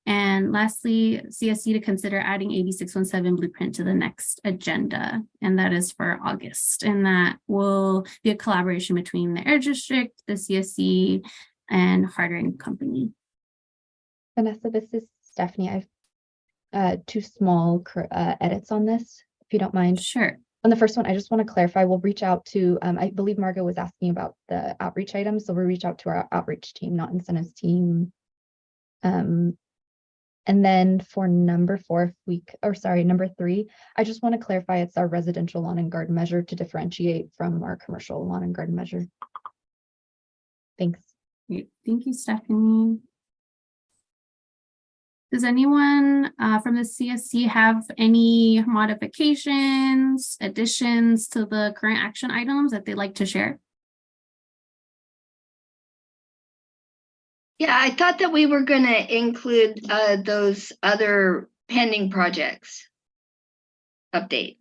[SPEAKER 7] And lastly, CSC to consider adding AB617 blueprint to the next agenda, and that is for August. And that will be a collaboration between the Air District, the CSC, and Harder & Company.
[SPEAKER 1] Vanessa, this is Stephanie. I've two small edits on this, if you don't mind.
[SPEAKER 7] Sure.
[SPEAKER 1] On the first one, I just want to clarify, we'll reach out to, I believe Margot was asking about the outreach items, so we'll reach out to our outreach team, not incentives team. And then for number 3, I just want to clarify it's our residential lawn and garden measure to differentiate from our commercial lawn and garden measure. Thanks.
[SPEAKER 7] Great. Thank you, Stephanie. Does anyone from the CSC have any modifications, additions to the current action items that they'd like to share?
[SPEAKER 10] Yeah, I thought that we were going to include those other pending projects update.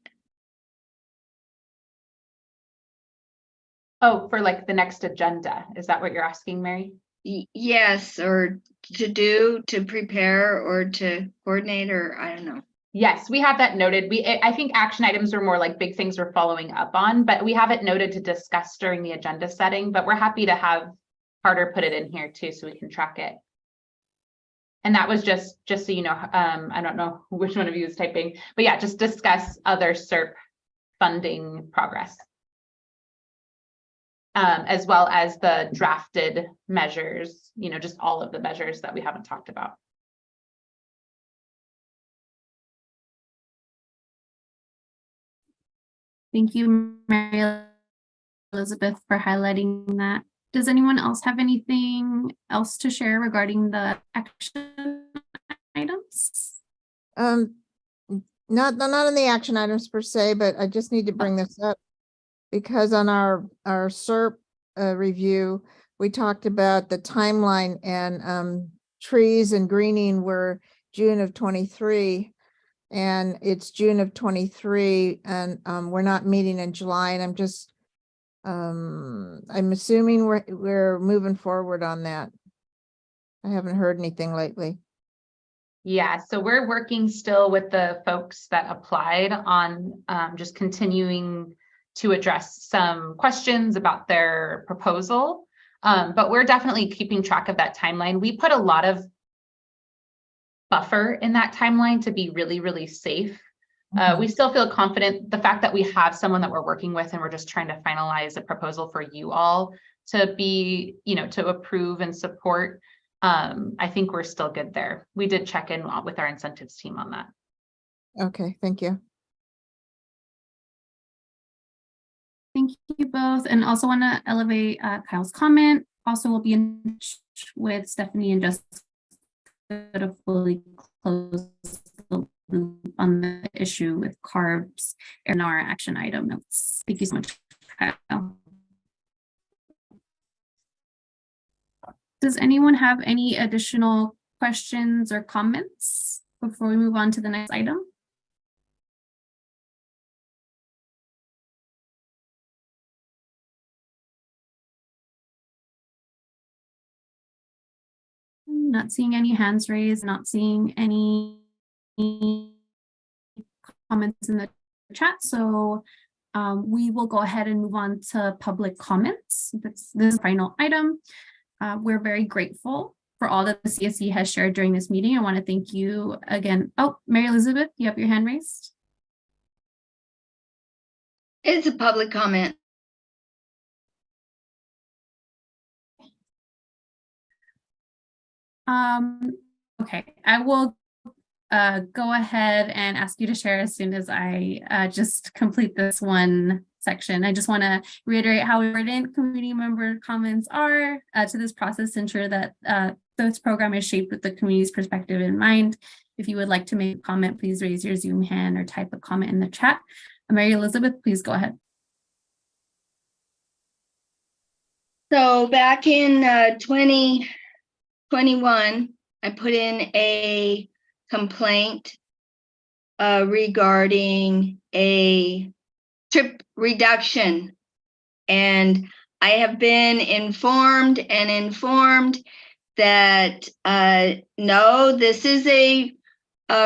[SPEAKER 8] Oh, for like the next agenda. Is that what you're asking, Mary?
[SPEAKER 10] Yes, or to prepare or to coordinate, or I don't know.
[SPEAKER 8] Yes, we have that noted. I think action items are more like big things we're following up on, but we have it noted to discuss during the agenda setting, but we're happy to have Carter put it in here too, so we can track it. And that was just so you know, I don't know which one of you is typing, but yeah, just discuss other SERP funding progress. As well as the drafted measures, just all of the measures that we haven't talked about.
[SPEAKER 7] Thank you, Mary Elizabeth, for highlighting that. Does anyone else have anything else to share regarding the action items?
[SPEAKER 9] Not on the action items per se, but I just need to bring this up because on our SERP review, we talked about the timeline and trees and greening were June of 23. And it's June of 23, and we're not meeting in July, and I'm assuming we're moving forward on that. I haven't heard anything lately.
[SPEAKER 8] Yeah, so we're working still with the folks that applied on just continuing to address some questions about their proposal. But we're definitely keeping track of that timeline. We put a lot of buffer in that timeline to be really, really safe. We still feel confident. The fact that we have someone that we're working with and we're just trying to finalize a proposal for you all to be, to approve and support. I think we're still good there. We did check in with our incentives team on that.
[SPEAKER 9] Okay, thank you.
[SPEAKER 7] Thank you both. And also want to elevate Kyle's comment. Also, we'll be in touch with Stephanie and Jessica to fully close the loop on the issue with carbs in our action item notes. Thank you so much, Kyle. Does anyone have any additional questions or comments before we move on to the next item? Not seeing any hands raised, not seeing any comments in the chat. So we will go ahead and move on to public comments. This is the final item. We're very grateful for all that the CSC has shared during this meeting. I want to thank you again. Oh, Mary Elizabeth, you have your hand raised.
[SPEAKER 10] It's a public comment.
[SPEAKER 7] Okay, I will go ahead and ask you to share as soon as I just complete this one section. I just want to reiterate how important community member comments are to this process to ensure that this program is shaped with the community's perspective in mind. If you would like to make a comment, please raise your Zoom hand or type a comment in the chat. Mary Elizabeth, please go ahead.
[SPEAKER 10] So back in 2021, I put in a complaint regarding a trip reduction. And I have been informed that no, this is a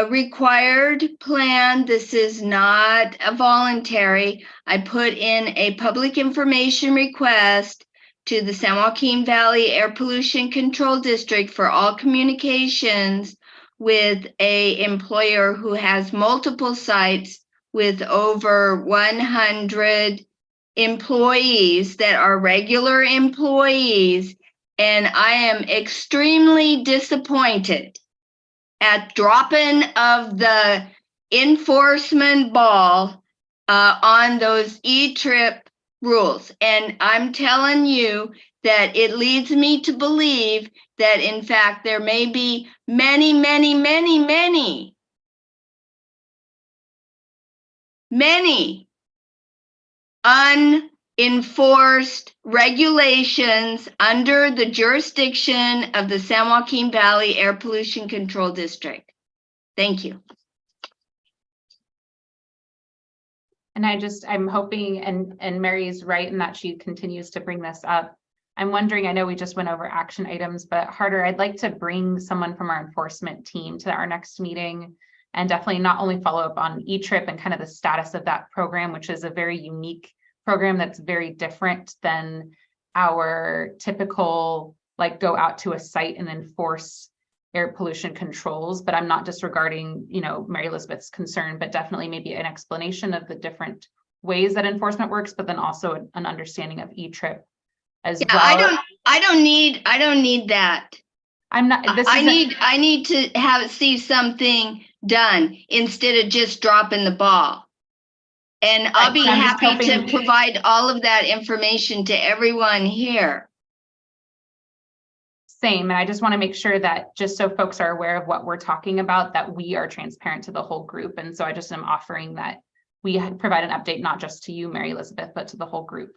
[SPEAKER 10] required plan. This is not a voluntary. I put in a public information request to the San Joaquin Valley Air Pollution Control District for all communications with an employer who has multiple sites with over 100 employees that are regular employees. And I am extremely disappointed at dropping of the enforcement ball on those E-Trip rules. And I'm telling you that it leads me to believe that in fact there may be many unenforced regulations under the jurisdiction of the San Joaquin Valley Air Pollution Control District. Thank you.
[SPEAKER 8] And I'm hoping, and Mary's right in that she continues to bring this up. I'm wondering, I know we just went over action items, but Harder, I'd like to bring someone from our enforcement team to our next meeting and definitely not only follow up on E-Trip and kind of the status of that program, which is a very unique program that's very different than our typical, like go out to a site and enforce air pollution controls, but I'm not disregarding, Mary Elizabeth's concern, but definitely maybe an explanation of the different ways that enforcement works, but then also an understanding of E-Trip as well.
[SPEAKER 10] I don't need that.
[SPEAKER 8] I'm not,
[SPEAKER 10] I need to see something done instead of just dropping the ball. And I'll be happy to provide all of that information to everyone here.
[SPEAKER 8] Same, and I just want to make sure that just so folks are aware of what we're talking about, that we are transparent to the whole group. And so I just am offering that we provide an update, not just to you, Mary Elizabeth, but to the whole group.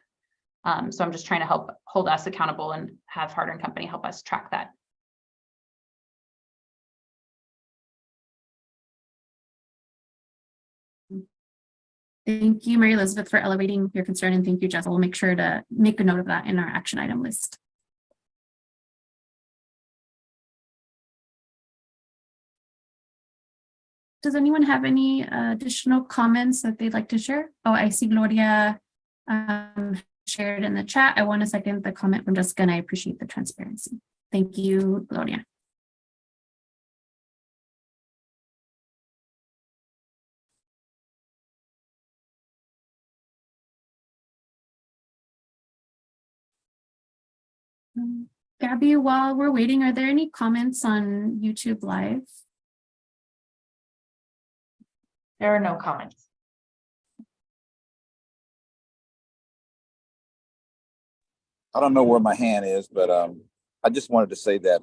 [SPEAKER 8] So I'm just trying to help hold us accountable and have Harder & Company help us track that.
[SPEAKER 7] Thank you, Mary Elizabeth, for elevating your concern, and thank you, Jess. We'll make sure to make a note of that in our action item list. Does anyone have any additional comments that they'd like to share? Oh, I see Gloria shared in the chat. I want to second the comment from Jessica, and I appreciate the transparency. Thank you, Gloria. Gabby, while we're waiting, are there any comments on YouTube Live?
[SPEAKER 2] There are no comments.
[SPEAKER 11] I don't know where my hand is, but I just wanted to say that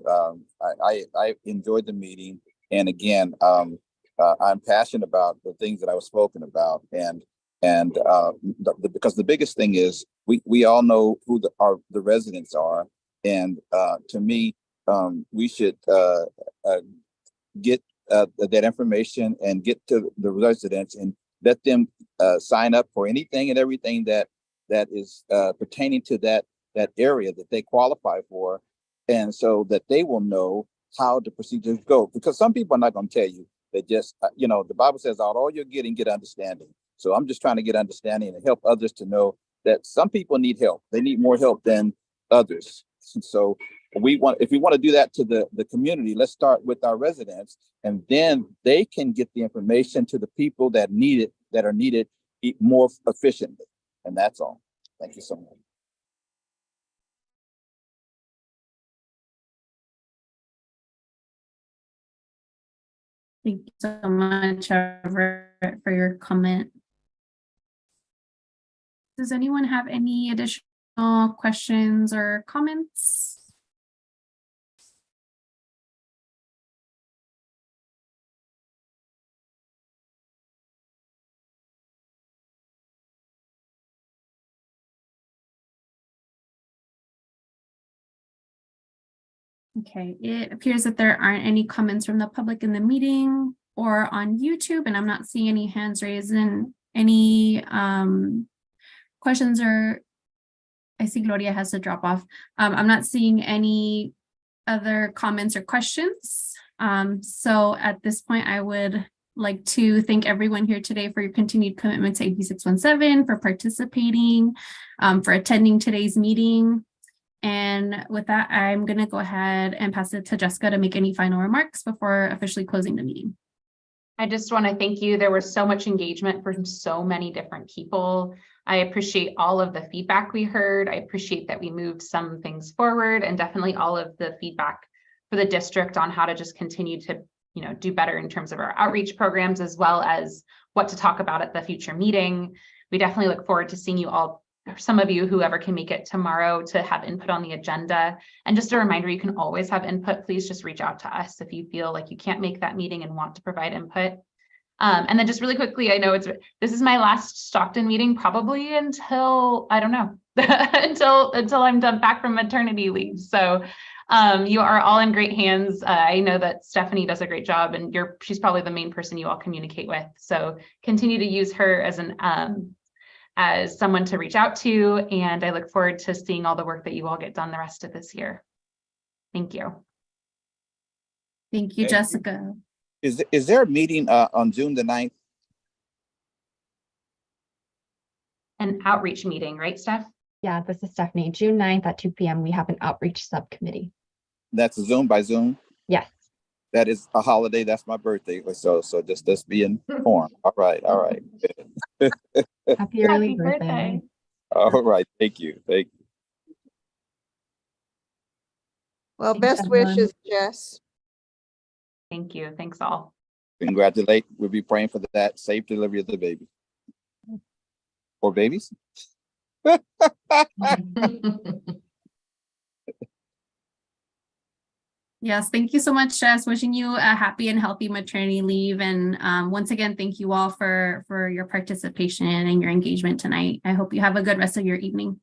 [SPEAKER 11] I enjoyed the meeting, and again, I'm passionate about the things that I was spoken about, and because the biggest thing is we all know who the residents are, and to me, we should get that information and get to the residents and let them sign up for anything and everything that is pertaining to that area that they qualify for, and so that they will know how the procedures go. Because some people are not going to tell you. They just, the Bible says, all you're getting, get understanding. So I'm just trying to get understanding and help others to know that some people need help. They need more help than others. So if we want to do that to the community, let's start with our residents, and then they can get the information to the people that need it, that are needed more efficiently. And that's all. Thank you so much.
[SPEAKER 7] Thank you so much for your comment. Does anyone have any additional questions or comments? Okay, it appears that there aren't any comments from the public in the meeting or on YouTube, and I'm not seeing any hands raised and any questions, or I see Gloria has to drop off. I'm not seeing any other comments or questions. So at this point, I would like to thank everyone here today for your continued commitment to AB617, for participating, for attending today's meeting. And with that, I'm going to go ahead and pass it to Jessica to make any final remarks before officially closing the meeting.
[SPEAKER 8] I just want to thank you. There was so much engagement from so many different people. I appreciate all of the feedback we heard. I appreciate that we moved some things forward, and definitely all of the feedback for the district on how to just continue to, do better in terms of our outreach programs, as well as what to talk about at the future meeting. We definitely look forward to seeing you all, some of you, whoever can make it tomorrow, to have input on the agenda. And just a reminder, you can always have input. Please just reach out to us if you feel like you can't make that meeting and want to provide input. And then just really quickly, I know this is my last Stockton meeting, probably until, I don't know, until I'm done back from maternity leave. So you are all in great hands. I know that Stephanie does a great job, and she's probably the main person you all communicate with. So continue to use her as someone to reach out to, and I look forward to seeing all the work that you all get done the rest of this year. Thank you.
[SPEAKER 7] Thank you, Jessica.
[SPEAKER 11] Is there a meeting on June the 9th?
[SPEAKER 8] An outreach meeting, right, Steph?
[SPEAKER 1] Yeah, this is Stephanie. June 9th at 2 p.m. we have an outreach subcommittee.
[SPEAKER 11] That's a Zoom by Zoom?
[SPEAKER 1] Yes.
[SPEAKER 11] That is a holiday. That's my birthday. So just be informed. All right.
[SPEAKER 1] Happy early birthday.
[SPEAKER 11] All right. Thank you.
[SPEAKER 9] Well,
[SPEAKER 1] Thanks,
[SPEAKER 9] best
[SPEAKER 1] everyone.
[SPEAKER 9] wishes, Jess.
[SPEAKER 8] Thank you. Thanks all.
[SPEAKER 11] Congratulate. We'll be praying for that safe delivery of the baby. Or babies?
[SPEAKER 7] Yes, thank you so much, Jess. Wishing you a happy and healthy maternity leave. And once again, thank you all for your participation and your engagement tonight. I hope you have a good rest of your evening.